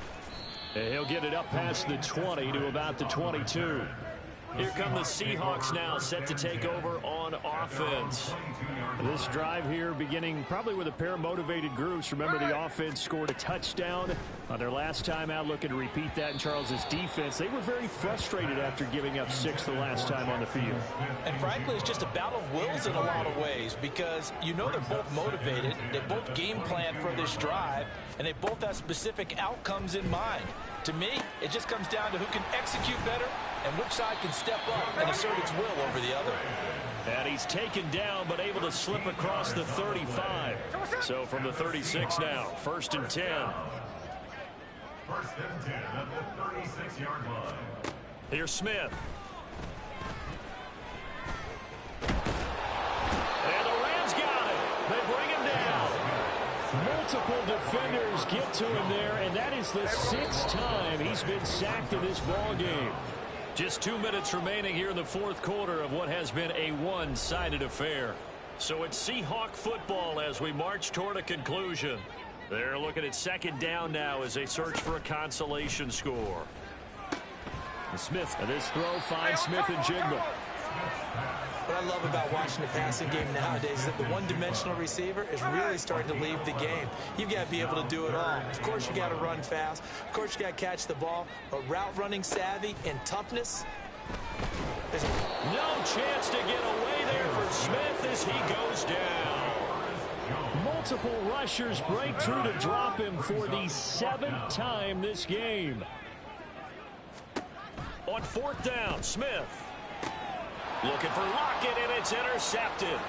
[SPEAKER 1] And he'll get it up past the 20 to about the 22.
[SPEAKER 2] Here come the Seahawks now, set to take over on offense.
[SPEAKER 1] This drive here beginning probably with a pair of motivated groups. Remember, the offense scored a touchdown on their last time out, looking to repeat that in Charles's defense. They were very frustrated after giving up 6 the last time on the field.
[SPEAKER 3] And frankly, it's just a battle of wills in a lot of ways, because you know they're both motivated, they both game plan for this drive, and they both have specific outcomes in mind. To me, it just comes down to who can execute better and which side can step up and assert its will over the other.
[SPEAKER 2] And he's taken down but able to slip across the 35. So from the 36 now, 1st and 10.
[SPEAKER 4] 1st and 10 at the 36-yard line.
[SPEAKER 2] Here's Smith. And the Rams got it. They bring him down.
[SPEAKER 1] Multiple defenders get to him there, and that is the 6th time he's been sacked in this ball game.
[SPEAKER 2] Just 2 minutes remaining here in the 4th quarter of what has been a one-sided affair. So it's Seahawk football as we march toward a conclusion. They're looking at 2nd down now as they search for a consolation score.
[SPEAKER 1] And Smith, and this throw finds Smith and Jigba.
[SPEAKER 3] What I love about watching the passing game nowadays is that the one-dimensional receiver is really starting to leave the game. You've got to be able to do it all. Of course, you got to run fast. Of course, you got to catch the ball. But route running savvy and toughness.
[SPEAKER 2] No chance to get away there for Smith as he goes down.
[SPEAKER 1] Multiple rushers break through to drop him for the 7th time this game.
[SPEAKER 2] On 4th down, Smith. Looking for Lockett, and it's intercepted.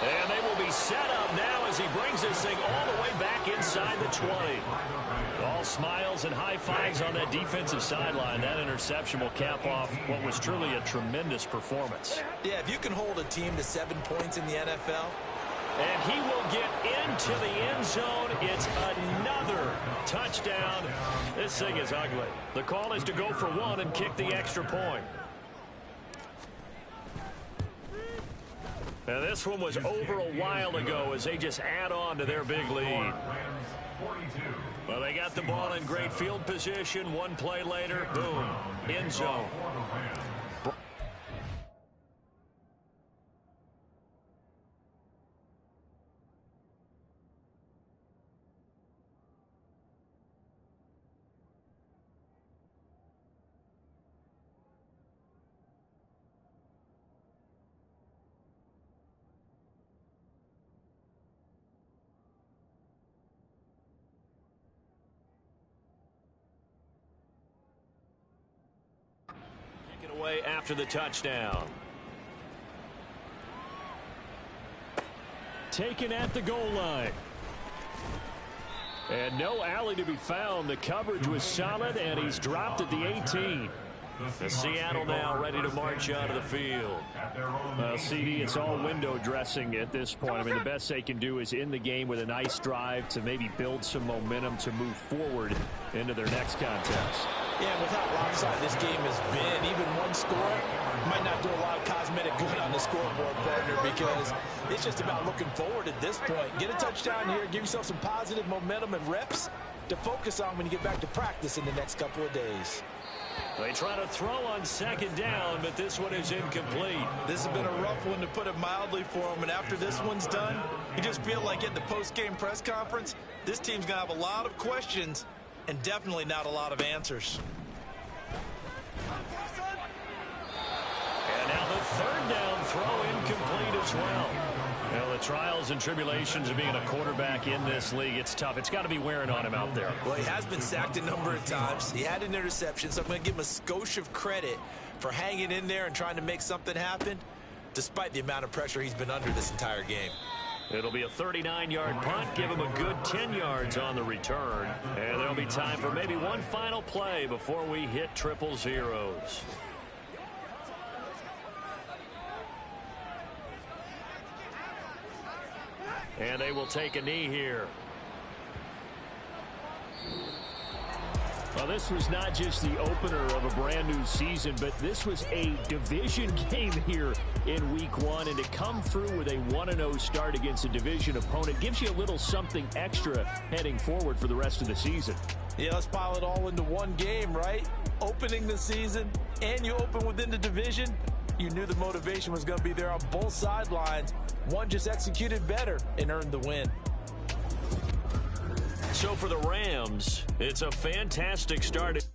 [SPEAKER 2] And they will be set up now as he brings this thing all the way back inside the 20. All smiles and high fives on that defensive sideline. That interception will cap off what was truly a tremendous performance.
[SPEAKER 3] Yeah, if you can hold a team to 7 points in the NFL.
[SPEAKER 2] And he will get into the end zone. It's another touchdown. This thing is ugly. The call is to go for 1 and kick the extra point. Now this one was over a while ago as they just add on to their big lead. Well, they got the ball in great field position. 1 play later, boom, end zone. away after the touchdown.
[SPEAKER 1] Taken at the goal line. And no alley to be found. The coverage was solid, and he's dropped at the 18.
[SPEAKER 2] The Seattle now ready to march out of the field.
[SPEAKER 1] Well, CD, it's all window dressing at this point. I mean, the best they can do is end the game with a nice drive to maybe build some momentum to move forward into their next contest.
[SPEAKER 3] Yeah, with how lopsided this game has been, even one score might not do a lot of cosmetic good on the scoreboard, partner, because it's just about looking forward at this point. Get a touchdown here, give yourself some positive momentum and reps to focus on when you get back to practice in the next couple of days.
[SPEAKER 2] They try to throw on second down, but this one is incomplete.
[SPEAKER 3] This has been a rough one, to put it mildly, for him, and after this one's done, you just feel like at the post-game press conference, this team's going to have a lot of questions and definitely not a lot of answers.
[SPEAKER 2] And now the third down throw incomplete as well.
[SPEAKER 1] Well, the trials and tribulations of being a quarterback in this league, it's tough. It's got to be wearing on him out there.
[SPEAKER 3] Well, he has been sacked a number of times. He had an interception, so I'm going to give him a skosh of credit for hanging in there and trying to make something happen, despite the amount of pressure he's been under this entire game.
[SPEAKER 2] It'll be a 39-yard punt. Give him a good 10 yards on the return. And there'll be time for maybe one final play before we hit triple zeros. And they will take a knee here.
[SPEAKER 1] Well, this was not just the opener of a brand new season, but this was a division game here in week one. And to come through with a 1-0 start against a division opponent gives you a little something extra heading forward for the rest of the season.
[SPEAKER 3] Yeah, let's pile it all into one game, right? Opening the season, and you open within the division. You knew the motivation was going to be there on both sidelines. One just executed better and earned the win.
[SPEAKER 2] So for the Rams, it's a fantastic start.